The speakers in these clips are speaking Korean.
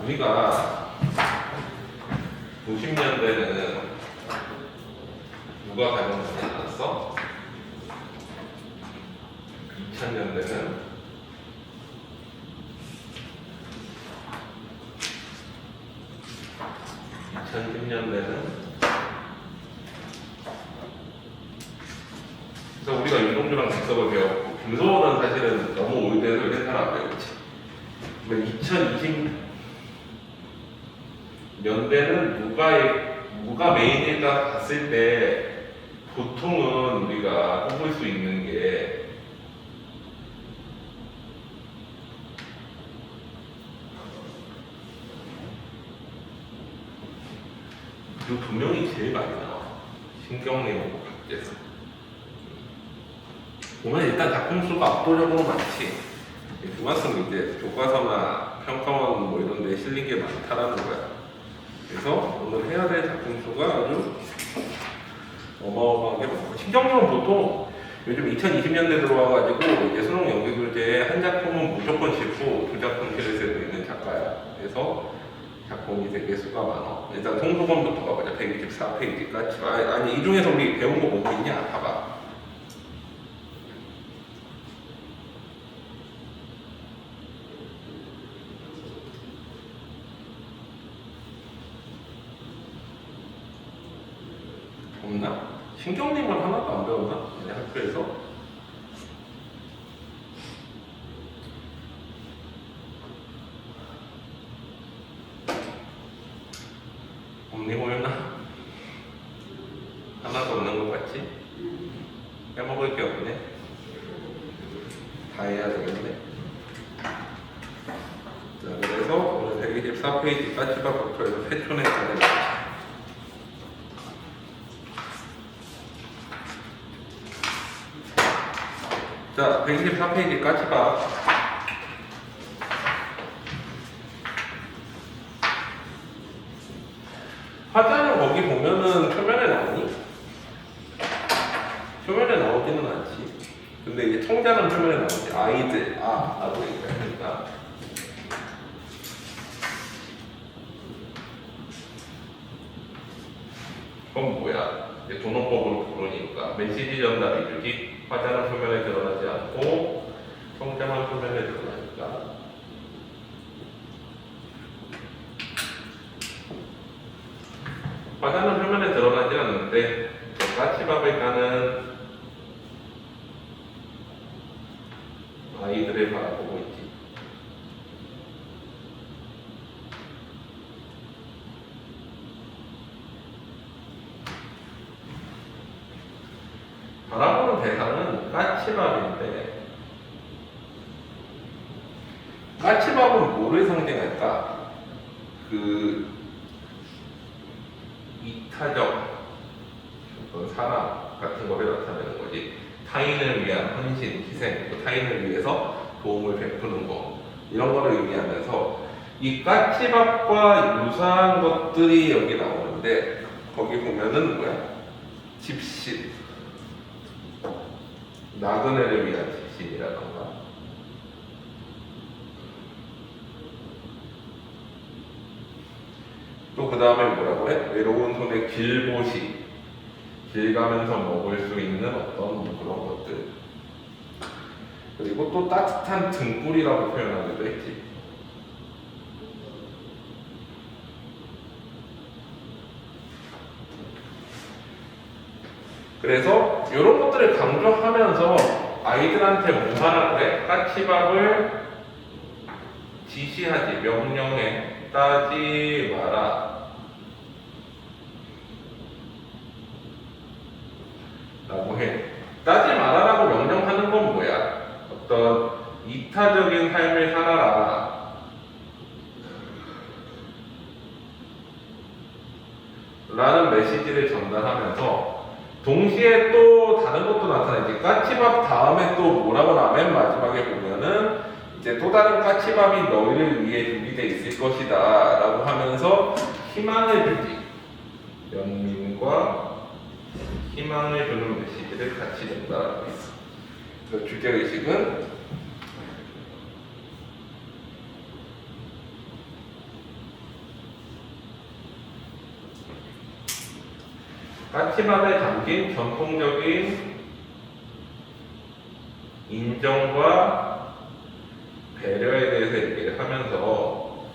우리가 90년대는 누가 가장 많이 나왔어? 2000년대는 그래서 우리가 윤동주랑 직접을 배웠고 김소원은 사실은 너무 올드해서 옛날 안 배웠지. 2020년대는 누가 메인일까 봤을 때 보통은 우리가 꼽을 수 있는 게 그 두 명이 제일 많이 나와. 신경내하고 박재성. 보면 일단 작품 수가 압도적으로 많지. 그만큼 이제 교과서나 평가원 뭐 이런 데 실린 게 많다라는 거야. 그래서 오늘 해야 될 작품 수가 아주 어마어마하게 많고, 신경내는 보통 요즘 2020년대 들어와가지고 이제 수능 연기교재에 한 작품은 무조건 싣고 두 작품 실을 있는 작가야. 그래서 작품이 되게 수가 많아. 일단 송수건부터 가보자. 124페이지까지. 아니 이 중에서 우리 배운 거 뭐 있냐? 봐봐. 없나? 신경님은 하나도 안 배웠나? 얘네 학교에서? 없니보였나? 하나도 없는 것 같지? 빼먹을 게 없네. 다 해야 되겠네. 자, 그래서 오늘 124페이지까지부터 해서 세촌에 가는 거지. 자, 124페이지까지 봐. 화자는 거기 보면은 표면에 나오니? 표면에 나오지는 않지. 근데 이제 청자는 표면에 나오지. 아이들, 라고 얘기하니까. 그건 뭐야? 이제 도노법으로 부르니까 메시지 전달이 주기. 화자는 표면에 드러나지 않고 청자만 표면에 드러나니까. 화자는 표면에 드러나지 않는데 까치밥을 까는 아이들을 바라보고 있지. 바라보는 대상은 까치밥인데 까치밥은 뭐를 상징할까? 그 이타적 어떤 사랑 같은 거를 나타내는 거지. 타인을 위한 헌신, 희생, 또 타인을 위해서 도움을 베푸는 거, 이런 거를 의미하면서 이 까치밥과 유사한 것들이 여기 나오는데, 거기 보면은 뭐야? 집신, 나그네를 위한 집신이라던가, 또 그 다음에 뭐라고 해? 외로운 손에 길보시, 길 가면서 먹을 수 있는 어떤 그런 것들. 그리고 또 따뜻한 등불이라고 표현하기도 했지. 그래서 이런 것들을 강조하면서 아이들한테 뭐 하라고 해? 까치밥을 지시하지, 명령해. 따지 마라 라고 해. 따지 마라라고 명령하는 건 뭐야? 어떤 이타적인 삶을 살아라 라는 메시지를 전달하면서 동시에 또 다른 것도 나타나지. 까치밥 다음에 또 뭐라고 나 맨 마지막에 보면은 이제 또 다른 까치밥이 너희를 위해 준비되어 있을 것이다 라고 하면서 희망을 주지. 연민과 희망을 주는 메시지를 같이 전달하고 있어. 그래서 주제의식은 까치밥에 담긴 전통적인 인정과 배려에 대해서 얘기를 하면서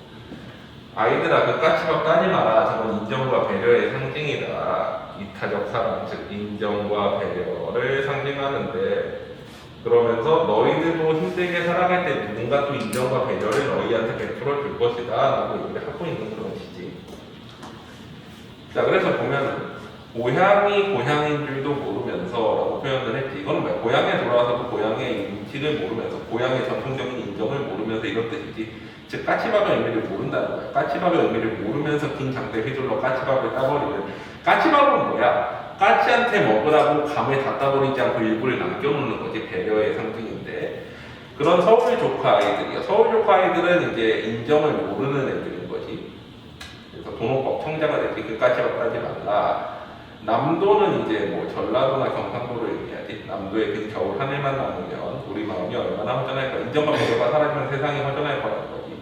아이들아 그 까치밥 따지 마라. 저건 인정과 배려의 상징이다. 이타적 사랑, 즉 인정과 배려를 상징하는데 그러면서 너희들도 힘들게 살아갈 때 누군가 또 인정과 배려를 너희한테 베풀어 줄 것이다 라고 얘기를 하고 있는 그런 시지. 자 그래서 보면 고향이 고향인 줄도 모르면서 라고 표현을 했지. 이거는 왜 고향에 돌아와서도 고향의 위치를 모르면서 고향의 전통적인 인정을 모르면서 이런 뜻이지. 즉 까치밥의 의미를 모른다는 거야. 까치밥의 의미를 모르면서 긴 장대 휘둘러 까치밥을 따버리면 까치밥은 뭐야? 까치한테 먹으라고 감을 다 따버리지 않고 일부를 남겨놓는 거지. 배려의 상징인데 그런 서울 조카 아이들이야. 서울 조카 아이들은 이제 인정을 모르는 애들인 거지. 그래서 동호법 청자가 됐지. 그 까치밥 따지 말라. 남도는 이제 뭐 전라도나 경상도를 얘기하지. 남도의 그 겨울 하늘만 남으면 우리 마음이 얼마나 허전할까. 인정과 배려가 사라지면 세상이 허전할 거라는 거지.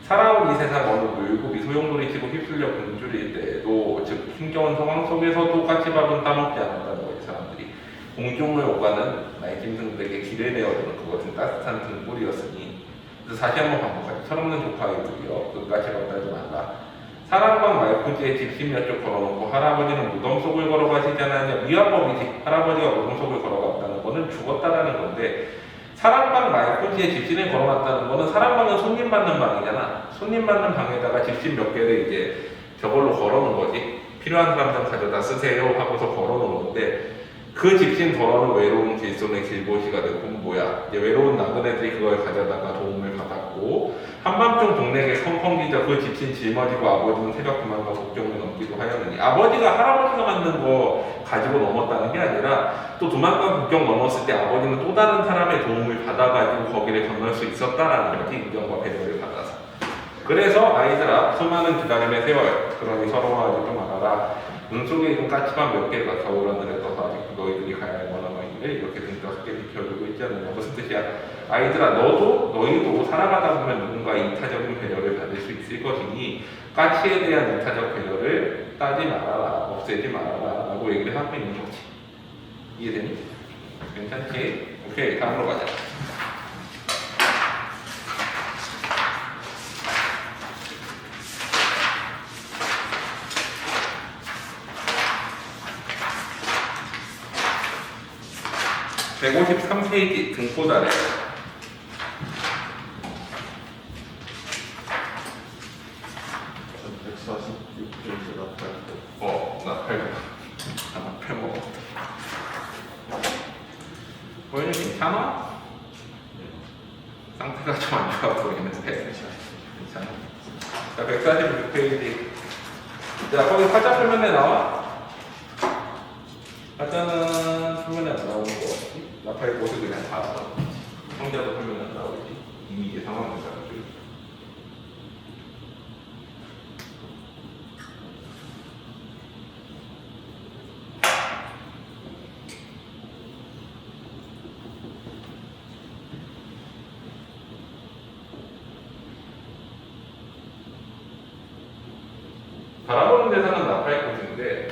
살아온 이 세상 어느 물고기 소용돌이 치고 휩쓸려 굶주릴 때에도 즉 힘겨운 상황 속에서도 까치밥은 따먹지 않았다는 거지. 사람들이 공중을 오가는 나의 짐승들에게 길을 내어주는 그것은 따뜻한 등불이었으니. 그래서 다시 한번 반복하지. 철없는 조카 아이들이여 그 까치밥 따지 말라. 사랑방 말꾸지에 집신 몇 쪽 걸어놓고 할아버지는 무덤 속을 걸어가시지 않았냐. 위화법이지. 할아버지가 무덤 속을 걸어갔다는 거는 죽었다라는 건데 사랑방 말꾸지에 집신을 걸어놨다는 거는 사랑방은 손님 받는 방이잖아. 손님 받는 방에다가 집신 몇 개를 이제 저걸로 걸어놓은 거지. 필요한 사람들 가져다 쓰세요 하고서 걸어놓은 건데 그 집신 덜어는 외로운 길손의 길보시가 되고 뭐야. 이제 외로운 나그네들이 그걸 가져다가 도움을 받았고 한밤중 동네에 컹컹 기자 그 집신 짊어지고 아버지는 새벽 그만과 독경을 넘기도 하였느니 아버지가 할아버지가 만든 거 가지고 넘었다는 게 아니라 또 도망가 국경 넘었을 때 아버지는 또 다른 사람의 도움을 받아가지고 거기를 건널 수 있었다라는 거지. 인정과 배려를 받아서. 그래서 아이들아 수많은 기다림의 세월 그러니 서러워하지 좀 말아라. 눈 속에 있는 까치밥 몇 개가 겨울하늘에 떠서 아직 너희들이 가야 할 만한 길을 이렇게 등등하게 비켜주고 있지 않느냐. 무슨 뜻이야? 아이들아 너희도 살아가다 보면 누군가 이타적인 배려를 받을 수 있을 것이니 까치에 대한 이타적 배려를 따지 말아라. 없애지 말아라 라고 얘기를 하고 있는 거지. 이해되니? 괜찮지? 오케이 다음으로 가자. (153페이지) 등보다래. 146페이지 나팔 먹었다. 보이는 괜찮아? 상태가 좀 안 좋아 보이는데 괜찮아. 자 146페이지. 자 거기 화자 표면에 나와? 화자는 표면에 안 나오는 거 같지? 나팔 곳을 그냥 봐서 성자도 표면에 안 나오지. 이미 이제 상황을 잘 바라보는 대상은 나팔꽃인데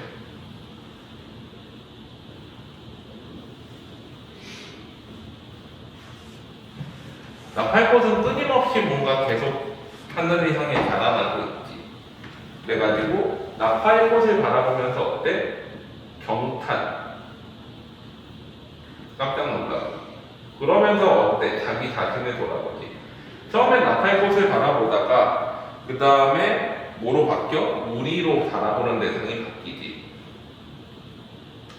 나팔꽃은 끊임없이 뭔가 계속 하늘 이상에 자라나고 있지. 그래가지고 나팔꽃을 바라보면서 어때? 경탄 깜짝 놀라. 그러면서 어때? 자기 자신을 돌아보지. 처음에 나팔꽃을 바라보다가 그 다음에 뭐로 바뀌어? 우리로 바라보는 대상이 바뀌지.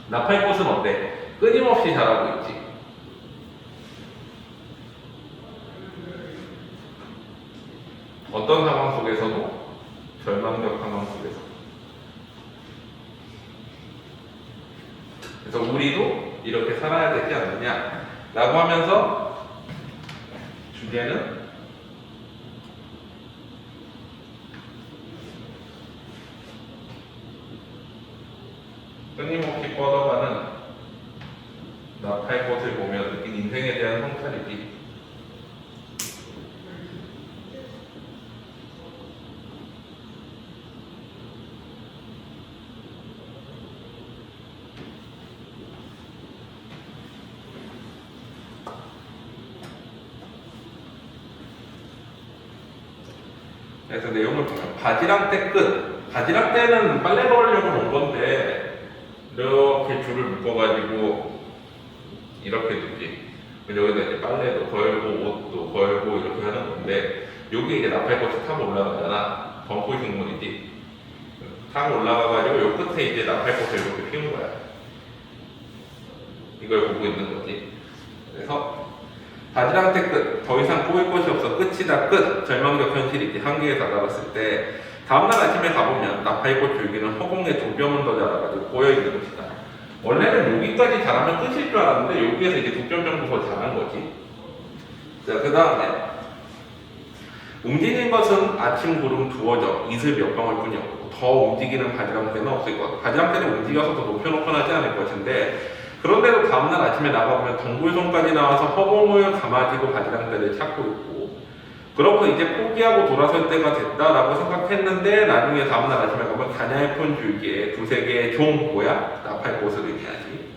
나팔꽃은 어때? 끊임없이 자라고 있지. 어떤 상황 속에서도 절망적 상황 속에서. 그래서 우리도 이렇게 살아야 되지 않느냐 라고 하면서 주제는 끊임없이 뻗어가는 나팔꽃을 보며 느낀 인생에 대한 성찰이지. 그래서 내용을 보면 바지락대 끝. 바지락대는 빨래 걸으려고 놓은 건데 이렇게 줄을 묶어가지고 이렇게 두지. 여기다 이제 빨래도 걸고 옷도 걸고 이렇게 하는 건데 여기 이제 나팔꽃이 타고 올라가잖아. 덩굴 식물이지. 타고 올라가가지고 요 끝에 이제 나팔꽃을 이렇게 피운 거야. 이걸 보고 있는 거지. 그래서 바지락대 끝. 더 이상 꼬일 것이 없어. 끝이다 끝. 절망적 현실이지. 한계에 다다랐을 때 다음날 아침에 가보면 나팔꽃 줄기는 허공에 두 뼘은 더 자라가지고 꼬여있는 것이다. 원래는 여기까지 자라면 끝일 줄 알았는데 여기에서 이제 두 뼘 정도 더 자란 거지. 자, 그 다음에 움직이는 것은 아침 구름 두어 점, 이슬 몇 방울 뿐이었고 더 움직이는 바지락대는 없을 것. 바지락대는 움직여서 더 높여놓곤 하지 않을 것인데 그런데도 다음날 아침에 나가보면 덩굴송까지 나와서 허공을 감아지고 바지락대를 찾고 있고 그렇고 이제 포기하고 돌아설 때가 됐다라고 생각했는데 나중에 다음날 아침에 가면 가냘픈 줄기에 두세 개의 종, 뭐야? 나팔꽃을 의미하지.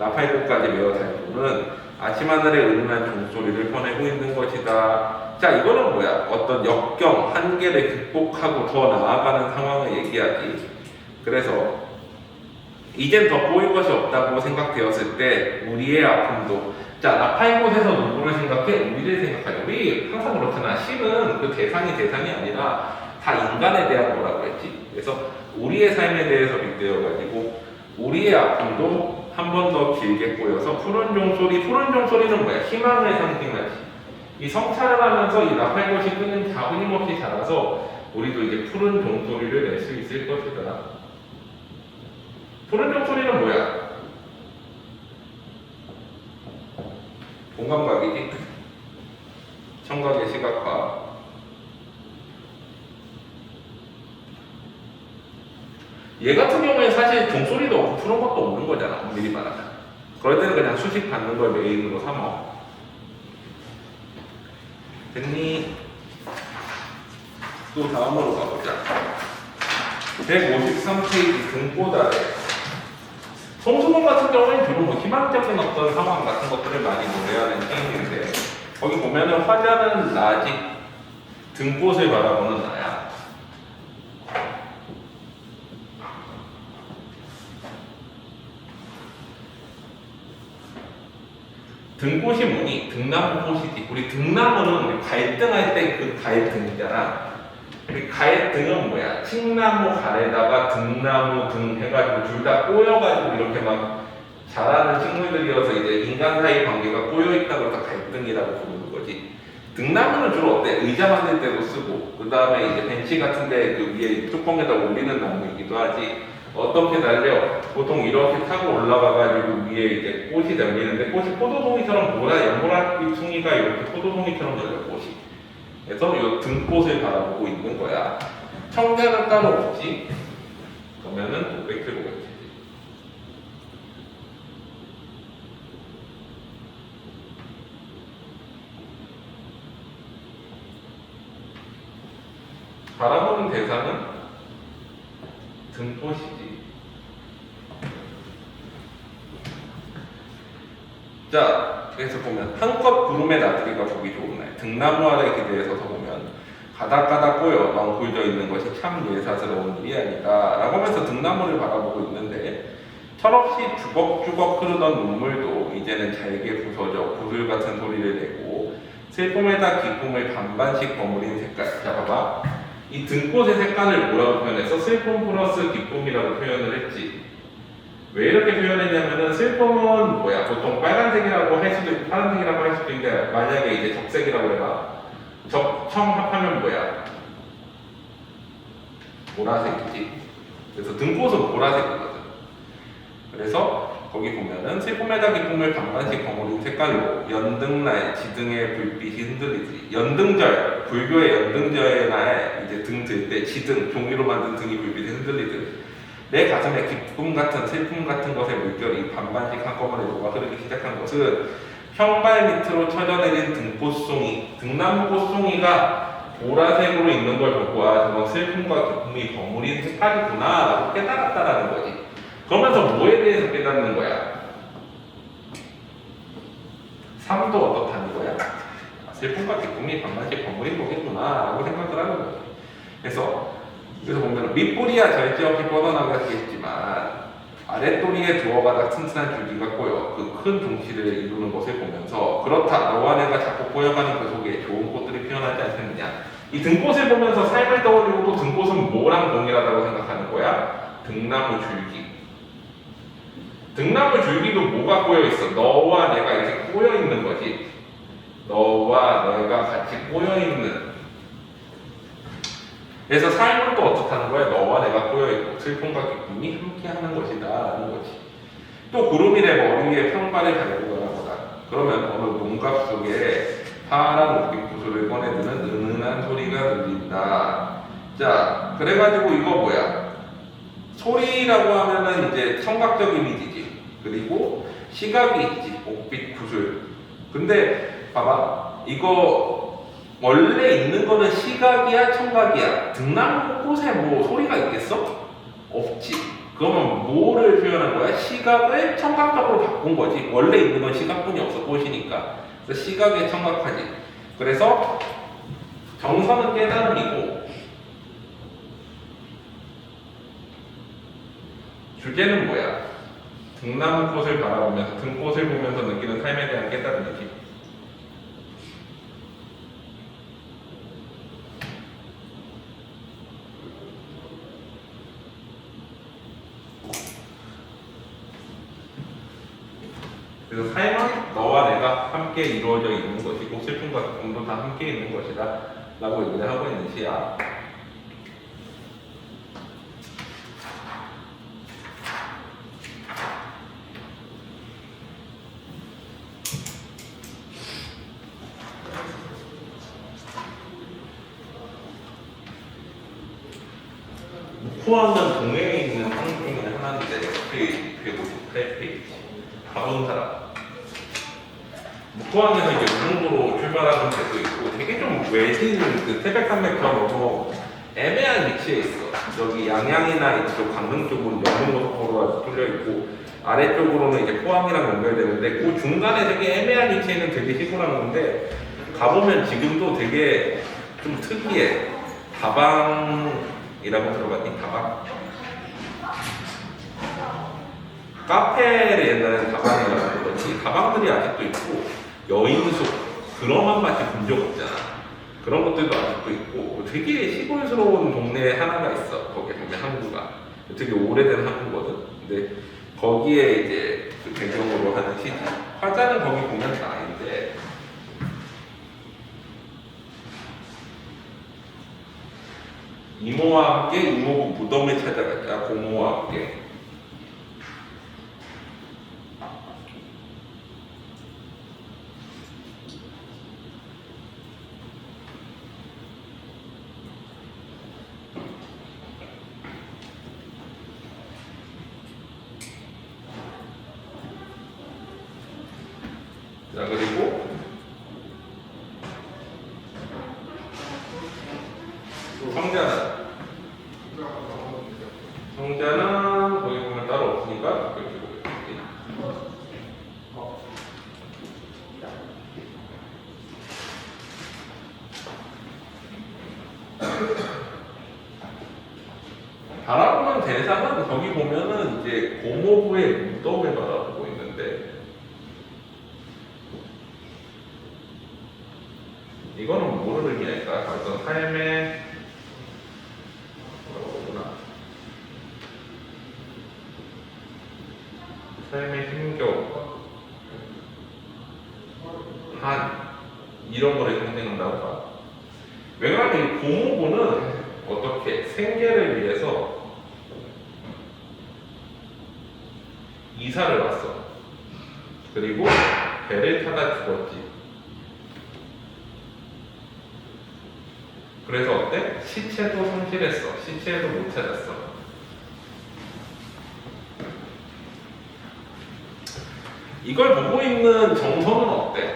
나팔꽃까지 메어 달고는 아침 하늘에 은은한 종소리를 퍼내고 있는 것이다. 자, 이거는 뭐야? 어떤 역경, 한계를 극복하고 더 나아가는 상황을 얘기하지. 그래서 이젠 더 보일 것이 없다고 생각되었을 때 우리의 아픔도 자, 나팔꽃에서 누구를 생각해? 우리를 생각하죠. 우리 항상 그렇잖아. 시는 그 대상이 아니라 다 인간에 대한 거라고 했지. 그래서 우리의 삶에 대해서 빗대어가지고 우리의 아픔도 한 번 더 길게 꼬여서 푸른 종소리는 뭐야? 희망을 상징하지. 이 성찰을 하면서 이 나팔꽃이 끊임없이 자라서 우리도 이제 푸른 종소리를 낼 수 있을 것이다. 푸른 종소리는 뭐야? 공감각이지? 청각의 시각화. 얘 같은 경우에 사실 종소리도 없고 푸른 것도 없는 거잖아. 엄밀히 말하면. 그럴 때는 그냥 수식 받는 걸 메인으로 삼어. 됐니? 또 다음으로 가보자. 153페이지 등꽃 아래. 송수봉 같은 경우에는 주로 뭐 희망적인 어떤 상황 같은 것들을 많이 노래하는 게임인데 거기 보면은 화자는 나지 등꽃을 바라보는 나야. 등꽃이 뭐니? 등나무 꽃이지. 우리 등나무는 우리 갈등할 때 그 갈등이잖아. 그 갈등은 뭐야? 칡나무 갈에다가 등나무 등 해가지고 둘 다 꼬여가지고 이렇게 막 자라는 식물들이어서 이제 인간 사이 관계가 꼬여있다고 해서 갈등이라고 부르는 거지. 등나무는 주로 어때? 의자 만들 때도 쓰고 그 다음에 이제 벤치 같은데 그 위에 뚜껑에다 올리는 나무이기도 하지. 어떻게 달려? 보통 이렇게 타고 올라가가지고 위에 이제 꽃이 열리는데 꽃이 포도송이처럼 연보라빛 숭이가 이렇게 포도송이처럼 열려 꽃이. 그래서 이 등꽃을 바라보고 있는 거야. 청자는 따로 없지. 그러면은 독백을 보겠지. 바라보는 대상은 등꽃이지. 자, 그래서 보면 한껏 구름에 나들이가 보기 좋은 날 등나무 아래 기대에 서서 보면 가닥가닥 꼬여 넝굴져 있는 것이 참 예사스러운 일이 아니다 라고 하면서 등나무를 바라보고 있는데 철없이 주걱주걱 흐르던 눈물도 이제는 잘게 부서져 구슬 같은 소리를 내고 슬픔에다 기쁨을 반반씩 버무린 색깔. 자, 봐봐. 이 등꽃의 색깔을 뭐라고 표현해서 슬픔 플러스 기쁨이라고 표현을 했지. 왜 이렇게 표현했냐면은 슬픔은 뭐야? 보통 빨간색이라고 할 수도 있고 파란색이라고 할 수도 있는데 만약에 이제 적색이라고 해봐. 적청 합하면 뭐야? 보라색이지. 그래서 등꽃은 보라색이거든. 그래서 거기 보면은 슬픔에다 기쁨을 반반씩 버무린 색깔로 연등날 지등의 불빛이 흔들리지. 연등절, 불교의 연등절의 날 이제 등 들 때 지등, 종이로 만든 등이 불빛이 흔들리듯 내 가슴에 기쁨 같은 슬픔 같은 것의 물결이 반반씩 한꺼번에 녹아 흐르기 시작한 것은 형발 밑으로 쳐져내린 등꽃송이, 등나무 꽃송이가 보라색으로 있는 걸 보고 아, 저건 슬픔과 기쁨이 버무린 색깔이구나 라고 깨달았다라는 거지. 그러면서 뭐에 대해서 깨닫는 거야? 삶도 어떻다는 거야? 슬픔과 기쁨이 반반씩 버무린 거겠구나 라고 생각을 하는 거지. 그래서 보면 밑뿌리야 절제 없이 뻗어나가겠지만 아랫도리에 두어가다 튼튼한 줄기가 꼬여 그 큰 둥치를 이루는 것을 보면서 그렇다 너와 내가 자꾸 꼬여가는 그 속에 좋은 꽃들이 피어나지 않겠느냐. 이 등꽃을 보면서 삶을 떠올리고 또 등꽃은 뭐랑 동일하다고 생각하는 거야? 등나무 줄기. 등나무 줄기도 뭐가 꼬여 있어? 너와 내가 이렇게 꼬여 있는 거지. 너와 내가 같이 꼬여 있는. 그래서 삶은 또 어떻다는 거야? 너와 내가 꼬여 있고 슬픔과 기쁨이 함께 하는 것이다 라는 거지. 또 구름이 내 머리 위에 평발을 달고 가라보다. 그러면 어느 농갑 속에 파란 옷깃 구슬을 꺼내드는 은은한 소리가 들린다. 자, 그래가지고 이거 뭐야? 소리라고 하면은 이제 청각적 이미지지. 그리고 시각이 있지. 옷깃 구슬. 근데 봐봐. 이거 원래 있는 거는 시각이야, 청각이야. 등나무 꽃에 뭐 소리가 있겠어? 없지. 그러면 뭐를 표현한 거야? 시각을 청각적으로 바꾼 거지. 원래 있는 건 시각뿐이 없어, 꽃이니까. 그래서 시각에 청각하지. 그래서 정서는 깨달음이고 주제는 뭐야? 등나무 꽃을 바라보면서 등꽃을 보면서 느끼는 삶에 대한 깨달음이지. 그래서 삶은 너와 내가 함께 이루어져 있는 것이고 슬픔과 기쁨도 다 함께 있는 것이다 라고 얘기를 하고 있는 시야. 포항은 동해에 있는 항 중에 하나인데 페이지 158페이지 가본 사람. 포항에서 이제 우릉도로 출발하는 데도 있고 되게 좀 외진 그 태백산맥처럼 너무 애매한 위치에 있어. 여기 양양이나 이쪽 강릉 쪽은 영흥고속도로가 뚫려 있고 아래쪽으로는 이제 포항이랑 연결되는데 그 중간에 되게 애매한 위치에 있는 되게 시골한 건데 가보면 지금도 되게 좀 특이해. 다방이라고 들어봤니? 다방? 카페를 옛날에 다방이라고 그러지. 다방들이 아직도 있고 여인숙 그런한 맛이 본 적 없잖아. 그런 것들도 아직도 있고 되게 시골스러운 동네에 하나가 있어. 거기 보면 항구가 되게 오래된 항구거든. 근데 거기에 이제 그 배경으로 하는 시집 화자는 거기 보면 다 아닌데 이모와 함께 이모부 무덤을 찾아가자. 고모와 함께. 자, 그리고 성자는 거기 보면 따로 없으니까 이렇게 보겠습니다. 바라보는 대상은 거기 보면은 이제 고모부의 무덤을 바라보고 있는데 이거는 뭐를 의미할까? 어떤 삶의 삶의 힘겨움, 한 이런 거를 상징한다고 봐. 왜냐하면 이 고모부는 어떻게 생계를 위해서 이사를 왔어. 그리고 배를 타다 죽었지. 그래서 어때? 시체도 손실했어. 시체도 못 찾았어. 이걸 보고 있는 정서는 어때?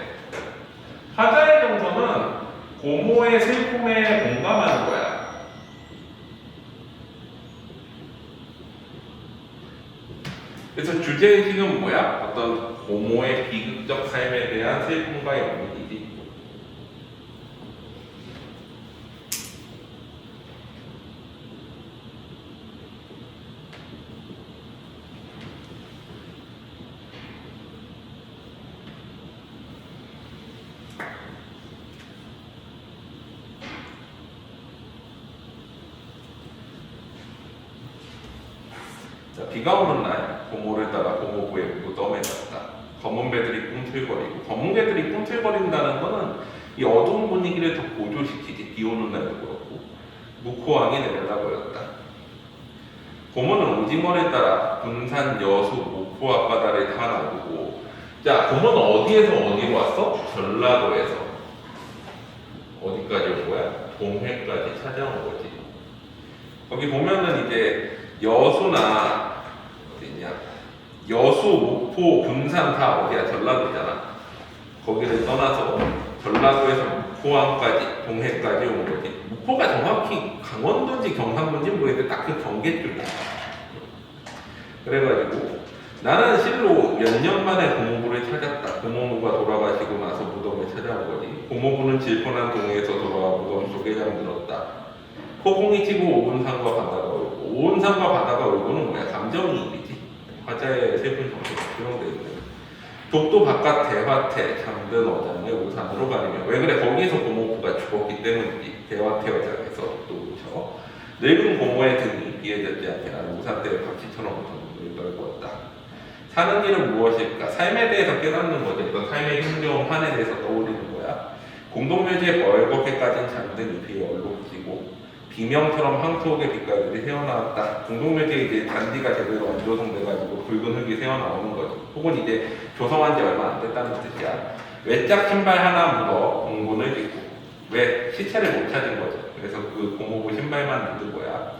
화자의 정서는 고모의 슬픔에 공감하는 거야. 그래서 주제의식은 뭐야? 어떤 고모의 비극적 삶에 대한 슬픔과 연민이지. 비가 오는 날 고모를 따라 고모부의 무덤에 갔다. 검은 배들이 꿈틀거리고, 검은 배들이 꿈틀거린다는 거는 이 어두운 분위기를 더 고조시키지. 비 오는 날도 그렇고. 묵호왕이 내려다보였다. 고모는 오징어를 따라 군산, 여수, 목포 앞바다를 다 나두고, 자, 고모는 어디에서 어디로 왔어? 전라도에서 어디까지 온 거야? 동해까지 찾아온 거지. 거기 보면은 이제 여수나 어디냐, 여수, 목포, 군산 다 어디야? 전라도잖아. 거기를 떠나서 전라도에서 묵호항까지, 동해까지 온 거지. 묵호가 정확히 강원도인지 경상도인지 모르겠는데 딱 그 경계 쪽이야. 그래가지고 나는 실로 몇 년 만에 고모부를 찾았다. 고모부가 돌아가시고 나서 무덤을 찾아온 거지. 고모부는 질펀한 동해에서 돌아와 무덤 속에 잠들었다. 포공이 치고 오은산과 바다가 울고, 오은산과 바다가 울고는 뭐야? 감정이입이지. 화자의 세분 정도가 표현되어 있는. 독도 바깥 대화태 잠든 어장의 우산으로 가리며. 왜 그래? 거기에서 고모부가 죽었기 때문이지. 대화태 어장에서 또 그쵸. 늙은 고모의 등이 비에 젖지 않게 나는 우산대에 박쥐처럼 눈을 떨구었다. 사는 길은 무엇일까? 삶에 대해서 깨닫는 거지. 어떤 삶의 힘겨운 한에 대해서 떠올리는 거야. 공동묘지에 벌겋게 까진 잠든 잎이 얼룩지고 비명처럼 황토옥의 빛깔들이 새어나왔다. 공동묘지에 이제 잔디가 제대로 안 조성돼가지고 붉은 흙이 새어나오는 거지. 혹은 이제 조성한 지 얼마 안 됐다는 뜻이야. 외짝 신발 하나 묻어 공분을 딛고. 왜? 시체를 못 찾은 거지. 그래서 그 고모부 신발만 묻은 거야.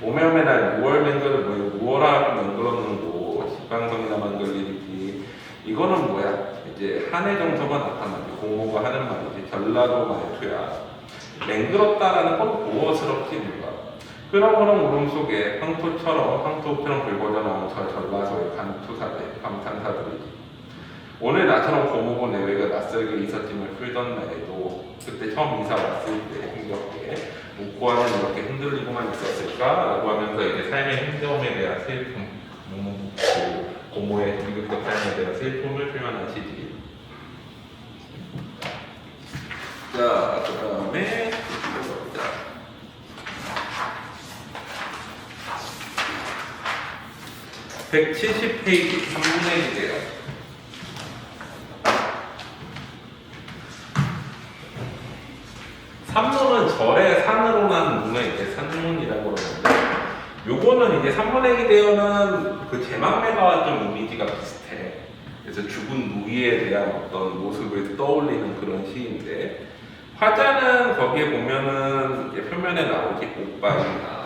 오매오매 날 무월 맹글을 뭐예요? 무월아 맹글었는고 식방성이나 만글리지. 이거는 뭐야? 이제 한해 정서가 나타나죠. 고모가 하는 말이지. 전라도 말투야. 맹글었다라는 건 보어스럽지 뭔가. 흐렁흐렁 울음 속에 황토처럼 붉어져 나온 저 전라서의 감탄사들이지. 오늘 나처럼 고모부 내외가 낯설게 이삿짐을 풀던 날에도 그때 처음 이사 왔을 때 힘겹게 묵고하면 이렇게 흔들리고만 있었을까? 라고 하면서 이제 삶의 힘겨움에 대한 슬픔, 고모의 비극적 삶에 대한 슬픔을 표현하시지. 자, 그 다음에 170페이지 3분의 1이에요. 산문은 절의 산으로 난 문을 이제 산문이라고 그러는데, 요거는 이제 3분의 1이 되어는 그 제망매가 좀 이미지가 비슷해. 그래서 죽은 누이에 대한 어떤 모습을 떠올리는 그런 시인데, 화자는 거기에 보면은 이제 표면에 나오지 옷발이나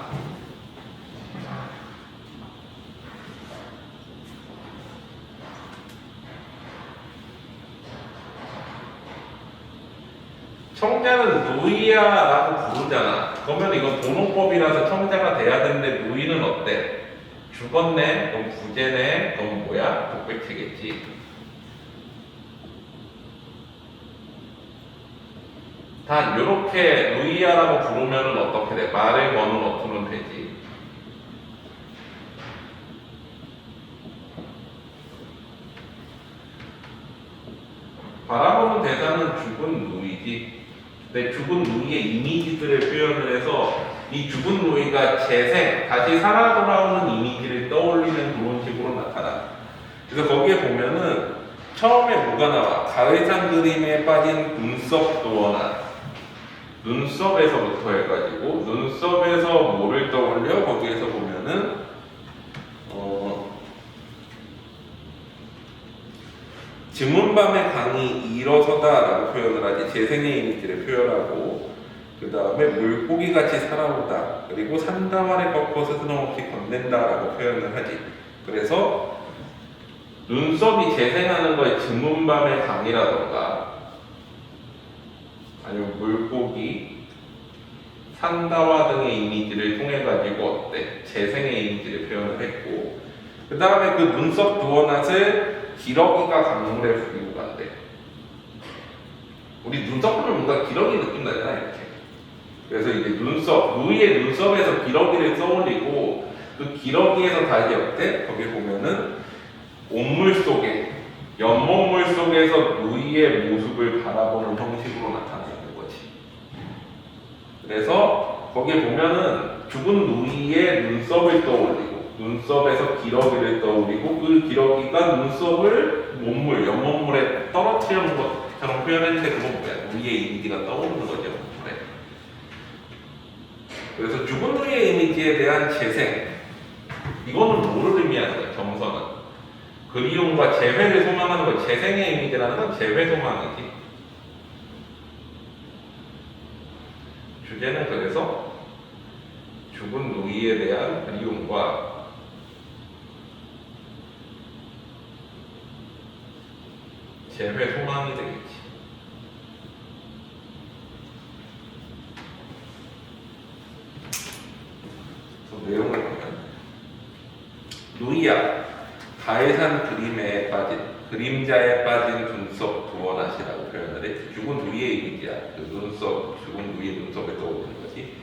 청자는 누이야라고 부르잖아. 그러면 이건 도농법이라서 청자가 돼야 되는데 누이는 어때? 죽었네? 그럼 부재네? 그럼 뭐야? 독백체겠지. 다 이렇게 누이야라고 부르면 어떻게 돼? 말을 거는 어투는 되지. 바라보는 대상은 죽은 누이지. 근데 죽은 누이의 이미지들을 표현을 해서 이 죽은 누이가 재생, 다시 살아 돌아오는 이미지를 떠올리는 그런 식으로 나타나. 그래서 거기에 보면은 처음에 뭐가 나와? 가을산 그림에 빠진 눈썹 도원한. 눈썹에서부터 해가지고 눈썹에서 뭐를 떠올려? 거기에서 보면은 즈문밤의 강이 일어서다라고 표현을 하지. 재생의 이미지를 표현하고, 그 다음에 물고기같이 살아오다, 그리고 산다와를 꺾고 스스럼없이 건넨다라고 표현을 하지. 그래서 눈썹이 재생하는 거에 즈문밤의 강이라던가 아니면 물고기, 산다와 등의 이미지를 통해 가지고 어때? 재생의 이미지를 표현을 했고, 그 다음에 그 눈썹 두어낫을 기러기가 강물에 부리고 간대. 우리 눈썹 보면 뭔가 기러기 느낌 나잖아, 이렇게. 그래서 이제 눈썹, 누이의 눈썹에서 기러기를 써올리고, 그 기러기에서 다시 어때? 거기 보면은 온물 속에, 연못물 속에서 누이의 모습을 바라보는 형식으로 나타내는 거지. 그래서 거기에 보면은 죽은 누이의 눈썹을 떠올리고, 눈썹에서 기러기를 떠올리고 그 기러기가 눈썹을 몸물, 옆몸물에 떨어뜨리는 것처럼 표현했는데 그건 뭐야? 누이의 이미지가 떠오르는 거죠. 네. 그래서 죽은 누이의 이미지에 대한 재생, 이거는 뭐를 의미하는 거야? 점선은 그리움과 재회를 소망하는 거. 재생의 이미지라는 건 재회 소망이지. 주제는 그래서 죽은 누이에 대한 그리움과 재회 소망이 되겠지. 그래서 내용을 보면 누이야, 가해산 그림자에 빠진 눈썹 두원하시라고 표현을 해. 죽은 누이의 이미지야. 그 눈썹, 죽은 누이의 눈썹에 떠오르는 거지.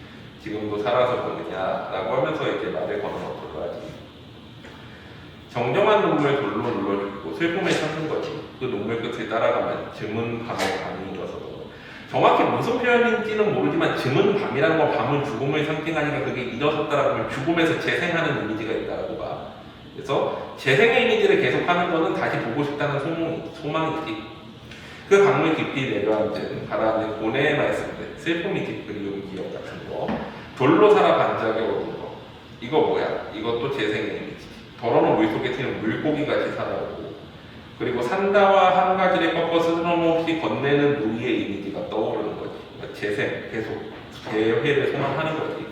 지금도 살아서 보느냐라고 하면서 이제 말을 걸어놓도록 하지. 정정한 눈물 돌로 눌러주고 슬픔에 찾는 거지. 그 눈물 끝을 따라가면 즈문 밤의 밤이 일어서도. 정확히 무슨 표현인지는 모르지만 즈문 밤이라는 건 밤은 죽음을 상징하니까 그게 일어섰다라고 하면 죽음에서 재생하는 이미지가 있다라고 봐. 그래서 재생의 이미지를 계속하는 거는 다시 보고 싶다는 소망이지. 그 강물 깊이 내려앉은 가라앉은 고뇌의 말씀들, 슬픔이지, 그리움, 기억 같은 거, 돌로 살아 반짝여 오는 거. 이거 뭐야? 이것도 재생의 이미지. 더러운 물 속에 튀는 물고기 같이 살아오고, 그리고 산다와 한 가지를 꺾어서 스스럼없이 건네는 누이의 이미지가 떠오르는 거지. 그러니까 재생, 계속 재회를 소망하는 거지.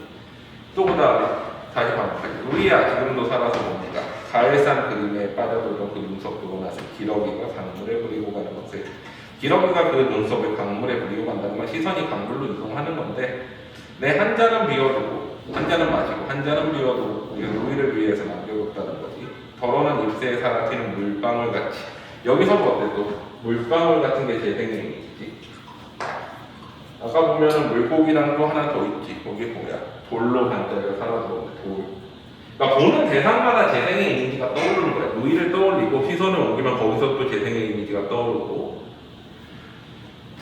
또 그 다음에 다시 반복하지. 누이야, 지금도 살아서 뭡니까? 가을산 그림에 빠져들던 그 눈썹 그고 나서 기러기가 강물에 그리고 가는 것을. 기러기가 그 눈썹을 강물에 그리고 간다는 건 시선이 강물로 이동하는 건데, 내 한 잔은 비워두고, 한 잔은 마시고, 한 잔은 비워두고, 우리가 누이를 위해서 남겨뒀다는 거지. 더러는 잎새에 사라지는 물방울 같이. 여기서도 어때? 또 물방울 같은 게 재생의 이미지지. 아까 보면은 물고기랑 또 하나 더 있지. 거기 뭐야? 돌로 반짝여 살아들어오는 돌. 그러니까 보는 대상마다 재생의 이미지가 떠오르는 거야. 누이를 떠올리고 시선을 옮기면 거기서 또 재생의 이미지가 떠오르고.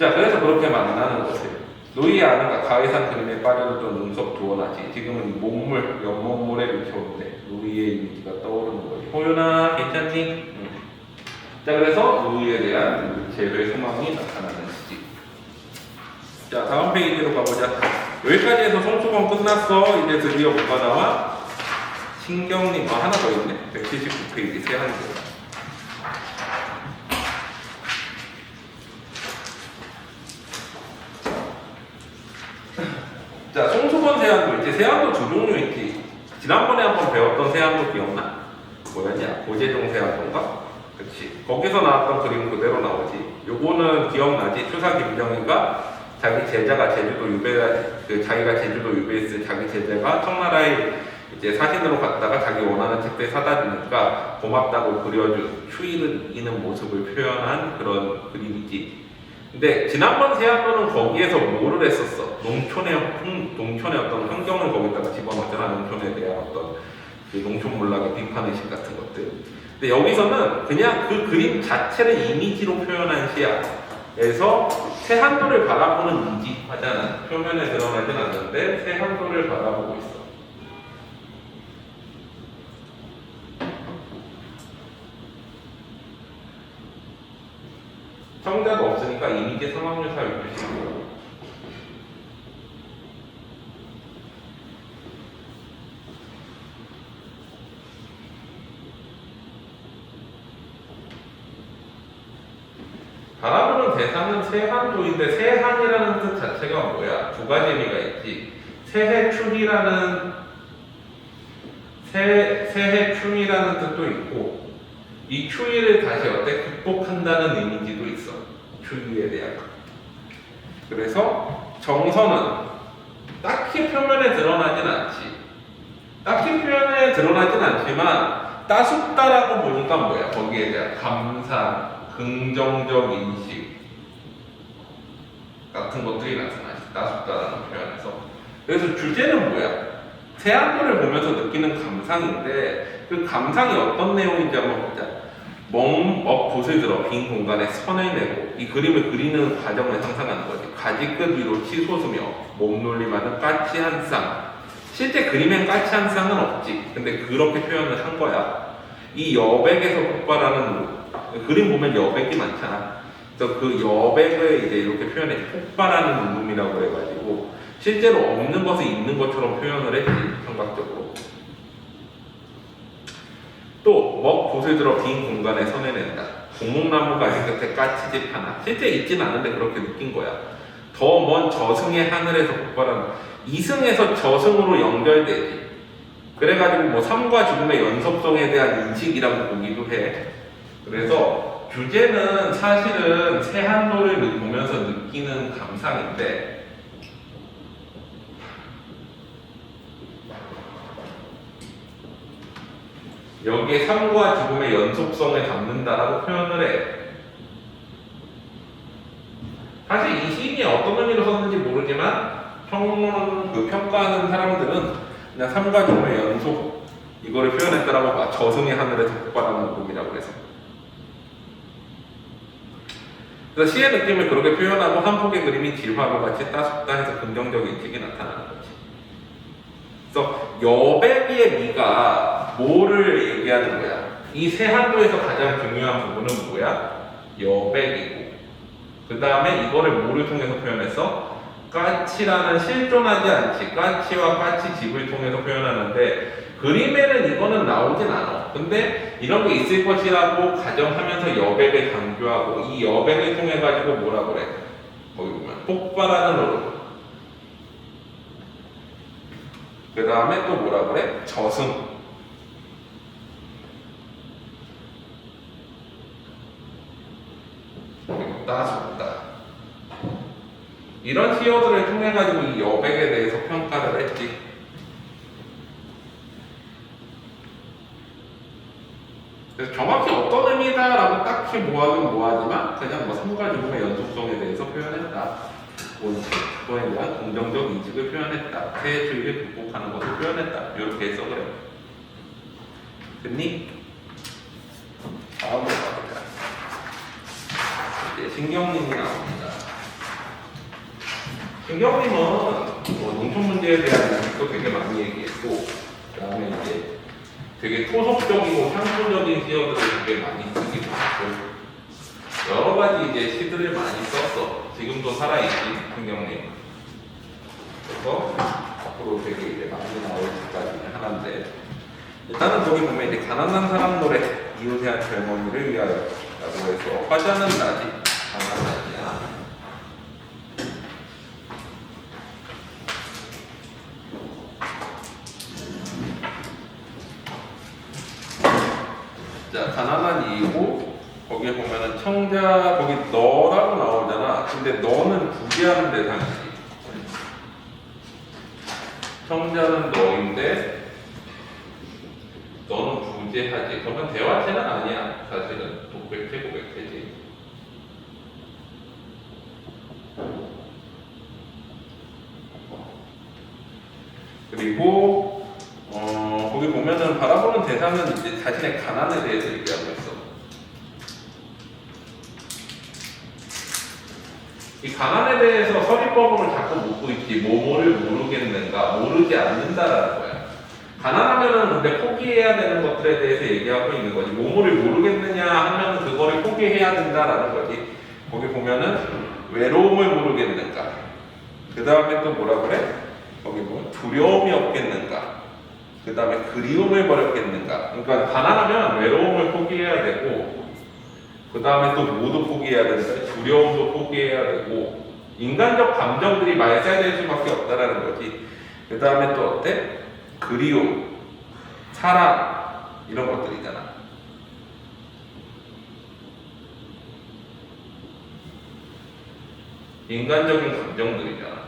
자, 그래서 그렇게 만나는 것을. 누이 아는가 가해산 그림에 빠져들던 눈썹 두원하지. 지금은 몸물, 옆몸물에 비춰오는데 누이의 이미지가 떠오르는 거지. 호윤아, 괜찮니? 자, 그래서 누이에 대한 재회 소망이 나타나는 시지. 자, 다음 페이지로 가보자. 여기까지 해서 송수건 끝났어. 이제 드디어 뭐가 나와? 신경림, 하나 더 있네. 179페이지 세 한줄. 자, 송수건 세안도 있지. 세안도 두 종류 있지. 지난번에 한번 배웠던 세안도 기억나? 뭐였냐? 고재종 세안도인가? 그치. 거기서 나왔던 그림 그대로 나오지. 요거는 기억나지? 추사 김정희가 자기 제자가 자기가 제주도 유배했을 자기 제자가 청나라에 이제 사진으로 갔다가 자기 원하는 책들 사다 주니까 고맙다고 그려준 추이는 모습을 표현한 그런 그림이지. 근데 지난번 세안도는 거기에서 뭐를 했었어? 농촌의 어떤 환경을 거기다가 집어넣잖아. 농촌에 대한 어떤 그 농촌 문학의 비판의식 같은 것들. 근데 여기서는 그냥 그 그림 자체를 이미지로 표현한 시야에서 세한도를 바라보는 이지 하잖아. 표면에 드러나진 않는데 세한도를 바라보고 있어. 청자도 없으니까 이미지 상황을 잘 보시고. 바라보는 대상은 세한도인데 세한이라는 뜻 자체가 뭐야? 두 가지 의미가 있지. 세해춤이라는 뜻도 있고, 이 추위를 다시 어때? 극복한다는 이미지도 있어. 추위에 대한. 그래서 정서는 딱히 표면에 드러나진 않지. 딱히 표면에 드러나진 않지만 따숩다라고 보니까 뭐야? 거기에 대한 감상, 긍정적 인식 같은 것들이 나타나지. 따숩다라는 표현에서. 그래서 주제는 뭐야? 세안도를 보면서 느끼는 감상인데 그 감상이 어떤 내용인지 한번 보자. 붓을 들어 빈 공간에 선을 내고 이 그림을 그리는 과정을 상상하는 거지. 가지끝 위로 치솟으며 몸놀림하는 까치 한 쌍, 실제 그림엔 까치한 쌍은 없지. 근데 그렇게 표현을 한 거야. 이 여백에서 폭발하는 그림 보면 여백이 많잖아. 그래서 그 여백을 이제 이렇게 표현해 폭발하는 운동이라고 해가지고 실제로 없는 것을 있는 것처럼 표현을 했지 청각적으로. 또 먹 봇을 들어 빈 공간에 서내낸다. 고목나무가 있을 때 까치집 하나. 실제 있진 않은데 그렇게 느낀 거야. 더 먼 저승의 하늘에서 폭발하는 이승에서 저승으로 연결되지. 그래가지고 뭐 삶과 죽음의 연속성에 대한 인식이라고 보기도 해. 그래서 주제는 사실은 새한도를 보면서 느끼는 감상인데 여기에 삶과 죽음의 연속성을 담는다라고 표현을 해. 사실 이 시인이 어떤 의미로 썼는지 모르지만 평가하는 사람들은 그냥 삶과 죽음의 연속 이거를 표현했다라고 봐. 저승의 하늘에서 폭발하는 꿈이라고 해서. 그래서 시의 느낌을 그렇게 표현하고 한 폭의 그림이 질화로 같이 따숩다 해서 긍정적인 인식이 나타나는 거지. 그래서 여백의 미가 뭐를 얘기하는 거야? 이 세한도에서 가장 중요한 부분은 뭐야? 여백이고 그 다음에 이거를 뭐를 통해서 표현했어? 까치라는 실존하지 않지. 까치와 까치집을 통해서 표현하는데 그림에는 이거는 나오진 않아. 근데 이런 게 있을 것이라고 가정하면서 여백을 강조하고 이 여백을 통해 가지고 뭐라 그래? 거기 보면 폭발하는 얼음. 그 다음에 또 뭐라 그래? 저승. 그리고 따숩다. 이런 키워드를 통해 가지고 이 여백에 대해서 평가를 했지. 그래서 정확히 어떤 의미다라고 딱히 뭐하긴 뭐하지만 그냥 뭐 삶과 죽음의 연속성에 대해서 표현했다. 그거에 대한 긍정적 인식을 표현했다. 새 주의를 극복하는 것을 표현했다. 이렇게 써그래요. 됐니? 다음으로 가보자. 이제 신경님이 나옵니다. 신경님은 뭐 농촌 문제에 대한 인식도 되게 많이 얘기했고 그 다음에 이제 되게 토속적이고 향수적인 시어들을 되게 많이 쓰기도 하고 여러 가지 이제 시들을 많이 썼어. 지금도 살아있지 신경님. 그래서 앞으로 되게 이제 많이 나올 것까지 하나인데 일단은 거기 보면 이제 가난한 사람 노래 이웃에 한 젊은이를 위하여라고 해서 화자는 나지 가난하지야. 자, 가난한 이이고 거기에 보면은 청자 거기 너라고 나오잖아. 근데 너는 부재하는 대상이지. 청자는 너인데 너는 부재하지. 그러면 대화체는 아니야. 사실은 독백체 고백체지. 그리고 거기 보면은 바라보는 대상은 이제 자신의 가난에 대해서 얘기하고 있어. 이 가난에 대해서 서리법을 자꾸 묻고 있지. 뭐뭐를 모르겠는가, 모르지 않는다라는 거야. 가난하면은 근데 포기해야 되는 것들에 대해서 얘기하고 있는 거지. 뭐뭐를 모르겠느냐 하면 그거를 포기해야 된다라는 거지. 거기 보면은 외로움을 모르겠는가. 그 다음에 또 뭐라 그래? 거기 보면 두려움이 없겠는가. 그 다음에 그리움을 버렸겠는가. 그러니까 가난하면 외로움을 포기해야 되고 그 다음에 또 뭐도 포기해야 된다. 두려움도 포기해야 되고 인간적 감정들이 말살될 수밖에 없다라는 거지. 그 다음에 또 어때? 그리움, 사랑 이런 것들이잖아. 인간적인 감정들이잖아.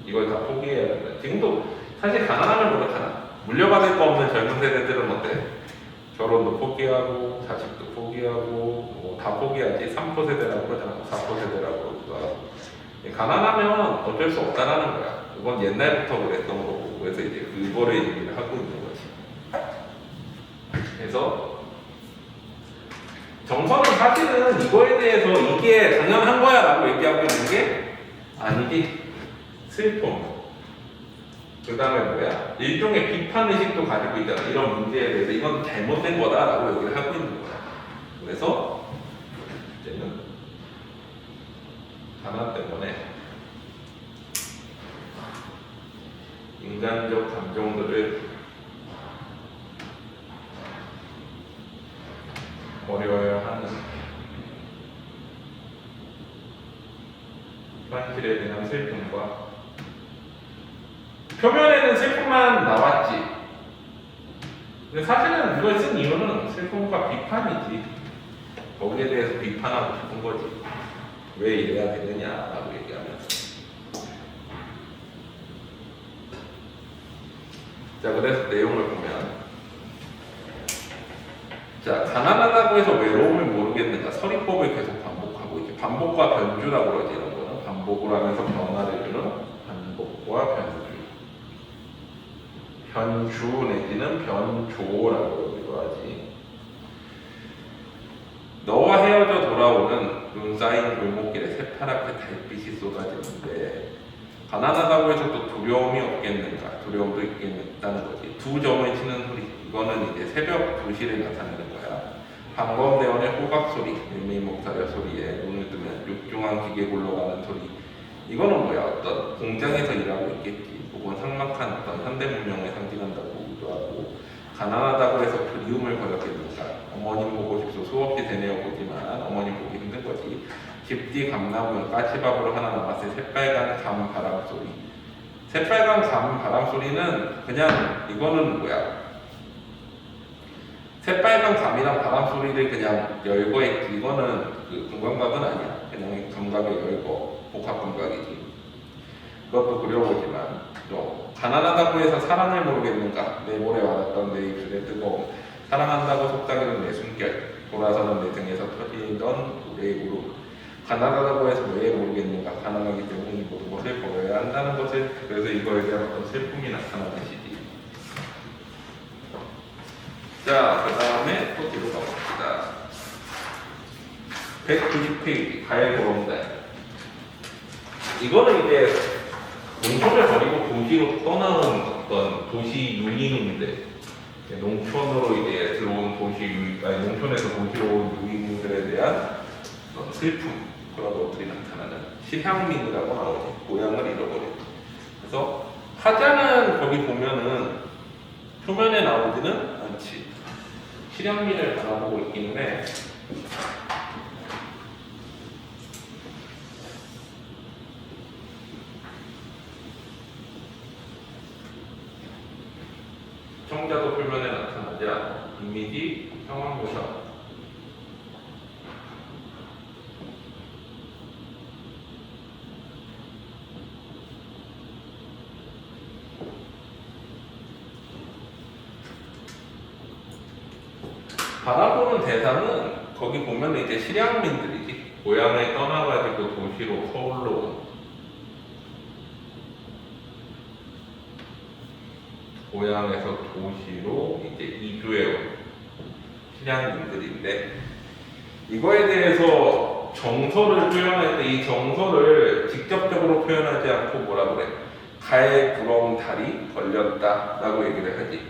이걸 다 포기해야 된다. 지금도 사실 가난하면 그렇잖아. 물려받을 거 없는 젊은 세대들은 어때? 결혼도 포기하고 자식도 포기하고 뭐 다 포기하지. 3포 세대라고 그러잖아. 4포 세대라고 그러기도 하고. 가난하면 어쩔 수 없다라는 거야. 그건 옛날부터 그랬던 거고. 그래서 이제 그거를 얘기를 하고 있는 거지. 그래서 정서는 사실은 이거에 대해서 이게 당연한 거야 라고 얘기하고 있는 게 아니지. 슬픔. 그 다음에 뭐야? 일종의 비판 의식도 가지고 있잖아. 이런 문제에 대해서 이건 잘못된 거다라고 얘기를 하고 있는 거야. 그래서 이제는 가난 때문에 인간적 감정들을 어려워하는 현실에 대한 슬픔과 표면에는 슬픔만 나왔지. 근데 사실은 이걸 쓴 이유는 슬픔과 비판이지. 거기에 대해서 비판하고 싶은 거지. 왜 이래야 되느냐라고 얘기하면서. 자, 그래서 내용을 보면, 자, 가난하다고 해서 외로움을 모르겠는가? 서리법을 계속 반복하고 있지. 반복과 변주라고 그러지, 이런 거는. 반복을 하면서 변화를 주는 반복과 변주. 변주 내지는 변조라고 그러기도 하지. 너와 헤어져 돌아오는 눈 쌓인 골목길에 새파랗게 달빛이 쏟아지는데 가난하다고 해서 또 두려움이 없겠는가? 두려움도 있겠다는 거지. 두 점을 치는 소리. 이거는 이제 새벽 2시를 나타내는 거야. 방검대원의 호각 소리, 일미목살의 소리에 눈을 뜨면 육중한 기계 굴러가는 소리. 이거는 뭐야? 어떤 공장에서 일하고 있겠지. 혹은 삭막한 어떤 현대 문명을 상징한다고 보기도 하고, 가난하다고 해서 그리움을 버렸겠는가? 어머님 보고 싶소 수없이 되뇌어 보지만 어머님 보기 힘든 거지. 집뒤 감나무는 까치밥으로 하나 남았을 새빨간 감 바람 소리. 새빨간 감 바람 소리는 그냥 이거는 뭐야? 새빨간 감이랑 바람 소리를 그냥 열거했지. 이거는 그 금감각은 아니야. 그냥 감각의 열거, 복합 감각이지. 그것도 그려보지만 또 가난하다고 해서 사랑을 모르겠는가? 내 볼에 와닿던 내 입술에 뜨거움. 사랑한다고 속삭이는 내 숨결. 돌아서는 내 등에서 터지던 우리의 무릎. 가난하다고 해서 왜 모르겠는가? 가난하기 때문에 모든 것을 버려야 한다는 것을. 그래서 이거에 대한 어떤 슬픔이 나타나는 시지. 자, 그 다음에 또 뒤로 가봅시다. 190페이지 가을 보름달. 이거는 이제 농촌을 버리고 도시로 떠나온 어떤 도시 유인인들, 농촌으로 이제 들어온 농촌에서 도시로 온 유인들에 대한 어떤 슬픔, 그런 것들이 나타나는 실향민이라고 나오죠. 고향을 잃어버린. 그래서 화자는 거기 보면은 표면에 나오지는 않지. 실향민을 바라보고 있기는 해. 청자도 표면에 나타나자 이미지 상황묘사. 바라보는 대상은 거기 보면 이제 실향민들이지. 고향을 떠나가지고 도시로 서울로 온. 고향에서 도시로 이제 이주해온 실향민들인데, 이거에 대해서 정서를 표현할 때 이 정서를 직접적으로 표현하지 않고 뭐라 그래? 가에 부러운 달이 걸렸다 라고 얘기를 하지.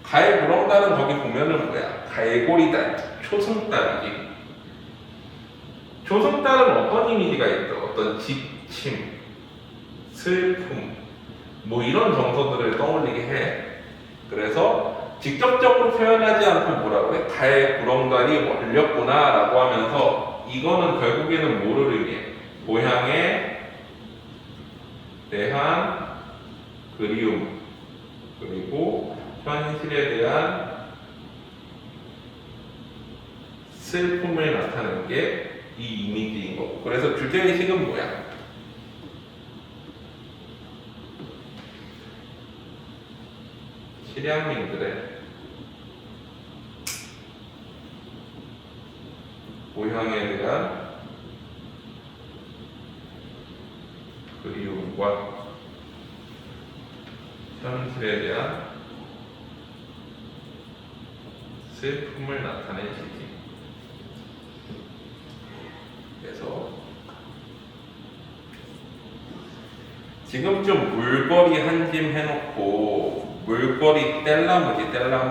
가에 부러운 달은 거기 보면은 뭐야? 가에고리달, 초승달이지. 초승달은 어떤 이미지가 있어? 어떤 지침, 슬픔, 뭐 이런 정서들을 떠올리게 해. 그래서 직접적으로 표현하지 않고 뭐라 그래? 가에 구렁달이 걸렸구나 라고 하면서 이거는 결국에는 뭐를 의미해? 고향에 대한 그리움, 그리고 현실에 대한 슬픔을 나타내는 게 이 이미지인 거고. 그래서 주제의식은 뭐야? 실향민들의 고향에 대한 그리움과 현실에 대한 슬픔을 나타낸 시지. 그래서 지금쯤 물거리 한 짐 해놓고 물거리 뗄나무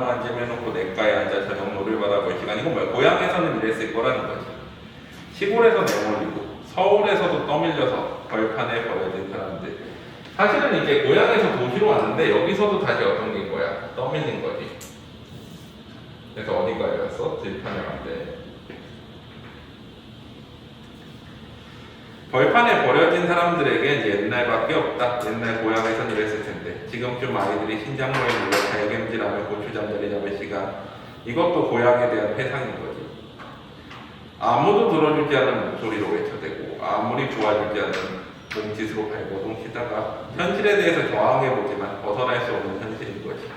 한 짐 해놓고 냇가에 앉아 저녁 노를 받아볼 시간. 이건 뭐야? 고향에서는 이랬을 거라는 거지. 시골에서 내몰리고 서울에서도 떠밀려서 벌판에 버려진 사람들. 사실은 이제 고향에서 도시로 왔는데 여기서도 다시 어떤 게 거야? 떠밀린 거지. 그래서 어디가에 갔어? 들판에 왔대. 벌판에 버려진 사람들에겐 옛날밖에 없다. 옛날 고향에선 이랬을 텐데 지금쯤 아이들이 신작물에 물려 달걀질하며 고추잠자리 잡을 시간. 이것도 고향에 대한 회상인 거지. 아무도 들어주지 않는 목소리로 외쳐대고 아무리 도와주지 않는 몸짓으로 발버둥 치다가 현실에 대해서 저항해보지만 벗어날 수 없는 현실인 거지.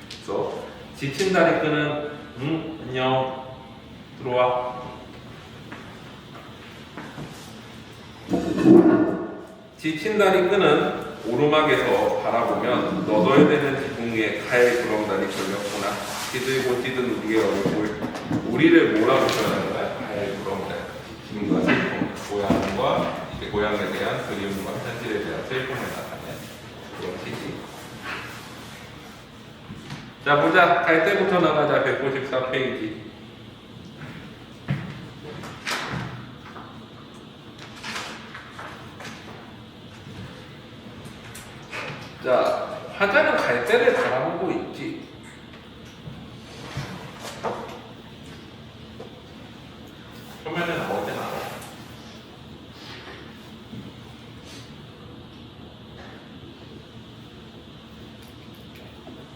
그래서 지친 다리 끄는 안녕 들어와. 지친 다리 끄는 오르막에서 바라보면 너덜대는 지붕 위에 가을 구렁다리 걸렸구나. 시들고 찌든 우리의 얼굴. 우리를 뭐라고 표현하는 거야? 가을 구렁다리. 지금과 슬픔, 고향과 이제 고향에 대한 그리움과 현실에 대한 슬픔을 나타낸 그런 시지. 자 보자. 갈 때부터 나가자. 194페이지. 자, 화자는 갈대를 바라보고 있지. 표면에 나올 때 나와.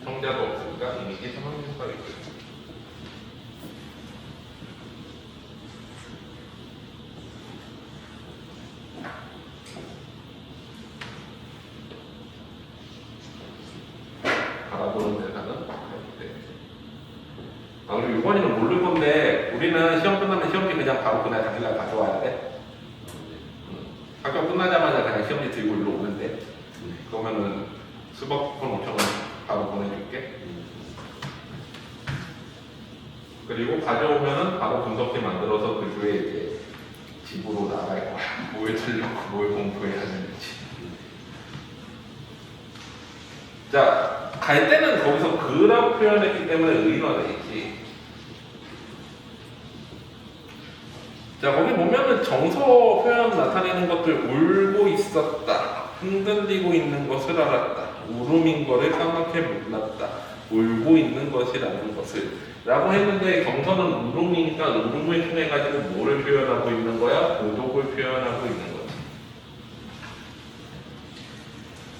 성자도 없으니까 이미지 상황효과가 있거든. 바라보는 대상은 갈대. 아, 그리고 이번에는 모를 건데 우리는 시험 끝나면 시험지 그냥 바로 그날 당일날 가져와야 돼. 학교 끝나자마자 그냥 시험지 들고 일로 오면 돼. 그러면은 수박권 5,000원 바로 보내줄게. 그리고 가져오면은 바로 분석지 만들어서 그 주에 이제 집으로 나갈 거야. 뭘 틀렸고 뭘 공부해야 하는지. 자, 갈 때는 거기서 그라고 표현했기 때문에 의인화돼 있지. 자, 거기 보면은 정서 표현 나타내는 것들 울고 있었다. 흔들리고 있는 것을 알았다. 울음인 거를 까맣게 몰랐다. 울고 있는 것이라는 것을 라고 했는데 정서는 울음이니까 울음을 통해 가지고 뭐를 표현하고 있는 거야? 고독을 표현하고 있는 거지.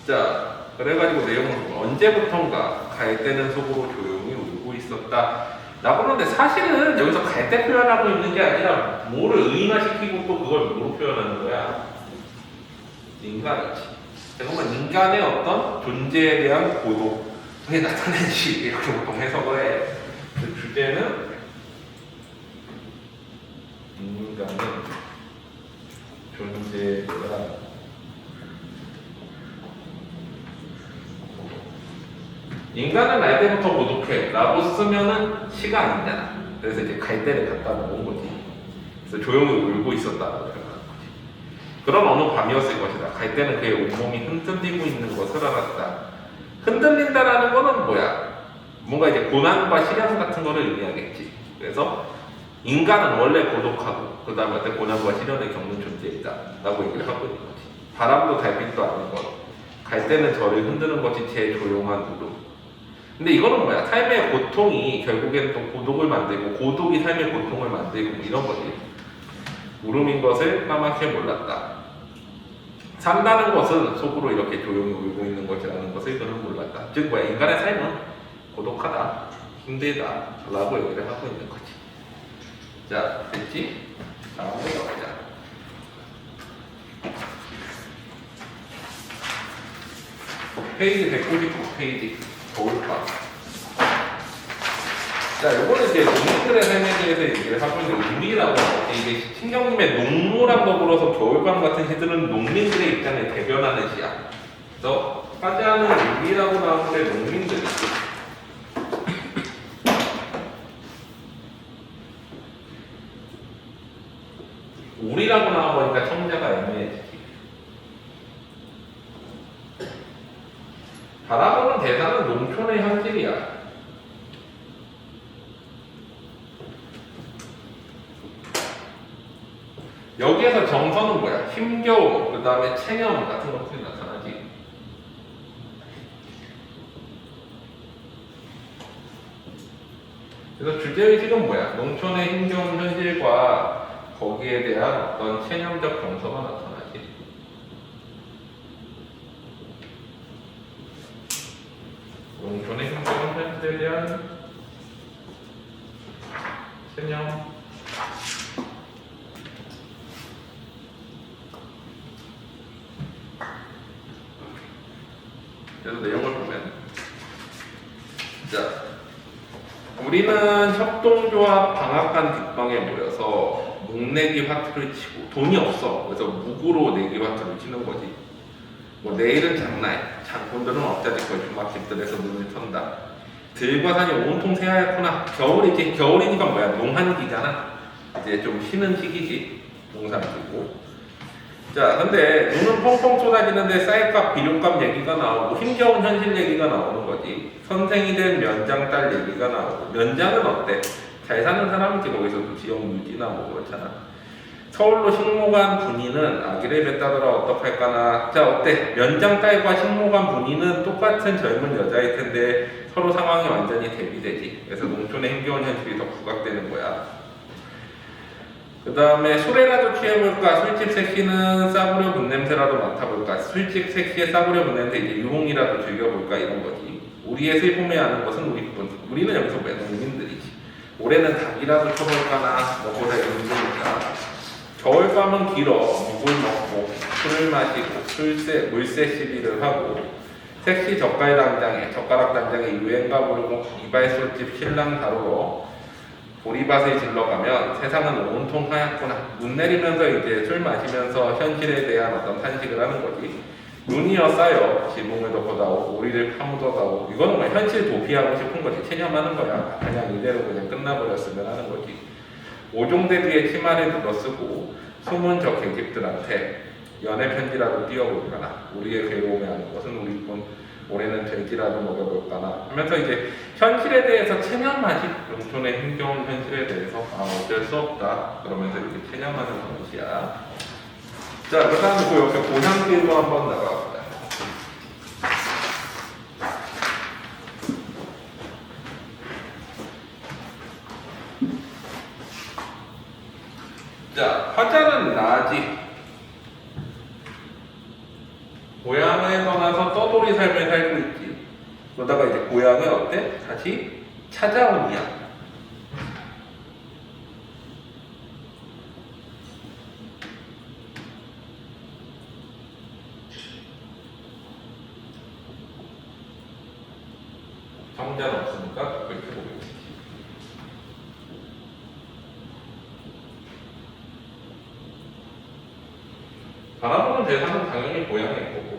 자, 그래가지고 내용은 언제부턴가 갈 때는 속으로 조용히 울고 있었다. 라고 하는데 사실은 여기서 갈 때 표현하고 있는 게 아니라 뭐를 의인화시키고 또 그걸 뭐로 표현하는 거야? 인간이지. 그러면 인간의 어떤 존재에 대한 고독에 나타낸 시 이렇게 보통 해석을 해. 그 주제는 인간의 존재에 대한 인간은 날 때부터 고독해 라고 쓰면은 시가 아니잖아. 그래서 이제 갈 때를 갖다 놓은 거지. 그래서 조용히 울고 있었다라고 표현하는 거지. 그런 어느 밤이었을 것이다. 갈 때는 그의 온몸이 흔들리고 있는 것을 알았다. 흔들린다라는 거는 뭐야? 뭔가 이제 고난과 시련 같은 거를 의미하겠지. 그래서 인간은 원래 고독하고 그 다음에 고난과 시련을 겪는 존재이다 라고 얘기를 하고 있는 거지. 바람도 달빛도 아닌 것. 갈 때는 저를 흔드는 것이 제 조용한 울음. 근데 이거는 뭐야? 삶의 고통이 결국엔 또 고독을 만들고 고독이 삶의 고통을 만들고 이런 거지. 울음인 것을 까맣게 몰랐다. 산다는 것은 속으로 이렇게 조용히 울고 있는 것이라는 것을 그는 몰랐다. 즉 뭐야? 인간의 삶은 고독하다, 힘들다 라고 얘기를 하고 있는 거지. 자, 됐지? 다음으로 가보자. 페이지 199페이지 겨울밤. 자, 요거는 이제 농민들의 삶에 대해서 얘기를 하고 있는 우리라고 이게 신경님의 농무랑 더불어서 겨울밤 같은 시들은 농민들의 입장을 대변하는 시야. 그래서 화자는 우리라고 나오는데 농민들이 우리라고 나와보니까 청자가 애매해지지. 바라보는 대상은 농촌의 현실이야. 여기에서 정서는 뭐야? 힘겨움, 그 다음에 체념 같은 것들이 나타나지. 그래서 주제의식은 뭐야? 농촌의 힘겨운 현실과 거기에 대한 어떤 체념적 정서가 나타나지. 농촌의 힘겨운 현실에 대한 체념. 그래서 내용을 보면, 자, 우리는 협동조합 방앗간 뒷방에 모여서 묵내기 화투를 치고 돈이 없어. 그래서 묵으로 내기 화투를 치는 거지. 뭐 내일은 장날, 장군들은 어쩌지 거의 주막집들에서 눈을 턴다. 들과 산이 온통 새하얗구나. 겨울이니까 뭐야? 농한기잖아. 이제 좀 쉬는 시기지. 농사지고. 자, 근데 눈은 펑펑 쏟아지는데 쌀값, 비료값 얘기가 나오고 힘겨운 현실 얘기가 나오는 거지. 선생이 된 면장 딸 얘기가 나오고. 면장은 어때? 잘 사는 사람이지. 거기서도 지역 유지나 뭐 그렇잖아. 서울로 식모간 분이는 아기를 뱉다더라 어떡할까나. 자, 어때? 면장 딸과 식모간 분이는 똑같은 젊은 여자일 텐데 서로 상황이 완전히 대비되지. 그래서 농촌의 힘겨운 현실이 더 부각되는 거야. 그 다음에 술에라도 취해볼까? 술집 섹시는 싸구려 분냄새라도 맡아볼까? 술집 섹시에 싸구려 분냄새 이제 유흥이라도 즐겨볼까? 이런 거지. 우리의 슬픔에 아는 것은 우리뿐. 우리는 여기서 왜 농민들이지. 올해는 닭이라도 쳐볼까나? 먹보다 힘드니까. 겨울밤은 길어. 묵을 먹고 술을 마시고 물세 시비를 하고 섹시 젓가락 단장에 유행가 부르고 이발소집 신랑 다루러 보리밭을 질러가면 세상은 온통 하얗구나. 눈 내리면서 이제 술 마시면서 현실에 대한 어떤 탄식을 하는 거지. 눈이어 쌓여 지붕을 덮어다오 우리를 파묻어다오. 이거는 뭐 현실 도피하고 싶은 거지. 체념하는 거야. 그냥 이대로 그냥 끝나버렸으면 하는 거지. 오종대비의 치마를 눌러쓰고 숨은 저 계집들한테 연애 편지라도 띄워볼까나. 우리의 괴로움에 아는 것은 우리뿐. 올해는 돼지라도 먹여볼까나 하면서 이제 현실에 대해서 체념하지. 농촌의 힘겨운 현실에 대해서 어쩔 수 없다 그러면서 이렇게 체념하는 것이야. 자, 그 다음에 그 옆에 고향길로 한번 나가봅니다. 자, 화자는 나지. 고향을 떠나서 떠돌이 삶을 살고 있지. 그러다가 이제 고향을 어때? 다시 찾아오니야. 정자는 없으니까 그렇게 보겠지. 바라보는 대상은 당연히 고향일 거고.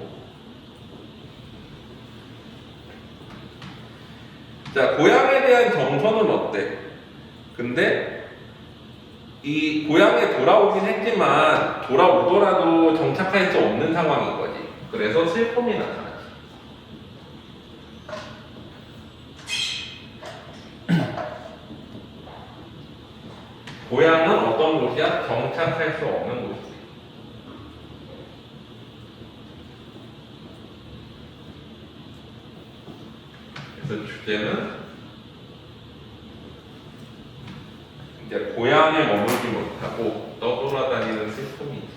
자, 고향에 대한 정서는 어때? 근데 이 고향에 돌아오긴 했지만 돌아오더라도 정착할 수 없는 상황인 거지. 그래서 슬픔이 나타나지. 고향은 어떤 곳이야? 정착할 수 없는 곳이지. 그래서 주제는 이제 고향에 머물지 못하고 떠돌아다니는 슬픔이지.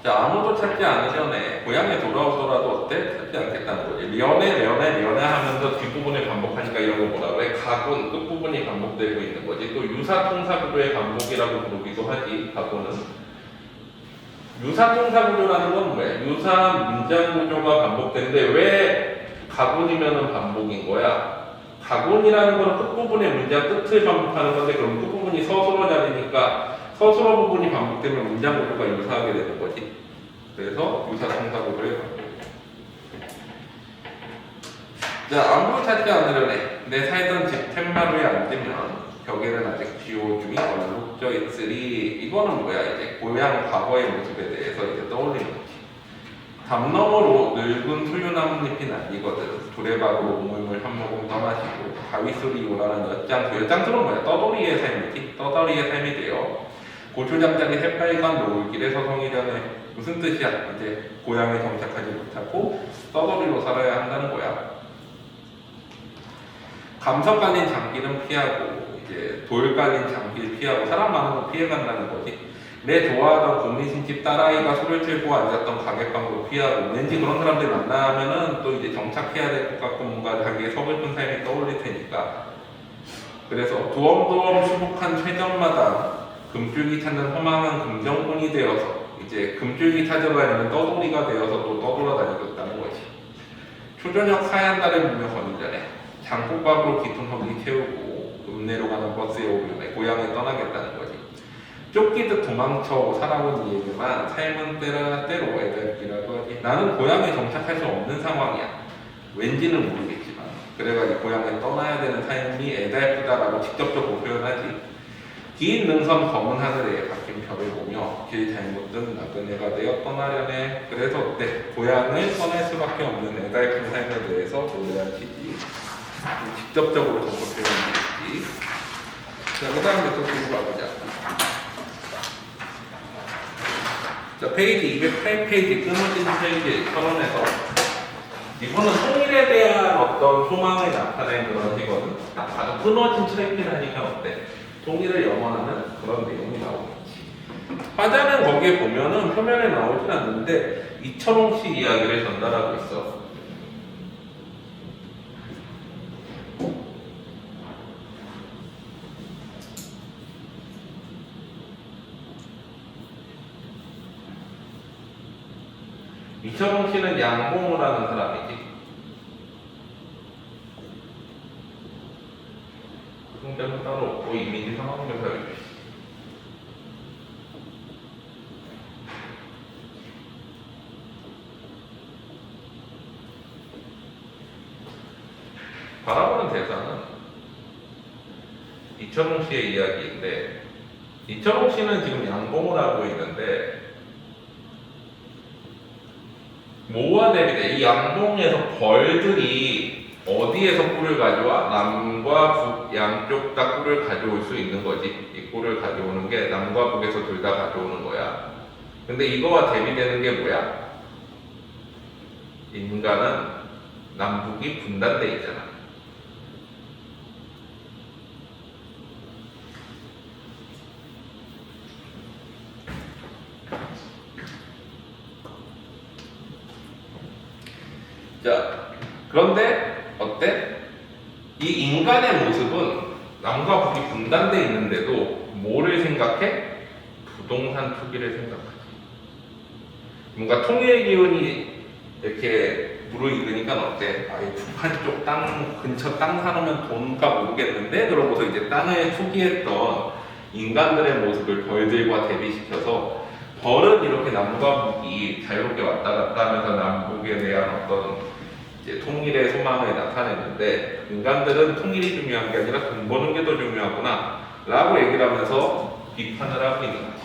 자, 아무도 찾지 않으려네. 고향에 돌아오더라도 어때? 찾지 않겠다는 거지. 면회 하면서 뒷부분을 반복하니까 이런 거 뭐라 그래? 가군, 끝부분이 반복되고 있는 거지. 또 유사통사구조의 반복이라고 부르기도 하지, 가군은. 유사통사구조라는 건 뭐야? 유사 문장구조가 반복되는데 왜 가군이면은 반복인 거야? 가군이라는 거는 끝부분의 문장 끝을 반복하는 건데 그럼 끝부분이 서술어 자리니까 서술어 부분이 반복되면 문장 구조가 유사하게 되는 거지. 그래서 유사 동사구조에 반복. 자, 아무도 찾지 않으려네. 내 살던 집 툇마루에 앉으면 벽에는 아직 쥐오줌이 얼룩져 있으리. 이거는 뭐야? 이제 고향 과거의 모습에 대해서 이제 떠올리는 거지. 담 너머로 늙은 소유나무잎이 날리거든. 두레박으로 우물물 한 모금 떠마시고 가위소리 요란한 엿장수. 엿장수는 뭐야? 떠돌이의 삶이지. 떠돌이의 삶이 돼요. 고추장자리 새빨간 노을길에 서성이려네. 무슨 뜻이야? 이제 고향에 정착하지 못하고 떠돌이로 살아야 한다는 거야. 감석 깔린 장기는 피하고 이제 돌 깔린 장기를 피하고 사람 많은 거 피해간다는 거지. 내 좋아하던 국민신집 딸아이가 술을 틀고 앉았던 가게방으로 피하고 왠지 그런 사람들 만나면은 또 이제 정착해야 될 것 같고 뭔가 자기의 서글픈 삶이 떠올릴 테니까. 그래서 두엄두엄 수북한 최전마다 금줄기 찾는 허망한 금정꾼이 되어서 이제 금줄기 찾으러 다니는 떠돌이가 되어서 또 떠돌아다니고 있다는 거지. 초저녁 하얀 달을 보며 거닐려네. 장국밥으로 깊은 허리 채우고 읍내로 가는 버스에 오르네. 고향에 떠나겠다는 거지. 쫓기듯 도망쳐 살아온 이에게만 삶은 때로 애달기라고 하지. 나는 고향에 정착할 수 없는 상황이야. 왠지는 모르겠지만 그래가지고 고향에 떠나야 되는 삶이 애달프다라고 직접적으로 표현하지. 긴 능선 검은 하늘에 바뀐 별을 보며 길 잘못 든 나그네가 되어 떠나려네. 그래서 어때? 고향을 떠날 수밖에 없는 애달픈 삶에 대해서 노래하시지. 직접적으로 정보 표현하시지. 자, 그 다음에 또 들고 가보자. 자, 페이지 208페이지 끊어진 페이지 서론에서 이거는 통일에 대한 어떤 소망을 나타낸 그런 식거든. 딱 봐도 끊어진 트랙을 하니까 어때? 통일을 염원하는 그런 내용이 나오겠지. 화자는 거기에 보면은 표면에 나오진 않는데 이철홍 씨 이야기를 전달하고 있어. 이철홍 씨는 양봉우라는 사람이지. 성대는 따로 없고 이미지 상황묘사를 바라보는 대상은 이철홍 씨의 이야기인데 이철홍 씨는 지금 양봉을 하고 있는데 뭐와 대비돼? 이 양봉에서 벌들이 어디에서 꿀을 가져와? 남과 북 양쪽 다 꿀을 가져올 수 있는 거지. 이 꿀을 가져오는 게 남과 북에서 둘 다 가져오는 거야. 근데 이거와 대비되는 게 뭐야? 인간은 남북이 분단돼 있잖아. 자, 그런데 어때? 이 인간의 모습은 남과 북이 분단돼 있는데도 뭐를 생각해? 부동산 투기를 생각하지. 뭔가 통일 기운이 이렇게 무르익으니까 어때? 아, 이 북한 쪽 땅 근처 땅 사놓으면 돈가 모르겠는데? 그러고서 이제 땅을 투기했던 인간들의 모습을 벌들과 대비시켜서 벌은 이렇게 남과 북이 자유롭게 왔다 갔다 하면서 남북에 대한 어떤 이제 통일의 소망을 나타냈는데 인간들은 통일이 중요한 게 아니라 돈 버는 게 더 중요하구나 라고 얘기를 하면서 비판을 하고 있는 거지.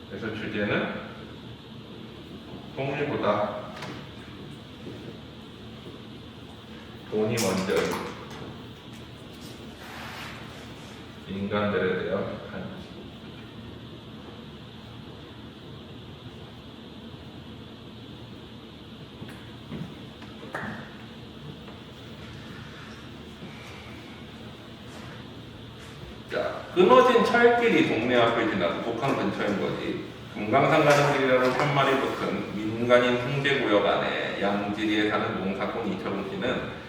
그래서 주제는 통일보다 돈이 먼저인 인간들에 대한 비판. 자, 끊어진 철길이 동네 앞을 지나서 북한 근처인 거지. 금강산 가는 길이라는 편말이 붙은 민간인 통제구역 안에 양지리에 사는 농사꾼 이철웅 씨는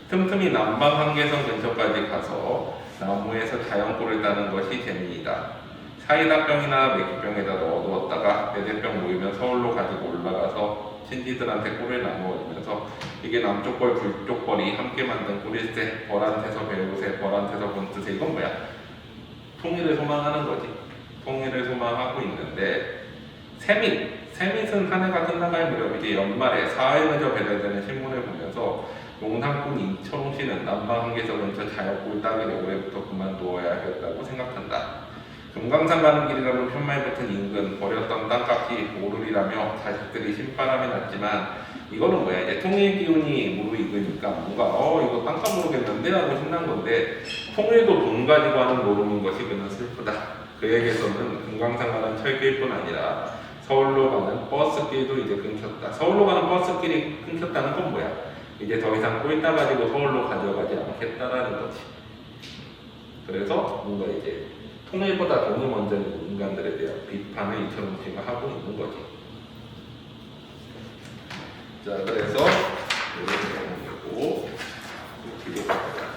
틈틈이 남방 한계선 근처까지 가서 나무에서 자연꿀을 따는 것이 재미이다. 사이다병이나 맥주병에다 넣어두었다가 매대병 모이면 서울로 가지고 올라가서 신지들한테 꿀을 나누어주면서 이게 남쪽 벌 북쪽 벌이 함께 만든 꿀일세 벌한테서 배우세 벌한테서 본뜻세 이건 뭐야? 통일을 소망하는 거지. 통일을 소망하고 있는데 세밋은 한 해가 끝나갈 무렵 이제 연말에 사흘먼저 배달되는 신문을 보면서 용산군 이청씨는 남방 한계서 근처 자역골 따기를 올해부터 그만두어야 하겠다고 생각한다. 금강산 가는 길이라도 편말 붙은 인근 버렸던 땅값이 오르리라며 자식들이 신바람이 났지만 이거는 뭐야 이제 통일 기운이 무르익으니까 뭔가 이거 땅값 모르겠는데 하고 신난 건데 통일도 돈 가지고 하는 노름인 것이 그는 슬프다. 그에게서는 금강산 가는 철길뿐 아니라 서울로 가는 버스길도 이제 끊겼다. 서울로 가는 버스길이 끊겼다는 건 뭐야? 이제 더 이상 꿀 따가지고 서울로 가져가지 않겠다라는 거지. 그래서 뭔가 이제 통일보다 돈이 먼저인 인간들에 대한 비판을 이철웅 씨가 하고 있는 거지. 자, 그래서 이렇게 내용이고 뒤로 가보자.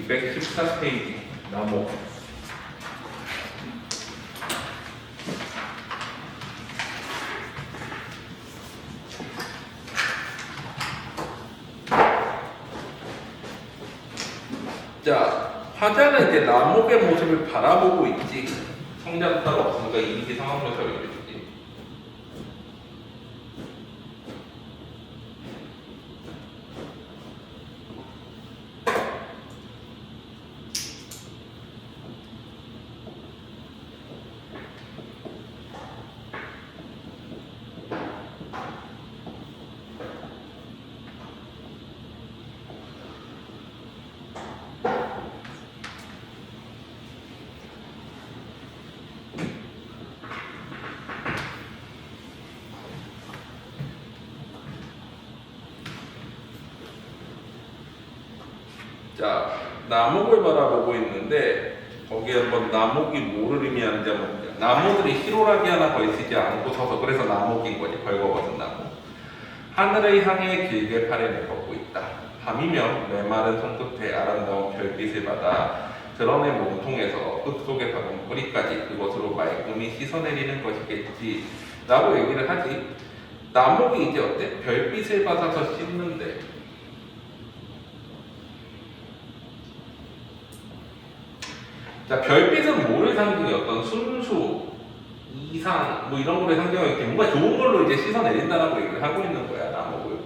214페이지 나무. 자, 화자는 이제 남옥의 모습을 바라보고 있지. 성자도 따로 없으니까 이미지 상황묘사를 해주지. 자, 나목을 바라보고 있는데 거기에 한번 나목이 뭐를 의미하는지 한번 보자. 나무들이 희로라기 하나 걸치지 않고 서서 그래서 나목인 거지. 벌거벗은 나무. 하늘을 향해 길게 팔을 내걷고 있다. 밤이면 메마른 손끝에 아름다운 별빛을 받아 드러낸 몸통에서 흙 속에 박은 뿌리까지 그것으로 말끔히 씻어내리는 것이겠지 라고 얘기를 하지. 나목이 이제 어때? 별빛을 받아서 씻는데 자, 별빛은 뭐를 상징해? 어떤 순수, 이상, 뭐 이런 거를 상징하기 때문에 뭔가 좋은 걸로 이제 씻어내린다라고 얘기를 하고 있는 거야, 나목을.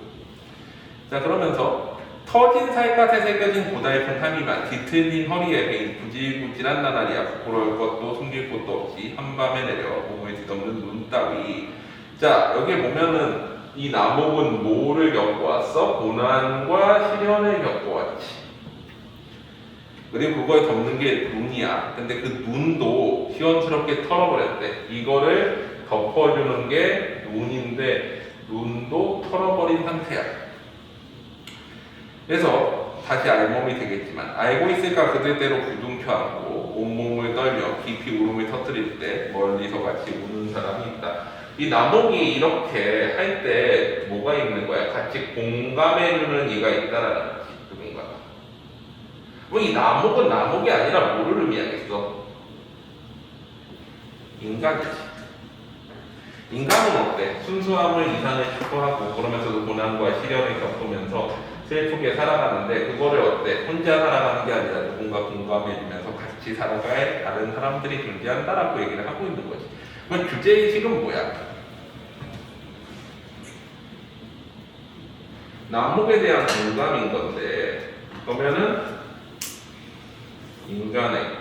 자, 그러면서 터진 살갗에 새겨진 고달픈 탐이만 뒤틀린 허리에 베인 구질구질한 나날이야. 부끄러울 것도 숨길 것도 없이 한밤에 내려 몸을 뒤덮는 눈 따위. 자, 여기에 보면은 이 나목은 뭐를 겪어왔어? 고난과 시련을 겪어왔지. 그리고 그걸 덮는 게 눈이야. 근데 그 눈도 시원스럽게 털어버렸대. 이거를 덮어주는 게 눈인데 눈도 털어버린 상태야. 그래서 다시 알몸이 되겠지만 알고 있을까 그들대로 부둥켜 안고 온몸을 떨며 깊이 울음을 터뜨릴 때 멀리서 같이 우는 사람이 있다. 이 나목이 이렇게 할 때 뭐가 있는 거야? 같이 공감해주는 이가 있다라는 거지. 누군가가. 뭐 이 나목은 나목이 아니라 뭐를 의미하겠어? 인간이지. 인간은 어때? 순수함을 이상을 추구하고 그러면서도 고난과 시련을 겪으면서 슬프게 살아가는데 그거를 어때? 혼자 살아가는 게 아니라 누군가 공감해주면서 같이 살아갈 다른 사람들이 존재한다라고 얘기를 하고 있는 거지. 그럼 주제의식은 뭐야? 나목에 대한 공감인 건데 그러면은 인간의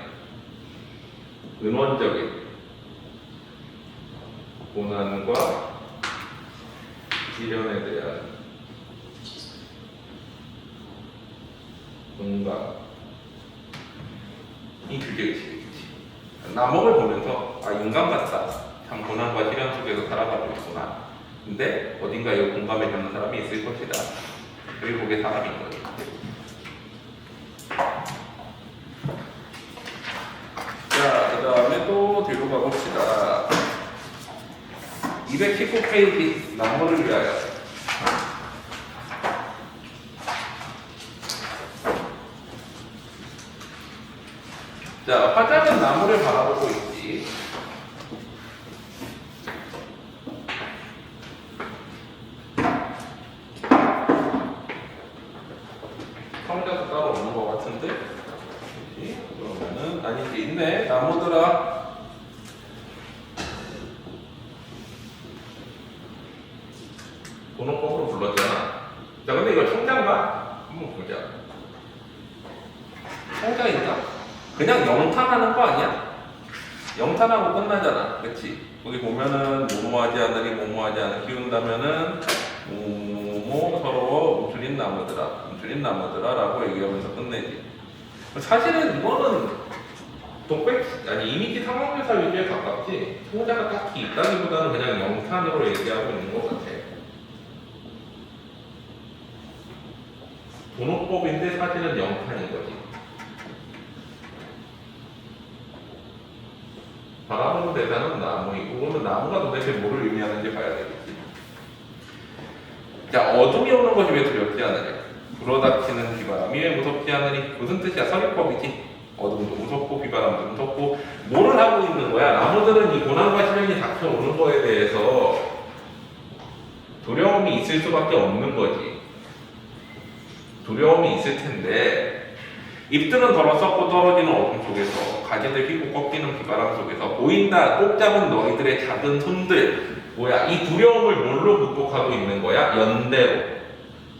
근원적인 고난과 시련에 대한 공감이 주제의식이지. 나목을 보면서 인간 같다. 참 고난과 시련 속에서 살아가고 있구나. 근데 어딘가 이 공감해주는 사람이 있을 것이다. 그리고 그게 사람인 거지. 자, 그 다음에 또 뒤로 가봅시다. 219페이지 나무를 위하여. 자, 화자는 나무를 바라보고 있지. 아니지, 있네. 나무들아. 번호법으로 불렀잖아. 자, 근데 이거 청자인가? 한번 보자. 청자인가? 그냥 영탄하는 거 아니야? 영탄하고 끝나잖아. 그치? 거기 보면은 뭐뭐하지 않으니 뭐뭐하지 않으니 키운다면은 뭐뭐 서로 움츠린 나무들아 라고 얘기하면서 끝내지. 사실은 이거는 아니 이미지 상황묘사 위주에 가깝지 청자가 딱히 있다기보다는 그냥 영탄으로 얘기하고 있는 것 같아. 번호법인데 사실은 영탄인 거지. 바라보는 대상은 나무이고, 그러면 나무가 도대체 뭐를 의미하는지 봐야 되겠지. 자, 어둠이 오는 것이 왜 두렵지 않으냐? 불어닥치는 비바람이 왜 무섭지 않으니? 무슨 뜻이야? 서리법이지. 어둠도 무섭고 비바람도 무섭고 뭐를 하고 있는 거야? 나무들은 이 고난과 시련이 닥쳐오는 거에 대해서 두려움이 있을 수밖에 없는 거지. 두려움이 있을 텐데 잎들은 덜어 썩고 떨어지는 어둠 속에서 가지들 휘고 꺾이는 비바람 속에서 보인다 꼭 잡은 너희들의 작은 손들 뭐야 이 두려움을 뭘로 극복하고 있는 거야? 연대로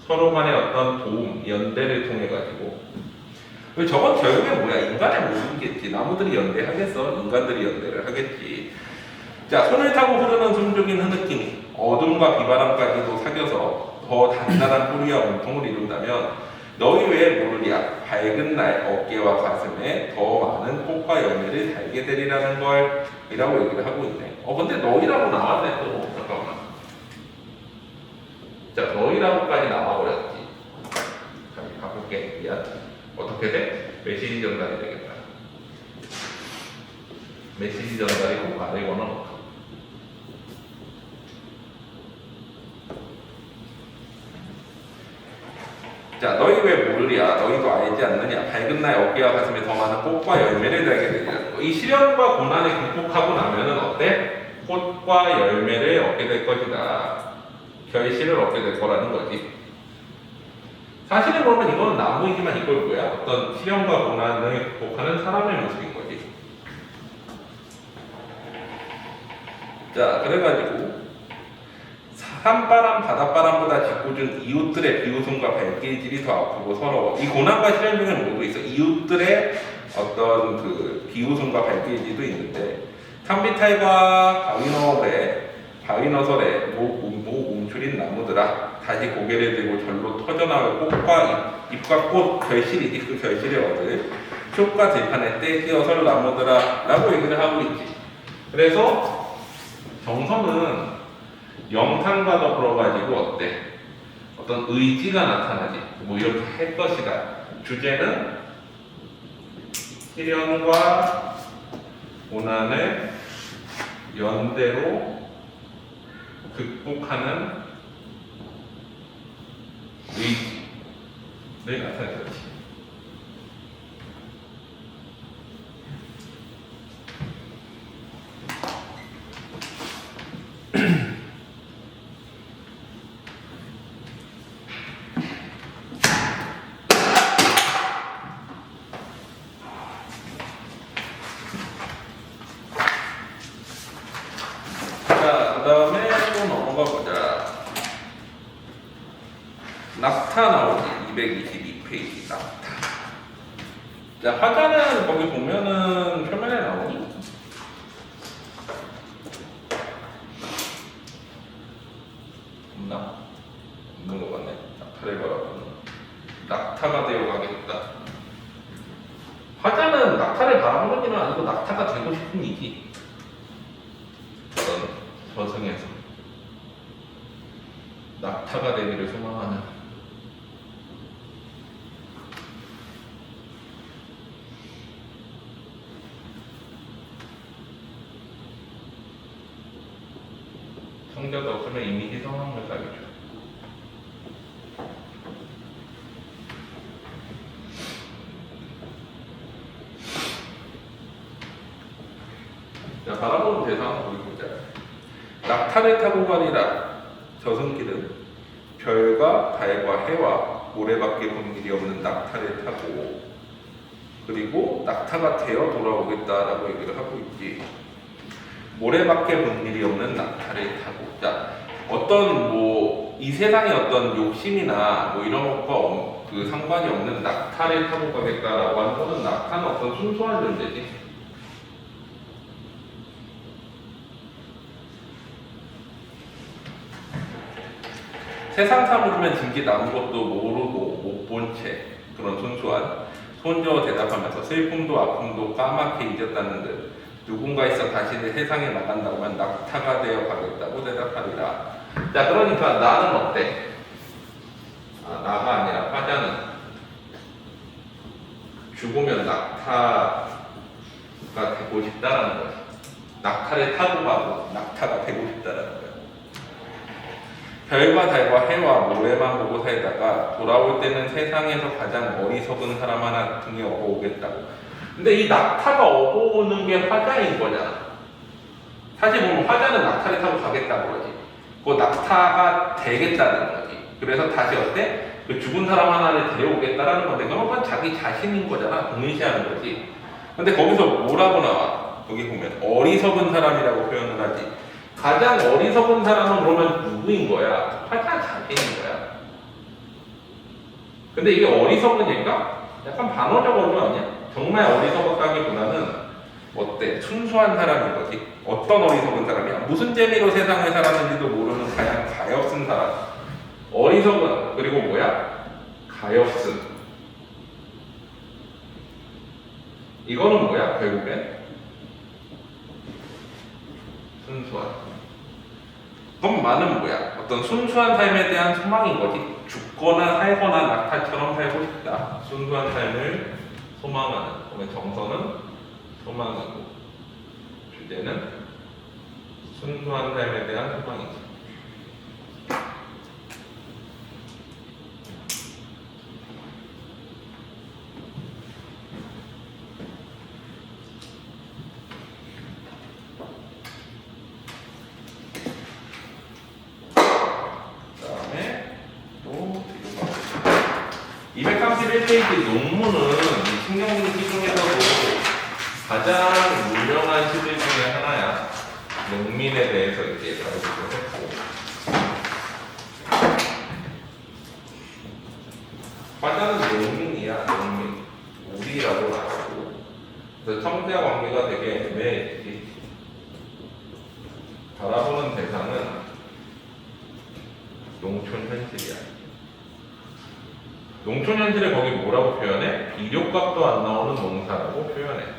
서로 간의 어떤 도움 연대를 통해 가지고 저건 결국에 뭐야 인간의 모습이겠지. 나무들이 연대하겠어? 인간들이 연대를 하겠지. 자 손을 타고 흐르는 숨죽인 흐느낌이 어둠과 비바람까지도 사겨서 더 단단한 뿌리와 몸통을 이룬다면 너희 왜 모르랴 밝은 날 어깨와 가슴에 더 많은 꽃과 열매를 달게 되리라는 걸 이라고 얘기를 하고 있네. 근데 너희라고 나왔네 또. 잠깐만. 자 너희라고까지 나와버렸지. 자 바꿀게. 미안. 어떻게 돼? 메시지 전달이 되겠다. 메시지 전달이고 말을 원어놓고 자, 너희 왜 모르랴? 너희도 알지 않느냐? 밝은 날 어깨와 가슴에 더 많은 꽃과 열매를 달게 되리라는 거. 이 시련과 고난을 극복하고 나면은 어때? 꽃과 열매를 얻게 될 것이다. 결실을 얻게 될 거라는 거지. 사실은 그러면 이거는 나무이지만 이걸 뭐야? 어떤 시련과 고난을 극복하는 사람의 모습인 거지. 자, 그래가지고 산바람, 바닷바람보다 짓궂은 이웃들의 비웃음과 발길질이 더 아프고 서러워. 이 고난과 시련 중에 모두 있어. 이웃들의 어떤 그 비웃음과 발길질도 있는데 탐비탈과 바위너설에 움츠린 나무들아 다시 고개를 들고 절로 터져나올 꽃과 잎과 꽃 결실이지 그 결실을 얻을 촉과 들판에 때 띄어설 나무들아 라고 얘기를 하고 있지. 그래서 정성은 영탄과 더불어가지고 어때? 어떤 의지가 나타나지. 뭐 이렇게 할 것이다. 주제는 시련과 고난을 연대로 극복하는 의지를 나타내지. 낙타 나오지. 222페이지 낙타. 자, 화자는 거기 보면은 표면에 나오니? 없나? 없는 거 같네. 낙타를 바라보는 낙타가 되어 가겠다. 화자는 낙타를 바라보는 게 아니고 낙타가 되고 싶은 이지. 그런 저승에서 낙타가 되기를 소망하는. 성자도 없으면 이미지 상황을 따르죠. 자, 바라보는 대상은 거기 보자. 낙타를 타고 가리라. 저승길은 별과 달과 해와 모래밖에 본 일이 없는 낙타를 타고 그리고 낙타가 되어 돌아오겠다라고 얘기를 하고 있지. 모래밖에 본 일이 없는 낙타를 타고. 자, 어떤 뭐 이 세상에 어떤 욕심이나 뭐 이런 것과 그 상관이 없는 낙타를 타고 가겠다라고 하는 거는 낙타는 어떤 순수한 존재지. 세상 사물이면 진깃 아무것도 모르고 못 본 채 그런 순수한 손저 대답하면서 슬픔도 아픔도 까맣게 잊었다는 듯 누군가 있어 다시 세상에 나간다고 하면 낙타가 되어 가겠다고 대답하리라. 자, 그러니까 나는 어때? 나가 아니라 화자는 죽으면 낙타가 되고 싶다라는 거지. 낙타를 타고 가고 낙타가 되고 싶다라는 거야. 별과 달과 해와 모래만 보고 살다가 돌아올 때는 세상에서 가장 어리석은 사람 하나 등에 업어오겠다고. 근데 이 낙타가 업어오는 게 화자인 거잖아. 사실 보면 화자는 낙타를 타고 가겠다고 그러지. 그 낙타가 되겠다는 거지. 그래서 다시 어때? 그 죽은 사람 하나를 데려오겠다라는 건데 그건 자기 자신인 거잖아. 동일시하는 거지. 근데 거기서 뭐라고 나와? 여기 보면 어리석은 사람이라고 표현을 하지. 가장 어리석은 사람은 그러면 누구인 거야? 화자 자신인 거야. 근데 이게 어리석으니까 약간 반어적 어조 아니야? 정말 어리석었다기보다는 어때? 순수한 사람인 거지. 어떤 어리석은 사람이야? 무슨 재미로 세상을 살았는지도 모르는 그냥 가엾은 사람. 어리석은, 그리고 뭐야? 가엾은. 이거는 뭐야? 결국엔 순수한. 그럼 말은 뭐야? 어떤 순수한 삶에 대한 소망인 거지. 죽거나 살거나 낙타처럼 살고 싶다. 순수한 삶을 소망하는. 그러면 정서는 소망이고 주제는 순수한 삶에 대한 소망이지. 그다음에 또 231페이지 논문은 이 신경문기 중에서도 가장 유명한 시들 중에 하나야. 농민에 대해서 이렇게 다루기도 했고, 화자는 농민이야. 농민, 우리라고 나오고. 그래서 청자 관계가 되게 애매해지지. 바라보는 대상은 농촌 현실이야. 농촌 현실을 거기 뭐라고 표현해? 비료값도 안 나오는 농사라고 표현해.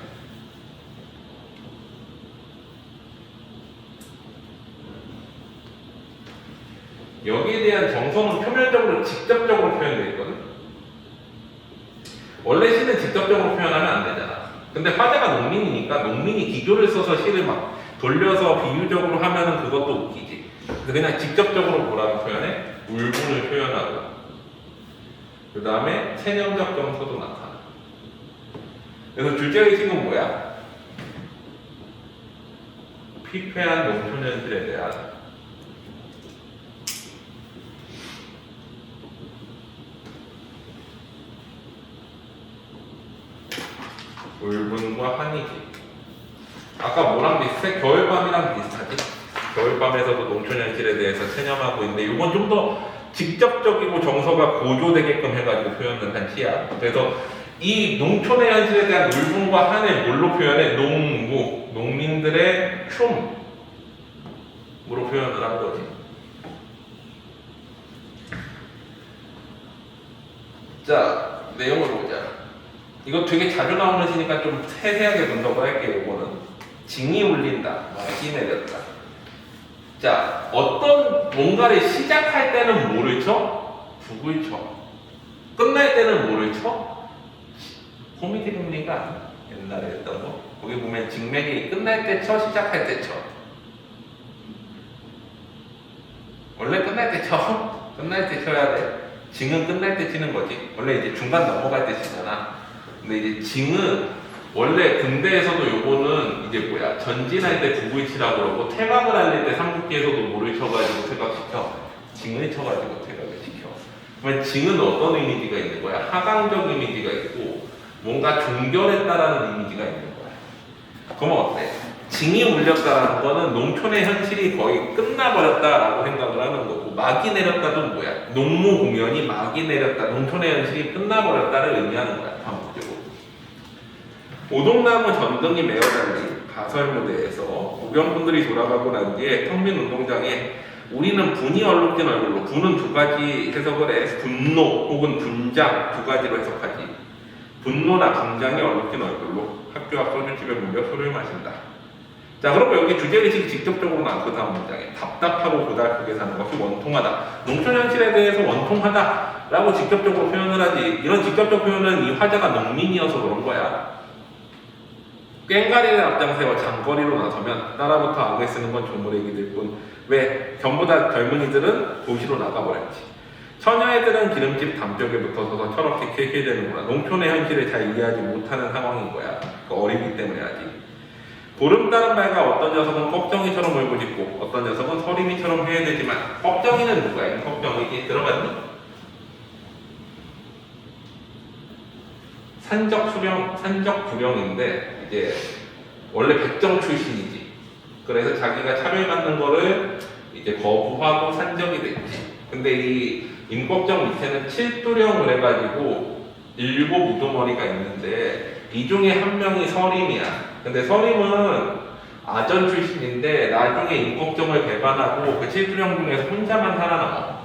여기에 대한 정서는 표면적으로 직접적으로 표현되어 있거든. 원래 시는 직접적으로 표현하면 안 되잖아. 근데 화자가 농민이니까 농민이 기교를 써서 시를 막 돌려서 비유적으로 하면은 그것도 웃기지. 그냥 직접적으로 뭐라고 표현해? 울분을 표현하고, 그 다음에 체념적 정서도 나타나. 그래서 주제의식은 뭐야? 피폐한 농촌 현실에 대한 울분과 한이지. 아까 뭐랑 비슷해? 겨울밤이랑 비슷하지? 겨울밤에서도 농촌 현실에 대해서 체념하고 있는데 이건 좀 더 직접적이고 정서가 고조되게끔 해가지고 표현을 한 시야. 그래서 이 농촌의 현실에 대한 울분과 한을 뭘로 표현해? 농무, 농민들의 춤으로 표현을 한 거지. 자, 내용을 보자. 이거 되게 자주 나오는 시니까 좀 세세하게 분석을 할게요. 이거는 징이 울린다, 비 내렸다. 자, 어떤 뭔가를 시작할 때는 뭐를 쳐? 북을 쳐. 끝날 때는 뭐를 쳐? 코미디 빅리가 옛날에 했던 거. 거기 보면 징맥이 끝날 때 쳐, 시작할 때 쳐. 원래 끝날 때 쳐. 끝날 때 쳐야 돼. 징은 끝날 때 치는 거지. 원래 이제 중간 넘어갈 때 치잖아. 근데 이제 징은 원래 군대에서도 요거는 이제 뭐야, 전진할 때 북을 치라고 그러고 퇴각을 알릴 때 삼국기에서도 뭐를 쳐가지고 퇴각시켜? 징을 쳐가지고 퇴각을 시켜. 그러면 징은 어떤 이미지가 있는 거야? 하강적 이미지가 있고 뭔가 종결했다라는 이미지가 있는 거야. 그러면 어때? 징이 울렸다라는 거는 농촌의 현실이 거의 끝나버렸다라고 생각을 하는 거고, 막이 내렸다는 뭐야? 농무 공연이 막이 내렸다, 농촌의 현실이 끝나버렸다를 의미하는 거야. 반복적으로. 오동나무 전등이 메어 달린 가설 무대에서 구경꾼들이 돌아가고 난 뒤에 텅 빈 운동장에 우리는 분이 얼룩진 얼굴로, 분은 두 가지 해석을 해. 분노 혹은 분장 두 가지로 해석하지. 분노나 분장이 얼룩진 얼굴로 학교 앞 소주집에 몰려 술을 마신다. 자, 그러면 여기 주제의식이 직접적으로 나온 그 다음 문장에 답답하고 고달프게 사는 것이 원통하다. 농촌 현실에 대해서 원통하다라고 직접적으로 표현을 하지. 이런 직접적 표현은 이 화자가 농민이어서 그런 거야. 꽹가리를 앞장세워 장거리로 나서면 따라붙어 악을 쓰는 건 조물애기들 뿐. 왜? 전부 다 젊은이들은 도시로 나가버렸지. 처녀애들은 기름집 담쪽에 붙어서서 철없게 킬킬대는구나. 농촌의 현실을 잘 이해하지 못하는 상황인 거야. 어리기 때문에 하지. 보름따른 말과 어떤 녀석은 꺽정이처럼 울부짖고 어떤 녀석은 서림이처럼 해야 되지만, 꺽정이는 누구야? 꺽정이 들어봤니? 산적부령인데 이제 원래 백정 출신이지. 그래서 자기가 차별받는 거를 이제 거부하고 산적이 됐지. 근데 이 임꺽정 밑에는 칠두령을 해가지고 7 우두머리가 있는데 이 중에 한 명이 서림이야. 근데 서림은 아전 출신인데 나중에 임꺽정을 배반하고 그 칠두령 중에서 혼자만 살아남아.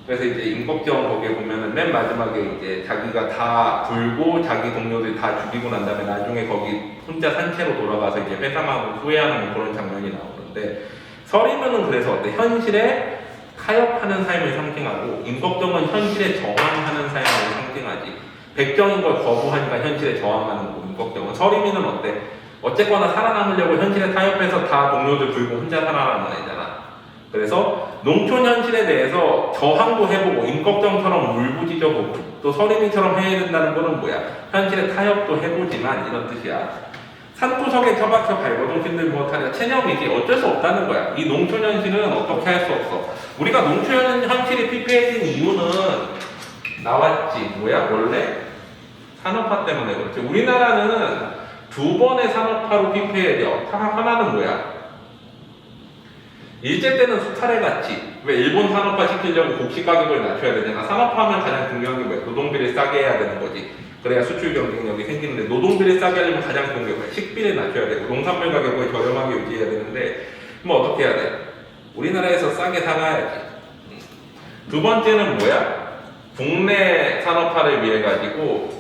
그래서 이제 임꺽정 거기에 보면은 맨 마지막에 이제 자기가 다 불고 자기 동료들 다 죽이고 난 다음에 나중에 거기 혼자 산채로 돌아가서 이제 회상하고 후회하는 그런 장면이 나오는데, 서림은 그래서 어때? 현실에 타협하는 삶을 상징하고, 임꺽정은 현실에 저항하는 삶을 상징하지. 백정인 걸 거부하니까 현실에 저항하는 거고, 임꺽정은. 서림이는 어때? 어쨌거나 살아남으려고 현실에 타협해서 다 동료들 불고 혼자 살아남는 애잖아. 그래서 농촌 현실에 대해서 저항도 해보고 임꺽정처럼 울부짖어보고 또 서림이처럼 해야 된다는 거는 뭐야? 현실에 타협도 해보지만 이런 뜻이야. 산구석에 처박혀 밟아도 힘들 못하냐. 체념이지. 어쩔 수 없다는 거야. 이 농촌 현실은 어떻게 할 수 없어. 우리가 농촌 현실이 피폐해진 이유는 나왔지. 뭐야? 원래 산업화 때문에 그렇지. 우리나라는 2번의 산업화로 피폐해져. 하나는 뭐야? 일제 때는 수탈해 갔지. 왜? 일본 산업화 시키려고 곡식 가격을 낮춰야 되잖아. 산업화하면 가장 중요한 게 뭐야? 노동비를 싸게 해야 되는 거지. 그래야 수출 경쟁력이 생기는데, 노동비를 싸게 하려면 가장 좋은 게 뭐야? 식비를 낮춰야 되고 농산물 가격을 저렴하게 유지해야 되는데, 그럼 어떻게 해야 돼? 우리나라에서 싸게 사가야지. 두 번째는 뭐야? 국내 산업화를 위해 가지고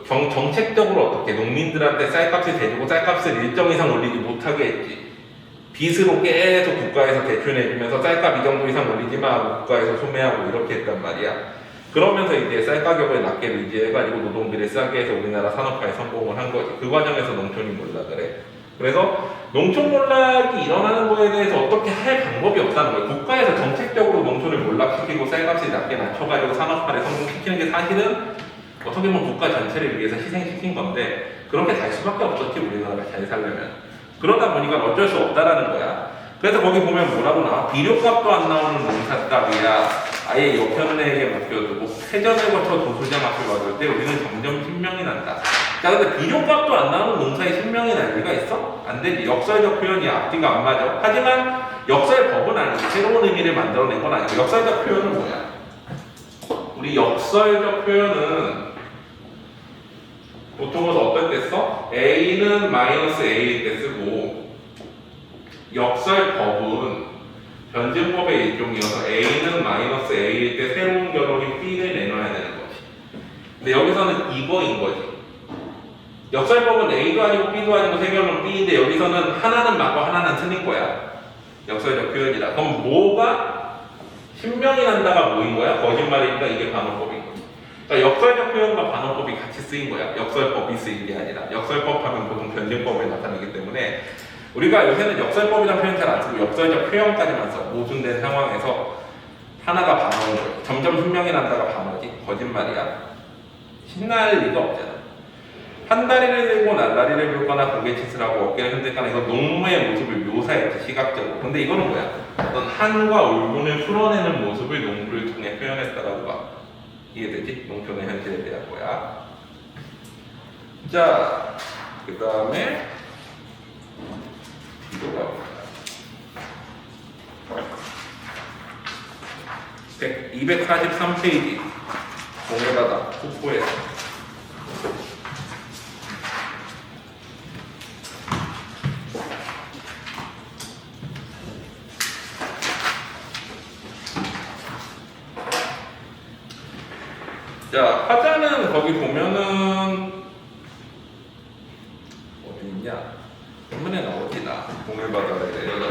정책적으로 어떻게 농민들한테 쌀값을 대주고 쌀값을 일정 이상 올리지 못하게 했지. 빚으로 계속 국가에서 대출해주면서 쌀값 이 정도 이상 올리지 마 국가에서 소매하고 이렇게 했단 말이야. 그러면서 이제 쌀 가격을 낮게 유지해가지고 노동비를 싸게 해서 우리나라 산업화에 성공을 한 거지. 그 과정에서 농촌이 몰락을 해. 그래서 농촌 몰락이 일어나는 거에 대해서 어떻게 할 방법이 없다는 거예요. 국가에서 정책적으로 농촌을 몰락시키고 쌀값을 낮게 낮춰가지고 산업화를 성공시키는 게 사실은 어떻게 보면 국가 전체를 위해서 희생시킨 건데, 그렇게 될 수밖에 없었지 우리나라가 잘 살려면. 그러다 보니까 어쩔 수 없다라는 거야. 그래서 거기 보면 뭐라고 나와? 비료값도 안 나오는 농사값이야. 아예 여편에게 맡겨두고 세전을 거쳐 도소장 앞을 받을 때 우리는 점점 신명이 난다. 자, 근데 비료값도 안 나오는 농사에 신명이 날 리가 있어? 안 되지. 역설적 표현이 앞뒤가 안 맞아. 하지만 역설법은 아니지. 새로운 의미를 만들어낸 건 아니고, 역설적 표현은 뭐야? 우리 역설적 표현은 보통은 어떨 때 써? A는 마이너스 A일 때 쓰고, 역설법은 변증법의 일종이어서 A는 마이너스 A일 때 새로운 결론이 B를 내놔야 되는 거지. 근데 여기서는 이거인 거지. 역설법은 A도 아니고 B도 아니고 새 결론 B인데 여기서는 하나는 맞고 하나는 틀린 거야. 역설적 표현이라. 그럼 뭐가 신명이 난다가 뭐인 거야? 거짓말이니까 이게 반어법인 거지. 그러니까 역설적 표현과 반어법이 같이 쓰인 거야. 역설법이 쓰인 게 아니라. 역설법 하면 보통 변증법을 나타내기 때문에 우리가 요새는 역설법이라는 표현 잘 안 쓰고 역설적 표현까지만 써. 모순된 상황에서 하나가 반어인 거야. 점점 신명이 난다가 반어지. 거짓말이야. 신날 리가 없잖아. 한 다리를 들고 날다리를 물거나 고개짓을 하고 어깨를 흔들거나, 이거 농무의 모습을 묘사했지, 시각적으로. 근데 이거는 뭐야? 어떤 한과 울분을 풀어내는 모습을 농부를 통해 표현했다라고 봐. 이해되지? 농촌의 현실에 대한 거야. 자, 그 다음에 뒤로 가봅니다. 243페이지 동해바다 북부에서 자, 화자는 거기 보면은 어디 있냐? 한번에 나오지 나 동해바다에 내려가.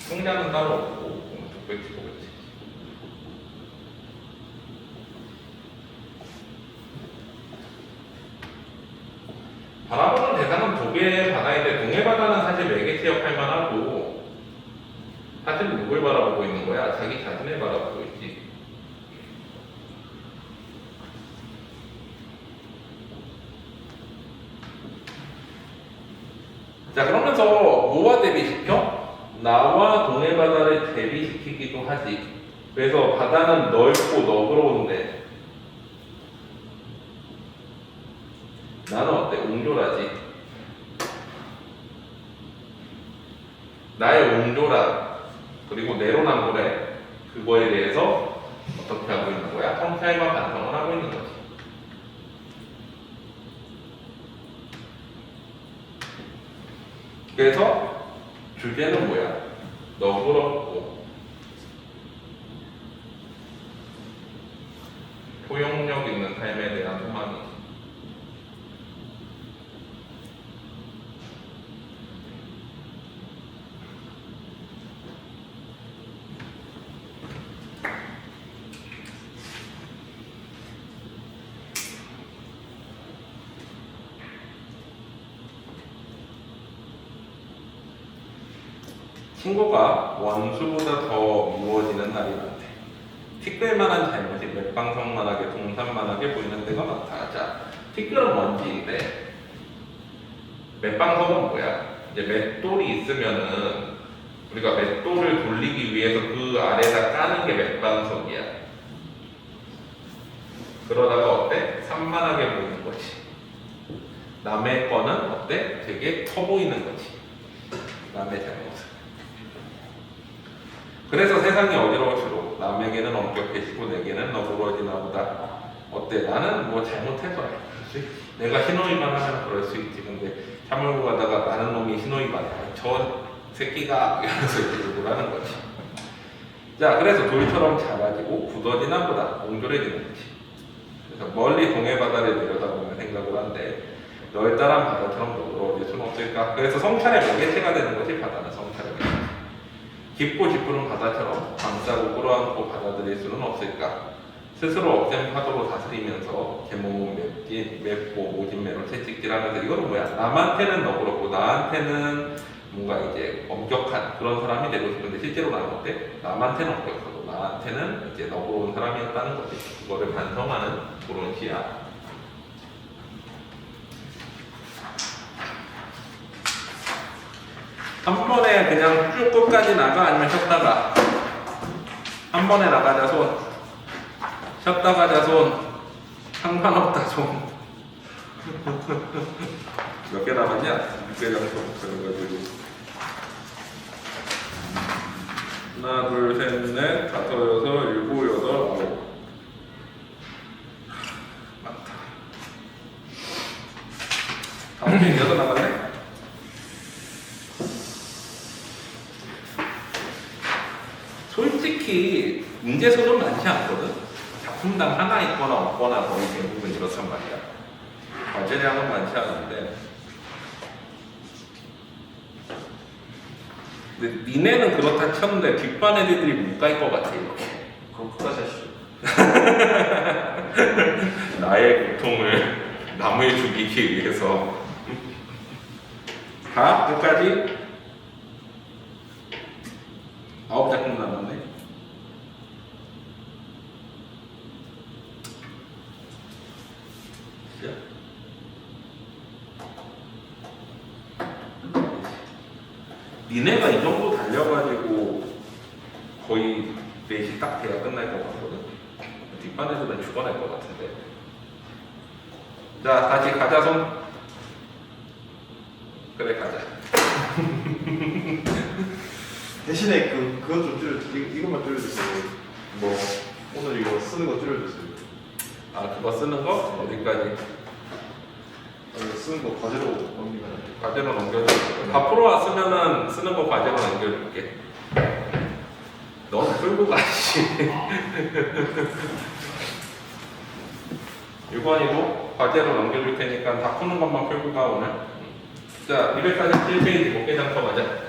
성량은 따로 없고 독백지 보겠지. 바라보는 대상은 두 개의 바다인데 동해바다는 사실 매개체 역할만 하고 사실 누굴 바라보고 있는 거야? 자기 자신을 바라보고 있지. 자, 그러면서 뭐와 대비시켜? 나와 동해바다를 대비시키기도 하지. 그래서 바다는 넓고 너그러운데 나는 어때? 옹졸하지. 나의 옹졸함 그리고 내로남불에 그거에 대해서 어떻게 하고 있는 거야? 성찰과 반성을 하고 있는 거지. 그래서 주제는 뭐야? 너그럽고 포용력 있는 삶에 대한 소망이지. 친구가 원수보다 더 미워지는 날이 많대. 티끌만한 잘못이 맷방석만하게 동산만하게 보이는 데가 많다. 자, 티끌은 먼지인데 맷방석은 뭐야? 이제 맷돌이 있으면은 우리가 맷돌을 돌리기 위해서 그 아래다 까는 게 맷방석이야. 그러다가 어때? 산만하게 보이는 거지. 남의 거는 어때? 되게 커 보이는 거지. 남의 잘못은. 그래서 세상이 어지러울수록 남에게는 엄격해지고 내게는 너그러워지나 보다. 어때? 나는 뭐 잘못해서 내가 신호위반 하면 그럴 수 있지. 근데 차 몰고 가다가 나는 놈이 신호위반 저 새끼가 이러면서 이렇게 욕을 하는 거지. 자, 그래서 돌처럼 작아지고 굳어지나 보다. 옹졸해지는 거지. 그래서 멀리 동해바다를 내려다보면 생각을 한데 넓다란 바다처럼 너그러워질 수는 없을까? 그래서 성찰의 매개체가 되는 거지. 바다는 성찰의 매개체. 깊고 짙은 바다처럼 감싸고 끌어안고 받아들일 수는 없을까? 스스로 억센 파도로 다스리면서 개몸은 맵고 모진매로 채찍질하면서 이거는 뭐야? 남한테는 너그럽고 나한테는 뭔가 이제 엄격한 그런 사람이 되고 싶은데 실제로 나는 어때? 남한테는 엄격하고 나한테는 이제 너그러운 사람이었다는 거지. 그거를 반성하는 그런 시야. 한 번에 그냥 쭉 끝까지 나가 아니면 쉬었다가 한 번에 나가자 손 쉬었다 가자 손 상관없다 손 몇 개 남았냐? 6개 정도 그래가지고 하나 둘 셋 넷 다섯 여섯 일곱 여덟 아홉 많다. 다음 주 6 남았네. 솔직히 문제수는 많지 않거든. 작품당 하나 있거나 없거나 거의 대부분 이렇단 말이야. 과제량은 많지 않은데 근데 니네는 그렇다 쳤는데 뒷반 애들이 못 갈 것 같아 이렇게. 그럼 풀어주시오. 나의 고통을 남을 죽이기 위해서 가? 끝까지? 9작품 남았네. 시작. 니네가 이 정도 달려가지고 거의 4시 딱 돼야 끝날 것 같거든. 뒷반 애들은 죽어날 것 같은데. 자, 다시 가자, 손. 그래, 가자. 대신에 그것 좀 줄여주세요. 이것만 줄여주세요. 뭐, 오늘 이거 쓰는 거 줄여주세요. 아, 그거 쓰는 거? 어디까지? 쓰는 거 과제로 넘기면 과제로 넘겨줄게. 다 풀어왔으면은 쓰는 거 과제로 넘겨줄게. 넌 끌고 가시. 6번이도 과제로 넘겨줄 테니까 다 푸는 것만 풀고 가, 오늘. 자, 247페이지 목계장터 가자.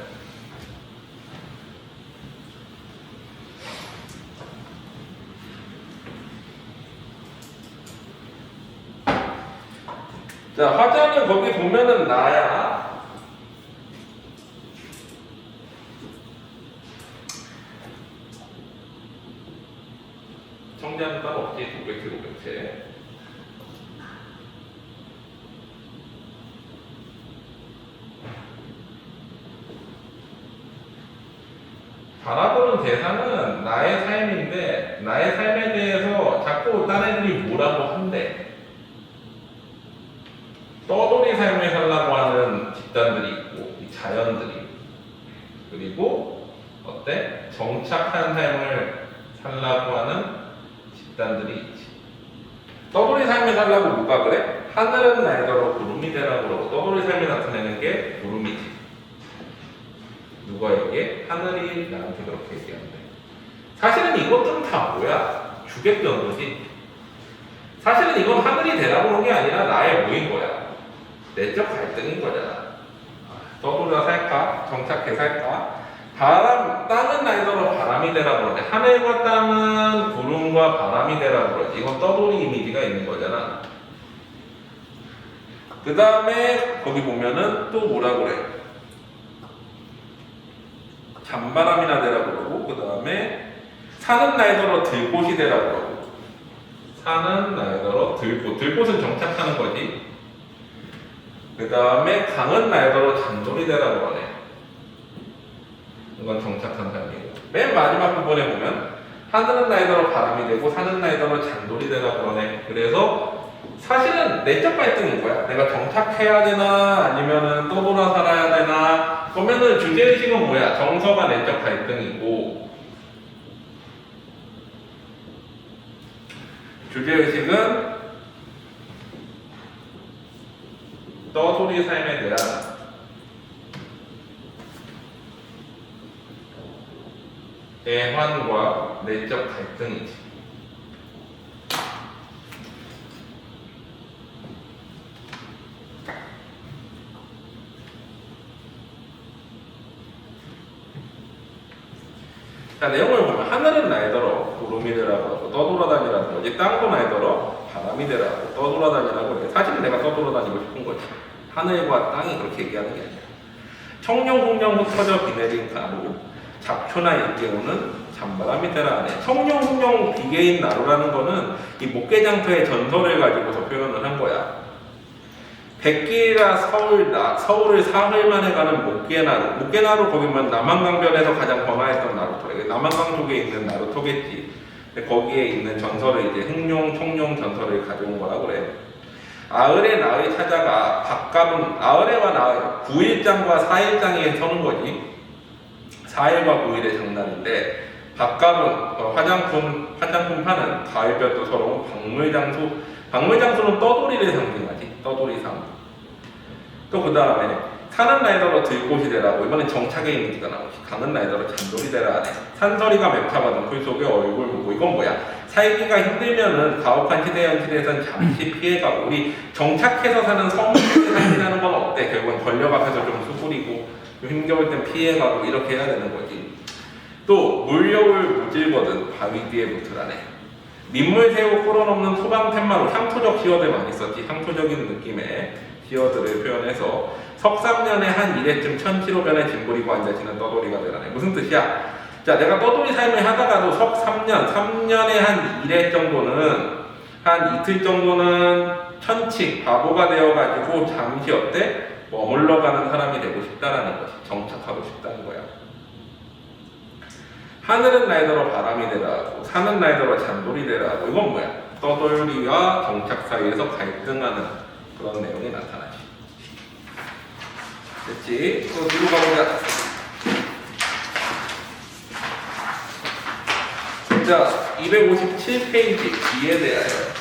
자, 화자는 거기 보면은 나야. 청자는 따로 없지, 도백체. 바라보는 대상은 나의 삶인데, 나의 삶에 대해서 자꾸 딴 애들이 뭐라고 한대. 떠돌이 삶을 살라고 하는 집단들이 있고, 이 자연들이. 그리고, 어때? 정착한 삶을 살라고 하는 집단들이 있지. 떠돌이 삶을 살라고 누가 그래? 하늘은 날더러 구름이 되라고 그러고, 떠돌이 삶을 나타내는 게 구름이지. 누가 얘기해? 하늘이 나한테 그렇게 얘기한대. 사실은 이것들은 다 뭐야? 주객전도지. 사실은 이건 하늘이 되라고 그런 게 아니라 나의 뭐인 거야? 내적 갈등인 거잖아. 떠돌아 살까? 정착해 살까? 땅은 날더러 바람이 되라고 그러네. 하늘과 땅은 구름과 바람이 되라고 그러지. 이건 떠돌이 이미지가 있는 거잖아. 그 다음에 거기 보면은 또 뭐라 그래? 잔바람이나 되라고 그러고, 그 다음에 산은 날더러 들꽃이 되라고 그러고. 산은 날더러 들꽃은 정착하는 거지. 그 다음에 강은 날더러 잔돌이 되라고 그러네. 이건 정착한 삶이고. 맨 마지막 부분에 보면 하늘은 날더러 바람이 되고 산은 날더러 잔돌이 되라고 그러네. 그래서 사실은 내적 갈등인 거야. 내가 정착해야 되나 아니면은 떠돌아 살아야 되나. 그러면은 주제의식은 뭐야? 정서가 내적 갈등이고, 주제의식은 떠돌이 삶에 대한 애환과 내적 갈등이지. 자, 내용을 보면 하늘은 날더러 구름이 되라고 하고 떠돌아다니라고 하지, 땅도 날더러 바람이 되라고 떠돌아다니라고 해. 사실은 내가 떠돌아다니고 싶은 거지. 하늘과 땅이 그렇게 얘기하는 게 아니야. 청룡 홍룡 흩어져 비 내린 가루, 잡초나 일개오는 잔바람이 되라 하네. 청룡 홍룡 비개인 나루라는 거는 이 목계장터의 전설을 가지고서 표현을 한 거야. 백기라 서울을 사흘 만에 가는 목계나루. 목계나루 거기면 남한강변에서 가장 번화했던 나루터래. 남한강 쪽에 있는 나루터겠지. 근데 거기에 있는 전설을 이제 흥룡, 청룡 전설을 가져온 거라 그래. 아을의 나의 찾아가 밥값은 아을의와 나의 9일장과 4일장에 서는 거지. 4일과 9일의 장난인데, 밥값은 화장품 파는 가을볕도 서러운 박물장수는 떠돌이를 상징하지. 떠돌이상. 또 그 다음에 산은 날더러 들꽃이 되라고. 이번엔 정착의 이미지가 나오지. 강은 날더러 잔돌이 되라 하네. 산소리가 맵차받은 풀 속에 얼굴 보고. 이건 뭐야? 살기가 힘들면은 가혹한 시대에선 잠시 피해가고, 우리 정착해서 사는 서민들의 삶이라는 건 어때? 결국은 권력 앞에서 좀 수그리고, 좀 힘겨울 땐 피해가고, 이렇게 해야 되는 거지. 또 물려울 무질거든 바위 뒤에 붙으라네. 민물새우 끌어넘는 소방툇마루. 향토적 키워드 많이 썼지. 향토적인 느낌의 키워드를 표현해서 석삼년에 한 이래쯤 천치로변에 짐부리고 앉아지는 떠돌이가 되라네. 무슨 뜻이야? 자, 내가 떠돌이 삶을 하다가도 석 3년에 한 1회 정도는, 한 이틀 정도는 천치, 바보가 되어가지고 잠시 어때? 머물러가는 사람이 되고 싶다라는 것이 정착하고 싶다는 거야. 하늘은 날더러 바람이 되라 하고 산은 날더러 잔돌이 되라 하고 이건 뭐야? 떠돌이와 정착 사이에서 갈등하는 그런 내용이 나타나지. 됐지? 또 뒤로 가보자. 자, 257페이지 B에 대하여.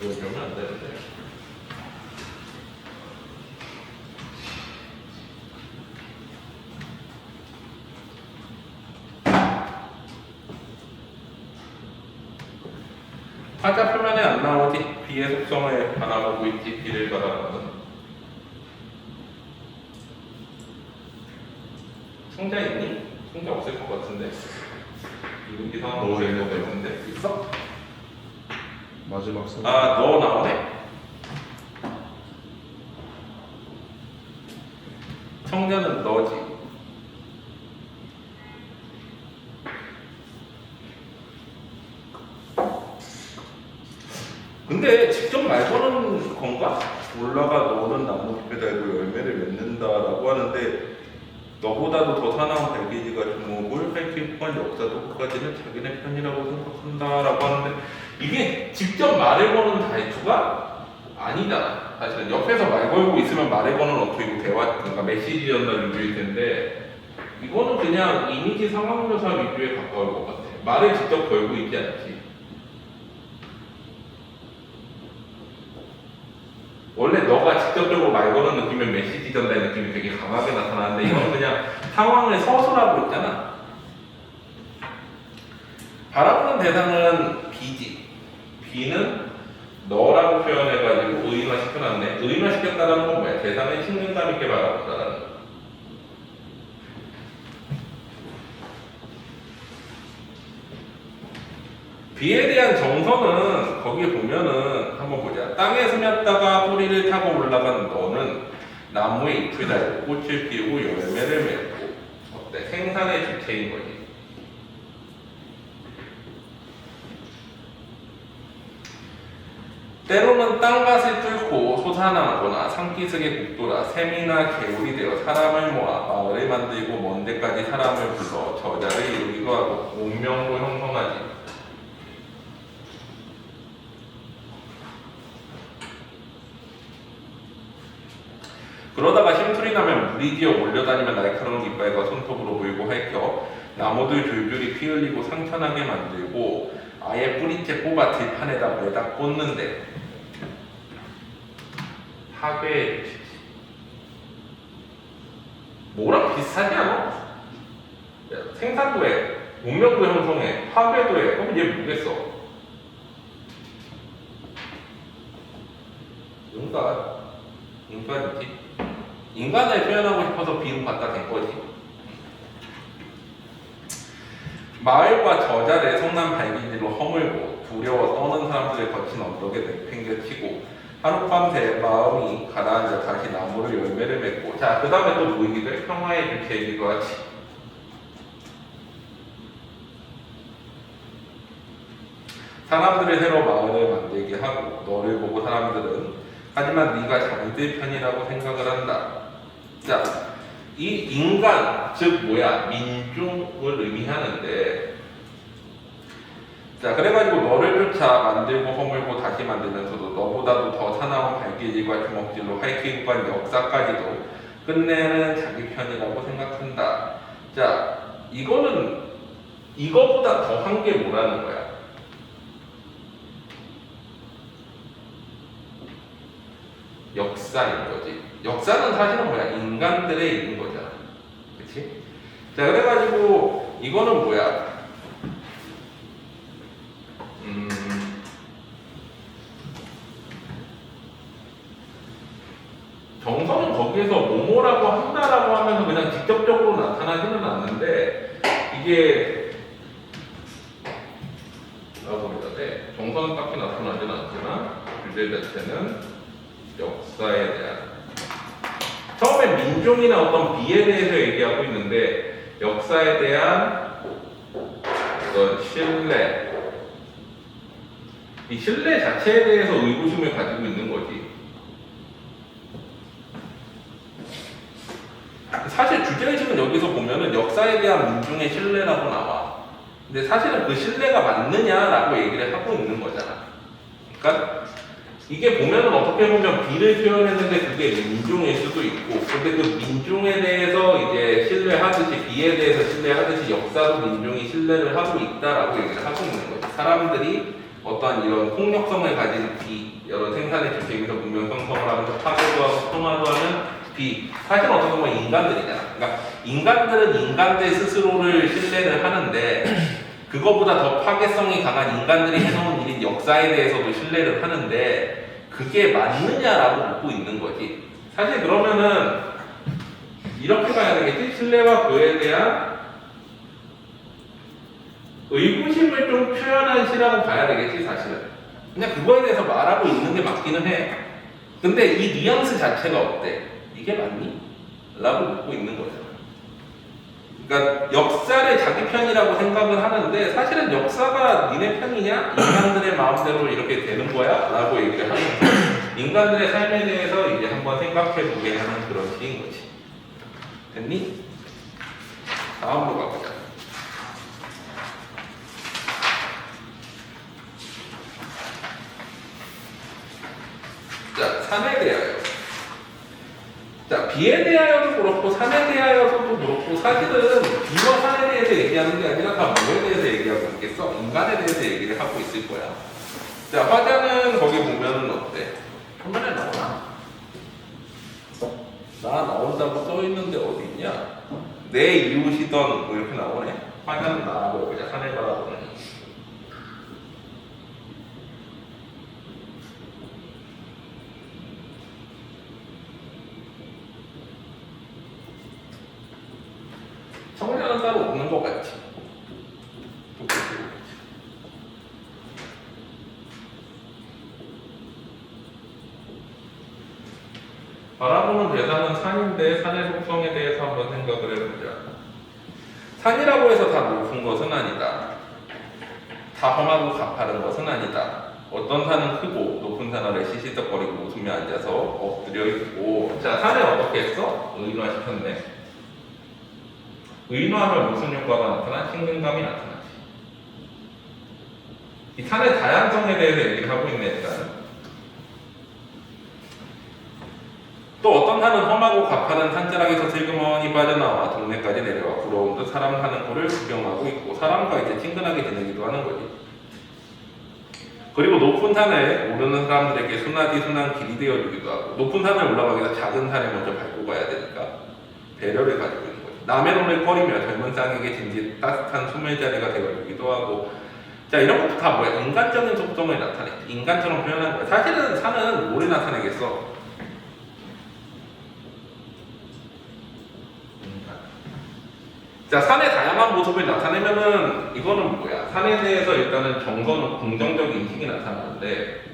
이거 그러면 안 되는데. 화자 표면에 안 나오지. B의 속성을 바라보고 있지. B를 바라보는. 성자 있니? 성자 없을 것 같은데. 이분기 상황 없을 것 같은데. 있어? 마지막 선. 아, 너 나오네? 청자는 너지. 근데 직접 말 거는 건가? 올라가 너는 나뭇잎에 달고 열매를 맺는다라고 하는데 너보다도 더 사나운 발기지가 주목을 할기관 역사도 그까지는 자기네 편이라고 생각한다라고 하는데 이게 직접 말을 거는 다이투가 아니다. 사실은 옆에서 말 걸고 있으면 말을 거는 어떻게 대화, 그러니까 메시지 전달 위주일 텐데 이거는 그냥 이미지 상황 묘사 위주에 가까울 것 같아. 말을 직접 걸고 있지 않지. 원래 너가 직접적으로 말 거는 느낌은 메시지 전달 느낌이 되게 강하게 나타나는데 이건 그냥 상황을 서술하고 있잖아. 바라보는 대상은 B지. B는 너라고 표현해가지고 의인화시켜놨네. 의인화시켰다는 건 뭐야? 대상을 신경감 있게 바라본다라는 거. B에 대한 정서는 거기에 보면은 한번 보자. 땅에 스며다가 뿌리를 타고 올라간 너는 나무에 잎을 달고 꽃을 피우고 열매를 맺고 어때? 생산의 주체인 거지. 때로는 땅밭을 뚫고 솟아나거나 산기슭에 국도라 샘이나 개울이 되어 사람을 모아 마을을 만들고 먼 데까지 사람을 불러 저자를 이루기도 하고 운명도 형성하지. 그러다가 심술이 나면 무리지어 몰려다니며 날카로운 이빨과 손톱으로 물고 핥혀 나무들 줄줄이 피 흘리고 상처나게 만들고 아예 뿌리째 뽑아 들판에다 매다 꽂는데 파괴의 주체지. 뭐랑 비슷하지 않아? 생산도 해, 운명도 형성해, 파괴도 해. 그럼 얘 뭐겠어? 인간이지. 인간을 표현하고 싶어서 비유 갖다 댄 거지. 마을과 저자를 성난 발기지로 허물고 두려워 떠는 사람들의 거친 언덕에 내팽개치고 하룻밤새 마음이 가라앉아 다시 나무를 열매를 맺고 자, 그 다음에 또 뭐이기도 해? 평화의 주체이기도 하지. 사람들을 새로 마을을 만들게 하고 너를 보고 사람들은 하지만 네가 자기들 편이라고 생각을 한다. 자, 이 인간, 즉 뭐야? 민중을 의미하는데 자, 그래가지고 너를 쫓아 만들고 허물고 다시 만들면서도 너보다도 더 사나운 발길질과 주먹질로 핥히고 간 역사까지도 끝내는 자기 편이라고 생각한다. 자, 이거는 이거보다 더 한 게 뭐라는 거야? 역사인 거지. 역사는 사실은 뭐야? 인간들의 일인 거잖아. 그치? 자, 그래가지고 이거는 뭐야? 정서는 거기에서 뭐뭐라고 한다라고 하면서 그냥 직접적으로 나타나지는 않는데 이게 뭐라고 해야 돼? 정서는 딱히 나타나지는 않지만 주제 자체는 역사에 대한 처음에 민중이나 어떤 비에 대해서 얘기하고 있는데 역사에 대한 어떤 신뢰 이 신뢰 자체에 대해서 의구심을 가지고 있는 거지. 사실 주제의식은 여기서 보면은 역사에 대한 민중의 신뢰라고 나와. 근데 사실은 그 신뢰가 맞느냐라고 얘기를 하고 있는 거잖아. 그러니까 이게 보면은 어떻게 보면 비를 표현했는데 그게 민중일 수도 있고, 근데 그 민중에 대해서 이제 신뢰하듯이 비에 대해서 신뢰하듯이 역사도 민중이 신뢰를 하고 있다라고 얘기를 하고 있는 거지. 사람들이 어떠한 이런 폭력성을 가진 비, 이런 생산의 주체에서 문명 형성을 하면서 파괴도 하고 통화도 하는 비, 사실 어떻게 보면 인간들이잖아. 그러니까 인간들은 인간들 스스로를 신뢰를 하는데 그거보다 더 파괴성이 강한 인간들이 해놓은 일인 역사에 대해서도 신뢰를 하는데 그게 맞느냐라고 묻고 있는 거지. 사실 그러면은 이렇게 봐야 되겠지. 신뢰와 그에 대한 의구심을 좀 표현한 시라고 봐야 되겠지, 사실은. 그냥 그거에 대해서 말하고 있는 게 맞기는 해. 근데 이 뉘앙스 자체가 어때? 이게 맞니? 라고 묻고 있는 거잖아. 그러니까 역사를 자기 편이라고 생각을 하는데 사실은 역사가 니네 편이냐? 인간들의 마음대로 이렇게 되는 거야? 라고 얘기를 하는 거야. 인간들의 삶에 대해서 이제 한번 생각해 보게 하는 그런 시인 거지. 됐니? 다음으로 가보자. 자, 산에 대하여. 자, 비에 대하여도 그렇고 산에 대하여도 그렇고 사실은 비와 산에 대해서 얘기하는 게 아니라 다 뭐에 대해서 얘기하고 있겠어? 인간에 대해서 얘기를 하고 있을 거야. 자, 화자는 거기 보면은 어때? 화면에 나오나? 나 나온다고 써있는데 어디 있냐? 내 이웃이던 뭐 이렇게 나오네? 화자는 나라고 그냥 산을 바라보는. 청자는 따로 없는 것 같지. 바라보는 대상은 산인데 산의 속성에 대해서 한번 생각을 해보자. 산이라고 해서 다 높은 것은 아니다. 다 험하고 가파른 것은 아니다. 어떤 산은 크고 높은 산 아래 시시덕거리고 웃으며 앉아서 엎드려 있고. 자, 산에 어떻게 했어? 의인화시켰네. 의인화하면 무슨 효과가 나타나? 친근감이 나타나지. 이 산의 다양성에 대해서 얘기를 하고 있네, 일단은. 또 어떤 산은 험하고 가파른 산자락에서 슬그머니 빠져나와 동네까지 내려와 부러운 듯 사람 사는 꼴을 구경하고 있고 사람과 이제 친근하게 지내기도 하는 거지. 그리고 높은 산에 오르는 사람들에게 순하디 순한 길이 되어주기도 하고 높은 산을 올라가기 위해서 작은 산에 먼저 밟고 가야 되니까 배려를 가지고 있는 거지. 남의 눈을 꺼리며 젊은 쌍에게 진지 따뜻한 수mel자리가 되어주기도 하고. 자, 이런 것도 다 뭐야? 인간적인 속성을 나타내. 인간처럼 표현한 거야. 사실은 산은 뭘 나타내겠어? 자, 산의 다양한 모습을 나타내면은 이거는 뭐야? 산에 대해서 일단은 정서는 긍정적 인식이 나타나는데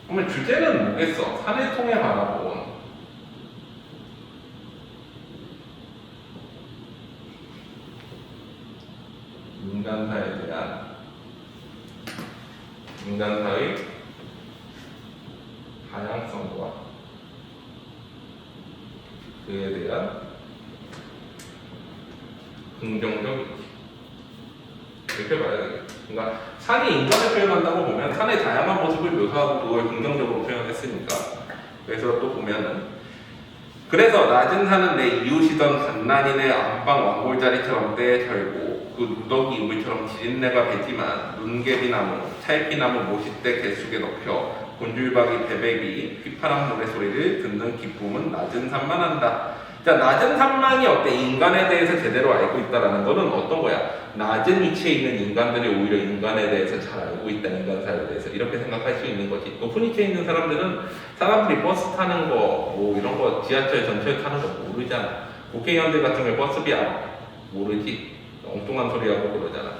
그러면 주제는 뭐겠어? 산을 통해 바라본 인간사에 대한 인간사의 다양성과 그에 대한 긍정적 인식. 이렇게 봐야 되겠죠. 그러니까 산이 인간을 표현한다고 보면 산의 다양한 모습을 묘사하고 그걸 긍정적으로 표현했으니까. 그래서 또 보면은 그래서 낮은 산은 내 이웃이던 갓난이네 안방 왕골자리처럼 때 절고 그 누더기 이불처럼 지린내가 배지만 눈개비나무, 찰피나무 모싯대 개수에 덮여 곤줄박이 베베기 휘파람 노래소리를 듣는 기쁨은 낮은 산만 한다. 자, 낮은 산만이 어때? 인간에 대해서 제대로 알고 있다라는 거는 어떤 거야? 낮은 위치에 있는 인간들이 오히려 인간에 대해서 잘 알고 있다. 인간사에 대해서 이렇게 생각할 수 있는 거지. 높은 위치에 있는 사람들은 사람들이 버스 타는 거, 뭐 이런 거 지하철 전철 타는 거 모르잖아. 국회의원들 같은 경우 버스비 알아? 모르지. 엉뚱한 소리 하고 그러잖아.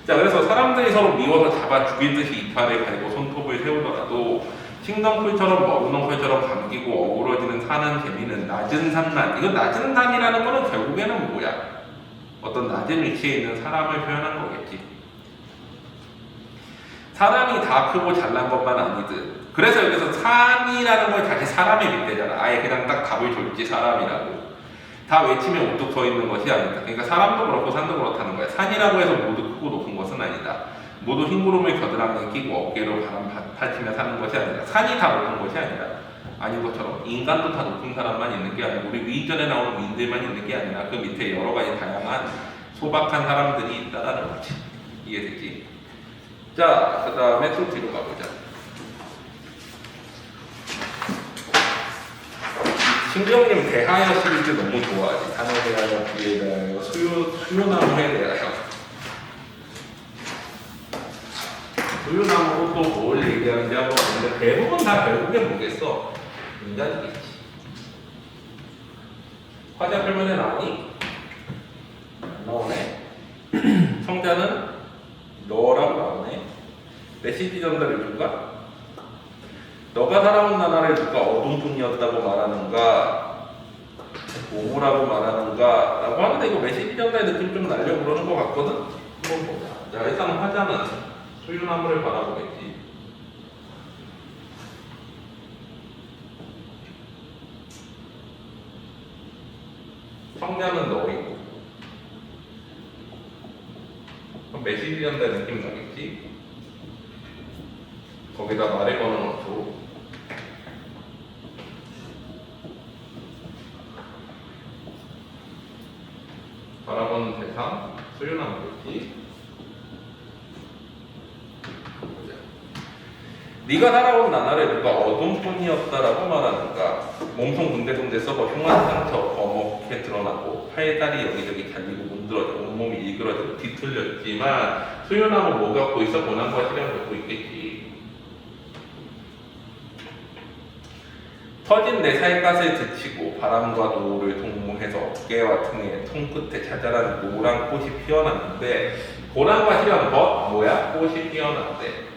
자, 그래서 사람들이 서로 미워서 잡아 죽일 듯이 이빨을 갈고 손톱을 세우더라도 싱덩풀처럼 머루넝쿨처럼 감기고 어우러지는 사는 재미는 낮은 산만. 이건 낮은 산이라는 거는 결국에는 뭐야? 어떤 낮은 위치에 있는 사람을 표현한 거겠지. 사람이 다 크고 잘난 것만 아니듯. 그래서 여기서 산이라는 걸 다시 사람에 빗대잖아. 아예 그냥 딱 답을 줬지, 사람이라고. 다 외치면 우뚝 서 있는 것이 아니다. 그러니까 사람도 그렇고 산도 그렇다는 거야. 산이라고 해서 모두 크고 높은 것은 아니다. 모두 흰구름을 겨드랑이에 끼고 어깨로 바람 밟히며 사는 것이 아니다. 산이 다 높은 것이 아니라 아닌 것처럼 인간도 다 높은 사람만 있는 게 아니고 우리 위전에 나오는 민들만 있는 게 아니라 그 밑에 여러 가지 다양한 소박한 사람들이 있다는 거지. 이해되지? 자, 그 다음에 좀 뒤로 가보자. 신경님 대하여 시리즈 너무 좋아하지. 산에 대하여, 비에 대하여, 수요나무에 대하여. 수요나무로 또 뭘 얘기하는지 한번 보는데 대부분 다 결국엔 뭐겠어? 인간이겠지. 화자 표면에 나오니? 안 나오네. 성자는 너라고 나오네. 메시지 전달을 누가? 너가 살아온 나라를 누가 어둠뿐이었다고 말하는가? 오무라고 말하는가? 라고 하는데 이거 메시지 전달 느낌 좀 나려고 그러는 것 같거든? 한번 보자. 자, 일단 화자는 수유나무를 바라보겠지. 성자는 너이고. 그럼 메시지 전달 느낌 나겠지? 거기다 말을 거는 어투. 바라보는 대상, 수유나무겠지. 보자. 네가 살아온 나라를 누가 어둠뿐이었다라고 말하는가? 몸통 군데군데 썩어 흉한 상처 거먹게 드러나고 팔다리 여기저기 잘리고 문드러져 온몸이 일그러지고 뒤틀렸지만 수유나무 뭐 갖고 있어? 고난과 시련을 갖고 있겠지. 터진 내 살갗을 드치고 바람과 노를 동무해서 어깨와 등에 손끝에 자잘한 노란 꽃이 피어났는데 고난과 시련 뭐야? 꽃이 피어났대.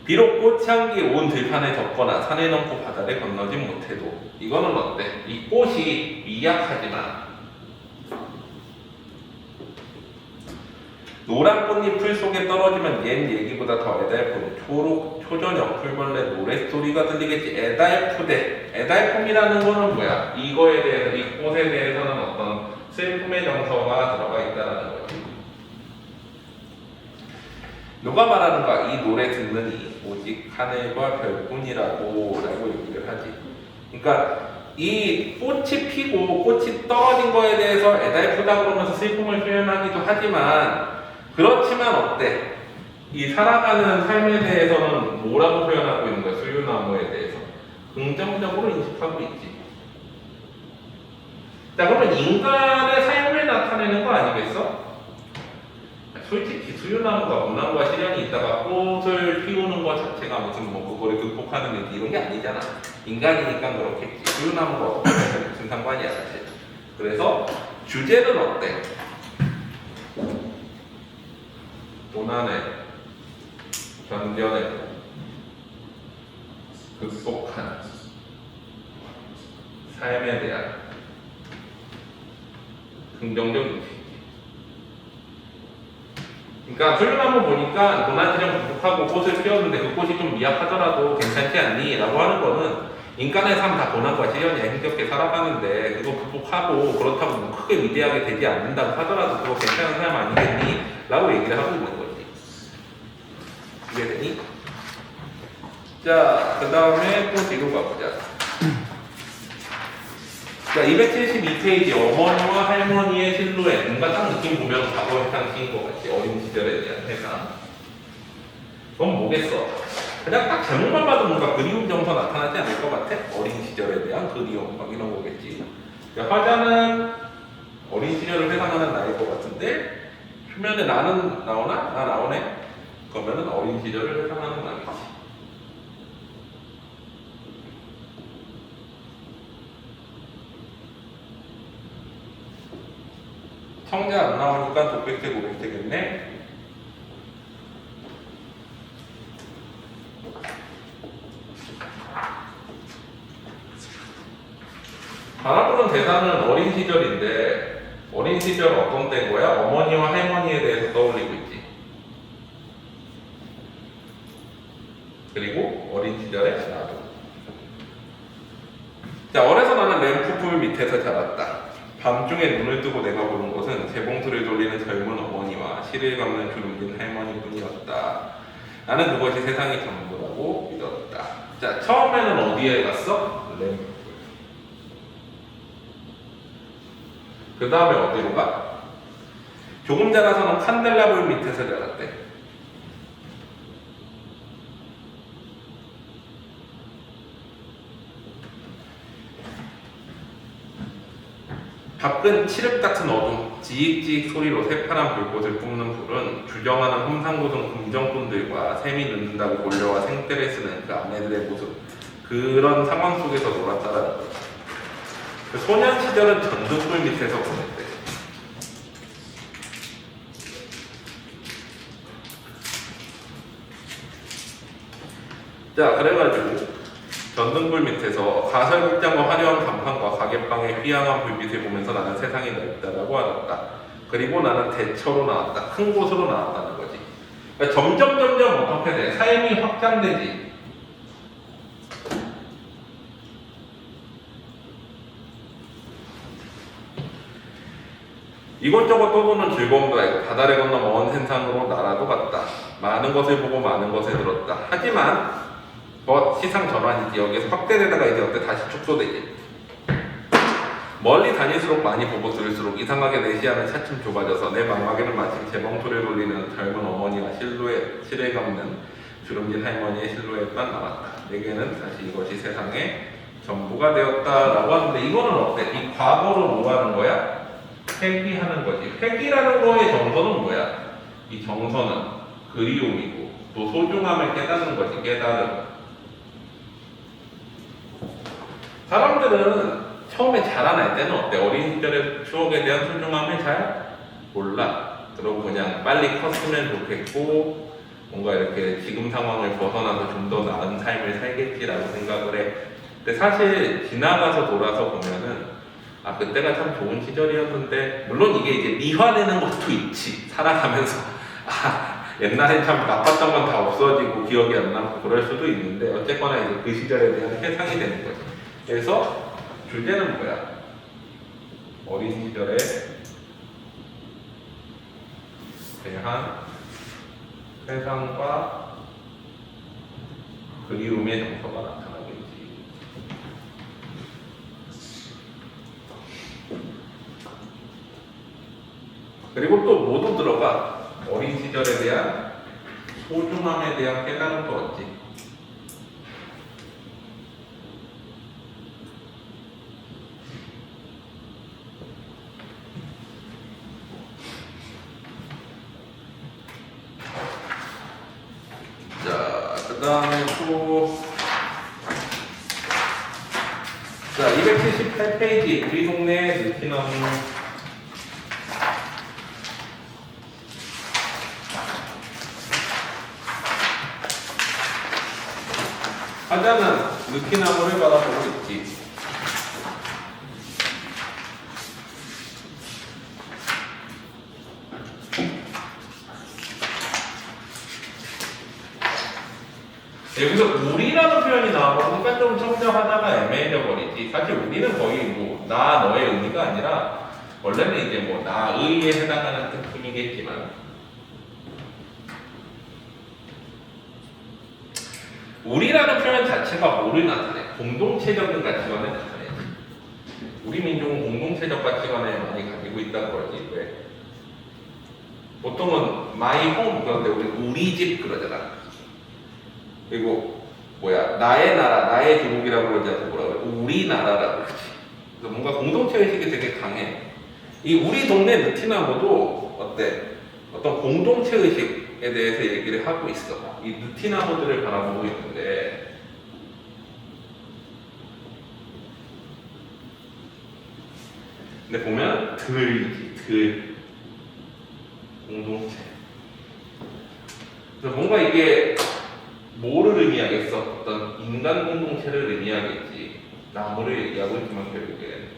비록 꽃향기 온 들판에 덮거나 산에 넘고 바다를 건너지 못해도 이거는 어때? 이 꽃이 미약하지만 노란 꽃잎 속에 떨어지면 옛 얘기보다 더 애달픈 초저녁 풀벌레 노랫소리가 들리겠지. 애달프대. 애달픔이라는 거는 뭐야? 이거에 대해서, 이 꽃에 대해서는 어떤 슬픔의 정서가 들어가 있다는 거지. 누가 말하는가? 이 노래 듣는 이 오직 하늘과 별뿐이라고 얘기를 하지. 그러니까 이 꽃이 피고 꽃이 떨어진 거에 대해서 애달프다 그러면서 슬픔을 표현하기도 하지만 그렇지만 어때? 이 살아가는 삶에 대해서는 뭐라고 표현하고 있는 거야? 수유나무에 대해서 긍정적으로 인식하고 있지. 자, 그러면 인간의 삶을 나타내는 거 아니겠어? 솔직히 수유나무가 고난과 시련이 있다가 꽃을 피우는 것 자체가 무슨 뭐 그거를 극복하는 의지 이런 게 아니잖아. 인간이니까 그렇겠지. 수유나무가 어떻게 하면 무슨 상관이야 사실. 그래서 주제는 어때? 고난을 견뎌내고 극복한 삶에 대한 긍정적 인식. 그러니까 수유나무 보니까 고난 시련 극복하고 꽃을 피웠는데 그 꽃이 좀 미약하더라도 괜찮지 않니? 라고 하는 거는 인간의 삶 다 고난과 시련이야. 힘겹게 살아가는데 그거 극복하고 그렇다고 뭐 크게 위대하게 되지 않는다고 하더라도 그거 괜찮은 삶 아니겠니? 라고 얘기를 하고 있는 거지. 이해되니? 자, 그 다음에 또 뒤로 가보자. 자, 272페이지 어머니와 할머니의 실루엣. 뭔가 딱 느낌 보면 과거 해상시인 것 같지. 어린 시절에 대한 해상. 그건 뭐겠어? 그냥 딱 제목만 봐도 뭔가 그리움 정서 나타나지 않을 것 같아? 어린 시절에 대한 그리움 막 이런 거겠지. 화자는 어린 시절을 회상하는 나이일 것 같은데 표면에 나는 나오나? 나 나오네? 그러면은 어린 시절을 회상하는 나이지. 성자 안 나오니까 독백제 고백되겠네. 바라보는 대상은 어린 시절인데 어린 시절 어떤 때인 거야? 어머니와 할머니에 대해서 떠올리고 있지. 그리고 어린 시절에 나도. 자, 어려서 나는 램프풀 밑에서 자랐다. 밤중에 눈을 뜨고 내가 보는 것은 재봉틀을 돌리는 젊은 어머니와 실을 감는 주름진 할머니뿐이었다. 나는 그것이 세상이 전부라고 믿었다. 자, 처음에는 어디에 갔어? 램프풀. 그 다음에 어디로 가? 조금 자라서는 칸델라불 밑에서 자랐대. 밖은 칠흑 같은 어둠, 지익지익 소리로 새파란 불꽃을 뿜는 불은 주정하는 험상궂은 금정꾼들과 샘이 늦는다고 몰려와 생떼를 쓰는 그 아내들의 모습, 그런 상황 속에서 놀았다라는 거죠. 그 소년 시절은 전등불 밑에서 보냈대. 자, 그래가지고 전등불 밑에서 가설극장과 화려한 간판과 가게방의 휘황한 불빛을 보면서 나는 세상이 넓다라고 알았다. 그리고 나는 대처로 나왔다. 큰 곳으로 나왔다는 거지. 그러니까 점점 어떻게 돼? 삶이 확장되지. 이곳저곳 떠도는 즐거움도 알고 바다를 건너 먼 세상으로 나라도 갔다. 많은 것을 보고 많은 것을 들었다. 하지만 시상 전환이지. 여기서 확대되다가 이제 어때? 다시 축소되지. 멀리 다닐수록 많이 보고 들을수록 이상하게 내 시야는 차츰 좁아져서 내 망막에는 마침 재봉틀을 돌리는 젊은 어머니와 실을 감는 주름진 할머니의 실루엣만 남았다. 내게는 다시 이것이 세상의 전부가 되었다라고 하는데, 이거는 어때? 이 과거로 뭐 하는 거야? 회귀하는 거지. 회귀라는 거의 정서는 뭐야? 이 정서는 그리움이고 또 소중함을 깨닫는 거지. 깨달음. 사람들은 처음에 자라날 때는 어때? 어린 시절의 추억에 대한 소중함을 잘 몰라. 그러고 그냥 빨리 컸으면 좋겠고 뭔가 이렇게 지금 상황을 벗어나서 좀 더 나은 삶을 살겠지라고 생각을 해. 근데 사실 지나가서 돌아서 보면은 아, 그때가 참 좋은 시절이었는데, 물론 이게 이제 미화되는 것도 있지. 살아가면서 아, 옛날엔 참 나빴던 건 다 없어지고 기억이 안 남고 그럴 수도 있는데, 어쨌거나 이제 그 시절에 대한 회상이 되는 거지. 그래서 주제는 뭐야? 어린 시절에 대한 회상과 그리움의 정서가 나타나겠지. 그리고 또 뭐도 들어가? 어린 시절에 대한 소중함에 대한 깨달음도 얻지. 그 다음에 또, 자, 278페이지, 우리 동네 느티나무. 하자는 느티나무를 바라보고 있지. 여기서 우리라는 표현이 나와서 좀 청자하다가 애매해져 버리지. 사실 우리는 거의 뭐 나 너의 의미가 아니라 원래는 이제 뭐 나의에 해당하는 뜻이겠지만, 우리라는 표현 자체가 뭐를 나타내? 공동체적인 가치관을 나타내지. 우리 민족은 공동체적 가치관을 많이 가지고 있다는 거지. 왜? 보통은 my home 그런데 우리 집 그러잖아. 그리고 뭐야, 나의 나라, 나의 조국이라고 그러지 않고 뭐라고 그래? 우리나라라고 그러지. 그래서 뭔가 공동체 의식이 되게 강해. 이 우리 동네 느티나무도 어때? 어떤 공동체 의식에 대해서 얘기를 하고 있어. 이 느티나무들을 바라보고 있는데, 근데 보면 들 공동체. 그래서 뭔가 이게 뭐를 의미하겠어? 어떤 인간 공동체를 의미하겠지. 나무를 얘기하고 있지만 결국엔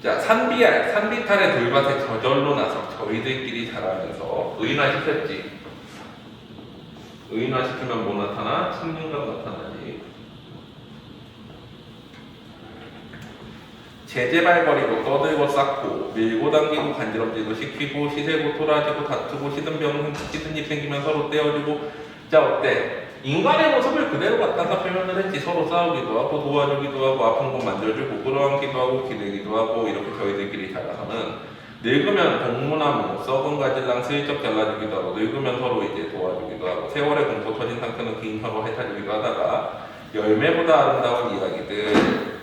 자, 산비탈의 돌밭에 저절로 나서 저희들끼리 자라면서 의인화시켰지. 의인화시키면 뭐 나타나? 친근감 나타나지. 제재발거리로 떠들고 쌓고 밀고 당기고 간지럽지도 시키고 시세고 토라지고 다투고 시든 병 시든 일 생기면 서로 떼어주고. 자, 어때? 인간의 모습을 그대로 갖다가 표현을 했지. 서로 싸우기도 하고 도와주기도 하고 아픈 곳 만져주고 끌어안기도 하고 기대기도 하고 이렇게 저희들끼리 자라서는 늙으면 동무나무 썩은 가지랑 슬쩍 잘라주기도 하고 늙으면 서로 이제 도와주기도 하고 세월의 공포 터진 상태는 긴 혀로 핥아주기도 하다가 열매보다 아름다운 이야기들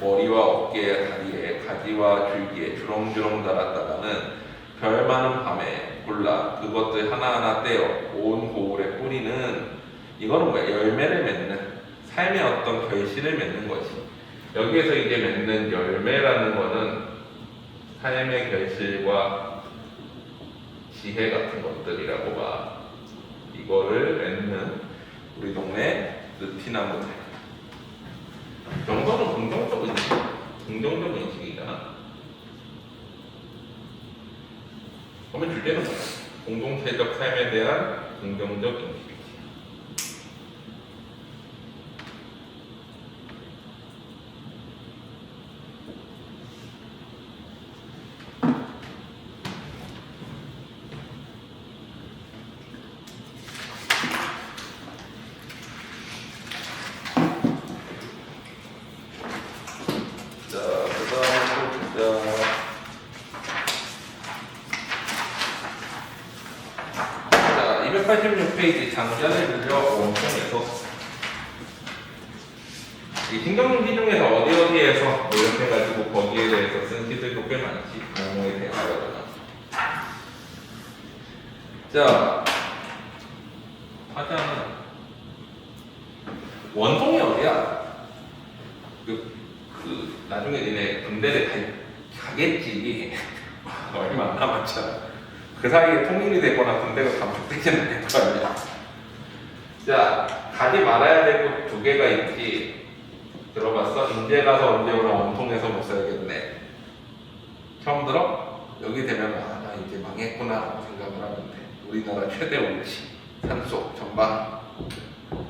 머리와 어깨에 다리에 가지와 줄기에 주렁주렁 달았다가는 별 많은 밤에 골라 그것들 하나하나 떼어 온 고울에 뿌리는 이거는 뭐야? 열매를 맺는 삶의 어떤 결실을 맺는 거지. 여기에서 이제 맺는 열매라는 거는 삶의 결실과 지혜 같은 것들이라고 봐. 이거를 맺는 우리 동네 느티나무들. 이 정도는 긍정적 인식이잖아. 그러면 주제는 뭐야? 공동체적 삶에 대한 긍정적 인식. 자, 286페이지 장자를 들려 원통에서 이 신경기 중에서 어디에서 뭐 이렇게 해가지고 거기에 대해서 쓴 시들도 꽤 많지. 공모에 대해서. 자, 화자는 원통이 어디야? 나중에 니네 군대를 가겠지. 얼마 안 남았잖아. 그 사이에 통일이 되거나 군대가 감축되지는 않을 거 아니야. 자, 가지 말아야 될 곳 두 개가 있지. 들어봤어? 인제 가서 언제 오나 원통에서 못 살겠네. 처음 들어? 여기 되면 나 이제 망했구나 라고 생각을 하면 돼. 우리나라 최대 온치, 산속, 전방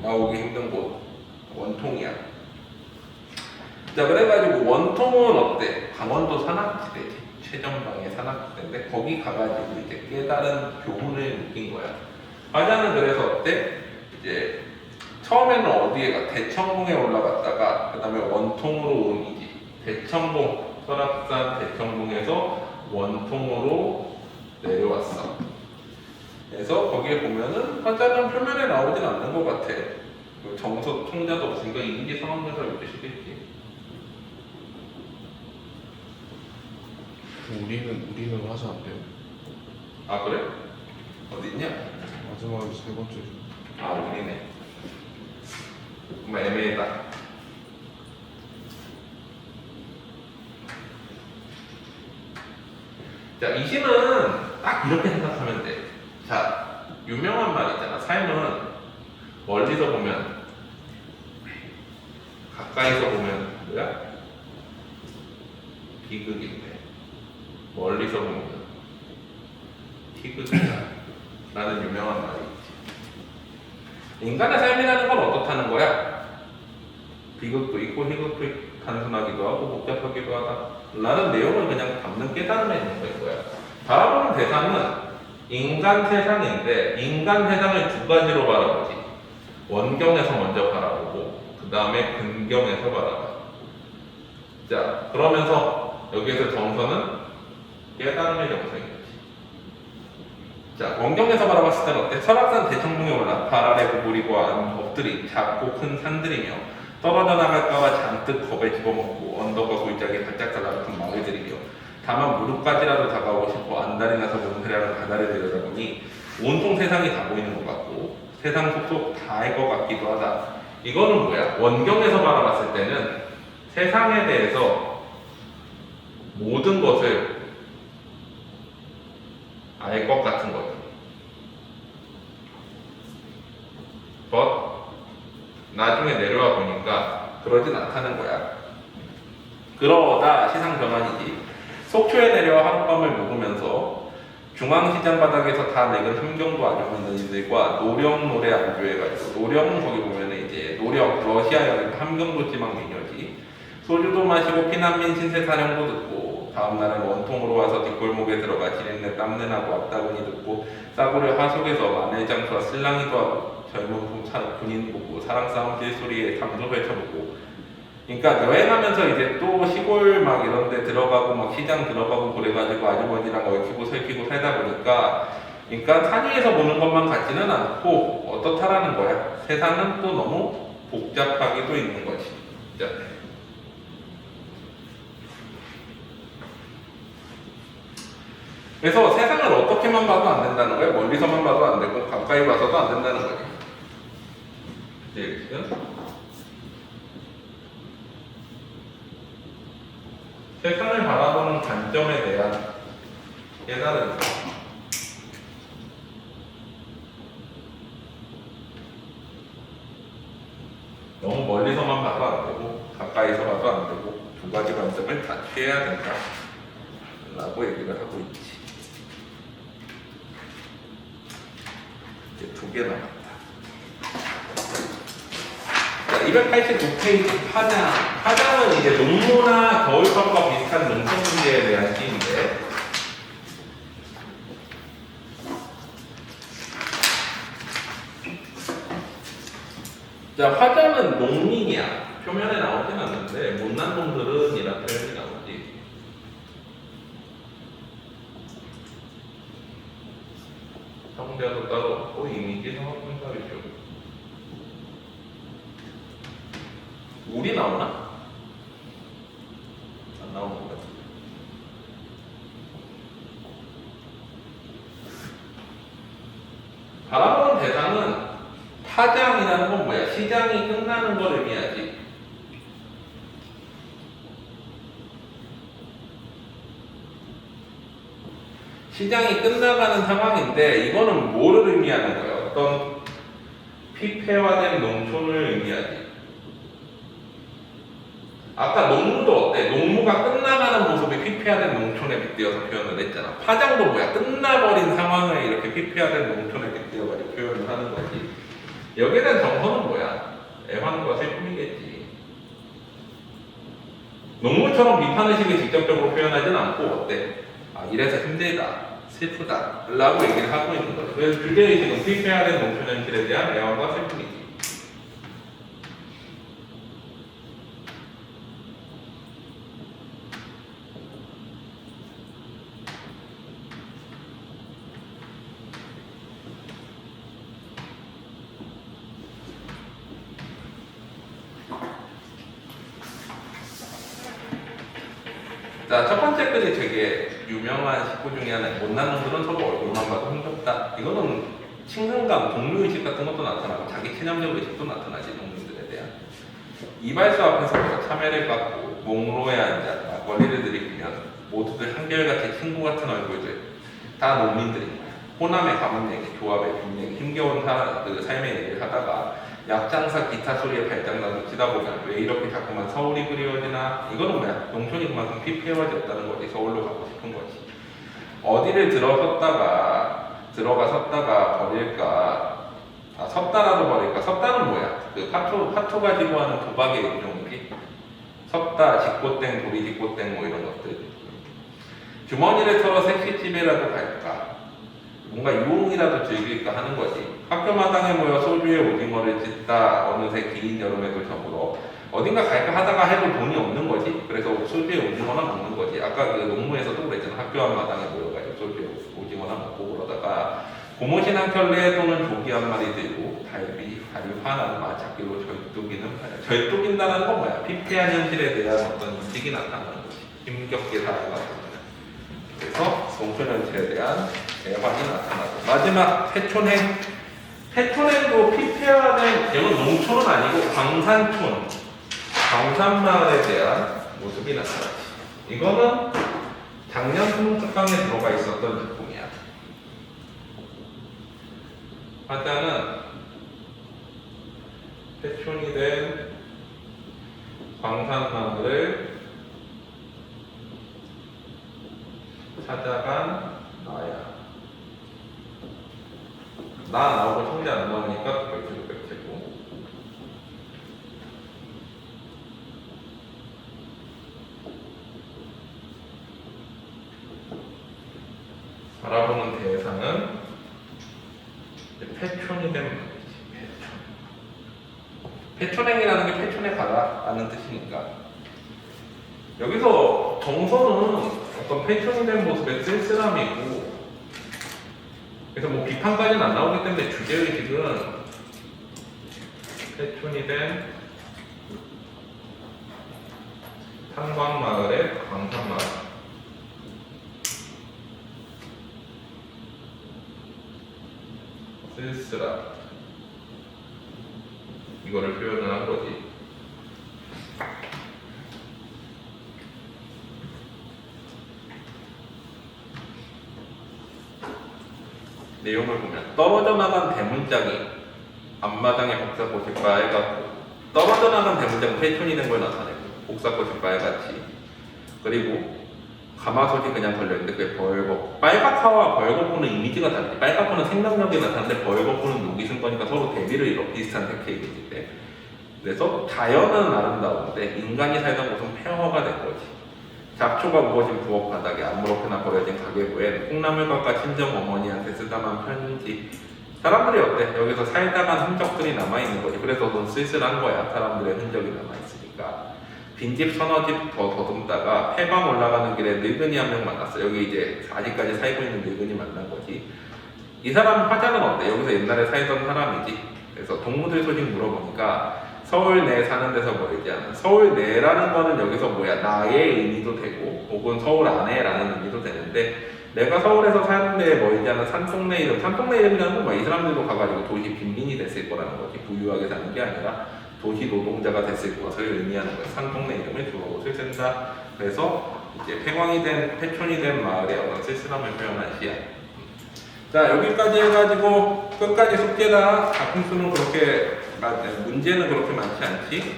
나오기 힘든 곳 원통이야. 자, 그래가지고 원통은 어때? 강원도 산악지대지. 최전방의 산악지대인데 거기 가가지고 이제 깨달은 교훈을 느낀 거야. 화자는 그래서 어때? 이제 처음에는 어디에 가? 대청봉에 올라갔다가 그 다음에 원통으로 온 이지. 대청봉, 설악산 대청봉에서 원통으로 내려왔어. 그래서 거기에 보면은 화자는 표면에 나오진 않는 것 같아. 정서 총자도 없으니까 인지 상황에서 읽으시겠지. 우리는 화자 안 돼요. 아, 그래? 어디 있냐? 마지막에 세 번째 줄. 아, 우리네. 정말 애매하다. 자, 이 시는 딱 이렇게 생각하면 돼. 자, 유명한 말 있잖아. 삶은 멀리서 보면, 가까이서 보면 뭐야? 비극인데, 멀리서 보면 희극이다. 라는 유명한 말이 있지. 인간의 삶이라는 건 어떻다는 거야? 비극도 있고 희극도 있고 단순하기도 하고 복잡하기도 하다 라는 내용을 그냥 담는 깨달음에 있는 거야. 바라보는 대상은 인간 세상인데 인간 세상을 두 가지로 바라보지. 원경에서 먼저 바라보고 그 다음에 근경에서 바라봐. 자, 그러면서 여기에서 정서는 깨달음의 정서인 거지. 자, 원경에서 바라봤을 때는 어때? 설악산 대청봉에 올라 발 아래 구부리고 앉은 엎드린 작고 큰 산들이며 떨어져 나갈까봐 잔뜩 겁에 집어먹고 언덕과 골짜기에 바짝 달라붙은 마을들이며 다만 무릎까지라도 다가오고 싶어 안달이 나서 몸살이라는 바다를 들여다보니 온통 세상이 다 보이는 것 같고 세상 속속 다 알 것 같기도 하다. 이거는 뭐야? 원경에서 바라봤을 때는 세상에 대해서 모든 것을 알 것 같은 거죠. 나중에 내려와 보니까 그러진 않다는 거야. 그러다 시상 전환이지. 속초에 내려 하룻밤을 묵으면서 중앙시장 바닥에서 다 늙은 함경도 아주머니들과 노령 노래 안주해가지고, 노령은 거기 보면은 이제 노령 러시아 여행 함경도 지방 미녀지. 소주도 마시고 피난민 신세 사령도 듣고, 다음날은 원통으로 와서 뒷골목에 들어가 지린내 땀내 나고 앞다구니 듣고, 싸구려 하속에서 마늘장수와 슬랑이도 하고, 젊은 군인 보고 사랑싸움 찔소리에 담소 펼쳐보고. 그러니까 여행하면서 이제 또 시골 막 이런 데 들어가고 막 시장 들어가고 그래가지고 아주머니랑 얽히고 설키고 살다 보니까, 그러니까 산 위에서 보는 것만 같지는 않고 어떻다라는 거야. 세상은 또 너무 복잡하게도 있는 거지. 자. 그래서 세상을 어떻게만 봐도 안 된다는 거야. 멀리서만 봐도 안 되고 가까이 봐서도 안 된다는 거지. 이제 지금 세상을 바라보는 관점에 대한 깨달음. 너무 멀리서만 봐도 안 되고 가까이서 봐도 안 되고 두 가지 관점을 다 취해야 된다 라고 얘기를 하고 있지. 이제 2개 남았다. 자, 289페이지 파장. 파장은 이제 농무나 겨울방과 비슷한 농촌 문제에 대한 시인데, 자, 화장은 농민이야. 표면에 나오진 않는데 못난 놈들은 이란 표현이 나오지. 성대도 따로 없고 이미지 성합분사이죠. 우리 나오나? 안 나오는 것 같아. 바라보는 대상은 파장이라는 건 뭐야? 시장이 끝나는 걸 의미하지. 시장이 끝나가는 상황인데 이거는 뭐를 의미하는 거야? 어떤 피폐화된 농촌을 의미하지. 아까 농무도 어때? 농무가 끝나가는 모습이 피폐화된 농촌에 빗대어서 표현을 했잖아. 파장도 뭐야? 끝나버린 상황을 이렇게 피폐화된 농촌에 빗대어가지고 표현을 하는 거지. 여기에 대한 정서는 뭐야? 애환과 슬픔이겠지. 농무처럼 비판의식을 직접적으로 표현하진 않고 어때? 아, 이래서 힘들다, 슬프다 라고 얘기를 하고 있는 거죠. 그래서 주제의식은 피폐화된 농촌 현실에 대한 애환과 슬픔이지. 자, 첫 번째 글이 되게 유명한 식구 중에 하나. 못난 놈들은 서로 얼굴만 봐도 흥겹다. 이거는 친근감, 동료의식 같은 것도 나타나고 자기 체념적 의식도 나타나지, 농민들에 대한. 이발소 앞에서 참외를 깎고 몽로에 앉아 막걸리를 들이키면 모두들 한결같이 친구 같은 얼굴들. 다 농민들인 거야. 호남의 가문 얘기, 조합의 빈얘기, 힘겨운 삶의 얘기를 하다가 약장사 기타 소리에 발장나서 치다 보면 왜 이렇게 자꾸만 서울이 그리워지나? 이거는 뭐야? 농촌이 그만큼 피폐해졌다는 거지. 서울로 가고 싶은 거지. 어디를 들어갔다가 버릴까? 아, 섰다라도 버릴까? 섰다는 뭐야? 그 파토 가지고 하는 도박의 일종이지. 섰다, 직고땡, 도리 직고땡 뭐 이런 것들. 주머니를 털어 색시집에라도 갈까? 뭔가 유흥이라도 즐길까 하는 거지. 학교 마당에 모여 소주에 오징어를 찢다 어느새 긴 여름에도 저물어 어딘가 갈까 하다가 해도 돈이 없는 거지. 그래서 소주에 오징어나 먹는 거지. 아까 그 농무에서도 그랬잖아. 학교 앞마당에 모여가지고 소주에 오징어나 먹고 그러다가 고무신 한 켤레 또는 조기 한 마리 들고 다리 화나는 마차길로 절뚝인다는 건 뭐야? 피폐한 현실에 대한 어떤 인식이 나타나는 거지. 힘겹게 살아가고. 그래서 농촌 현실에 대한 애환이 나타나고. 마지막 태촌행. 태촌행도 피폐화된, 이건 농촌은 아니고 광산촌, 광산마을에 대한 모습이 나타나지. 이거는 작년 수능특강에 들어가 있었던 작품이야. 화자는 태촌이 된 광산마을을 찾아간 나야. 나 나오고 성대 안 나오니까 별치도 백치고. 바라보는 대상은 패촌이 되면 패촌행이라는 게 패촌에 가다라는 뜻이니까 여기서 정서는 어떤 패촌이 된 모습의 쓸쓸함이고 그래서 뭐 비판까지는 안 나오기 때문에 주제의식은 패촌이 된 탄광마을의 광산마을 쓸쓸함 이거를 표현을 한 거지. 내용을 보면 떨어져 나간 대문짝이 앞마당에 복사꽃이 빨갛고 떨어져 나간 대문짝은 패턴이 된 걸 나타내고 복사꽃이 빨갛지. 그리고 가마솥이 그냥 걸려있는데 그게 벌겋고 빨갛화와 벌겋고는 이미지가 다르지. 빨갛고는 생명력이 나타나는데 벌겋고는 녹이 쓴 거니까 서로 대비를 이뤄. 비슷한 테크닉이지. 그래서 자연은 아름다운데 인간이 살던 곳은 폐허가 된 거지. 잡초가 우거진 부엌 바닥에 아무렇게나 버려진 가계부엔 콩나물과 친정 어머니한테 쓰다만 편지. 사람들이 어때? 여기서 살다간 흔적들이 남아있는 거지. 그래서 넌 쓸쓸한 거야. 사람들의 흔적이 남아있으니까. 빈집 서너 집 더 더듬다가 폐방 올라가는 길에 늙은이 한 명 만났어. 여기 이제 아직까지 살고 있는 늙은이 만난 거지. 이 사람 화자는 어때? 여기서 옛날에 살던 사람이지. 그래서 동무들 소식 물어보니까 서울 내 사는 데서 멀지 않은 서울 내라는 거는 여기서 뭐야 나의 의미도 되고 혹은 서울 안에라는 의미도 되는데 내가 서울에서 사는데 멀지 않은 산동네 이름 산동네 이름이라는 건 뭐 이 사람들도 가가지고 도시 빈민이 됐을 거라는 거지. 부유하게 사는 게 아니라 도시 노동자가 됐을 것을 의미하는 거야. 산동네 이름을 주어 옷을 쓴다. 그래서 이제 폐광이 된 패촌이 된 마을의 어떤 쓸쓸함을 표현한 시야. 자 여기까지 해가지고 끝까지 숙제다. 작품 수는 그렇게 문제는 그렇게 많지 않지.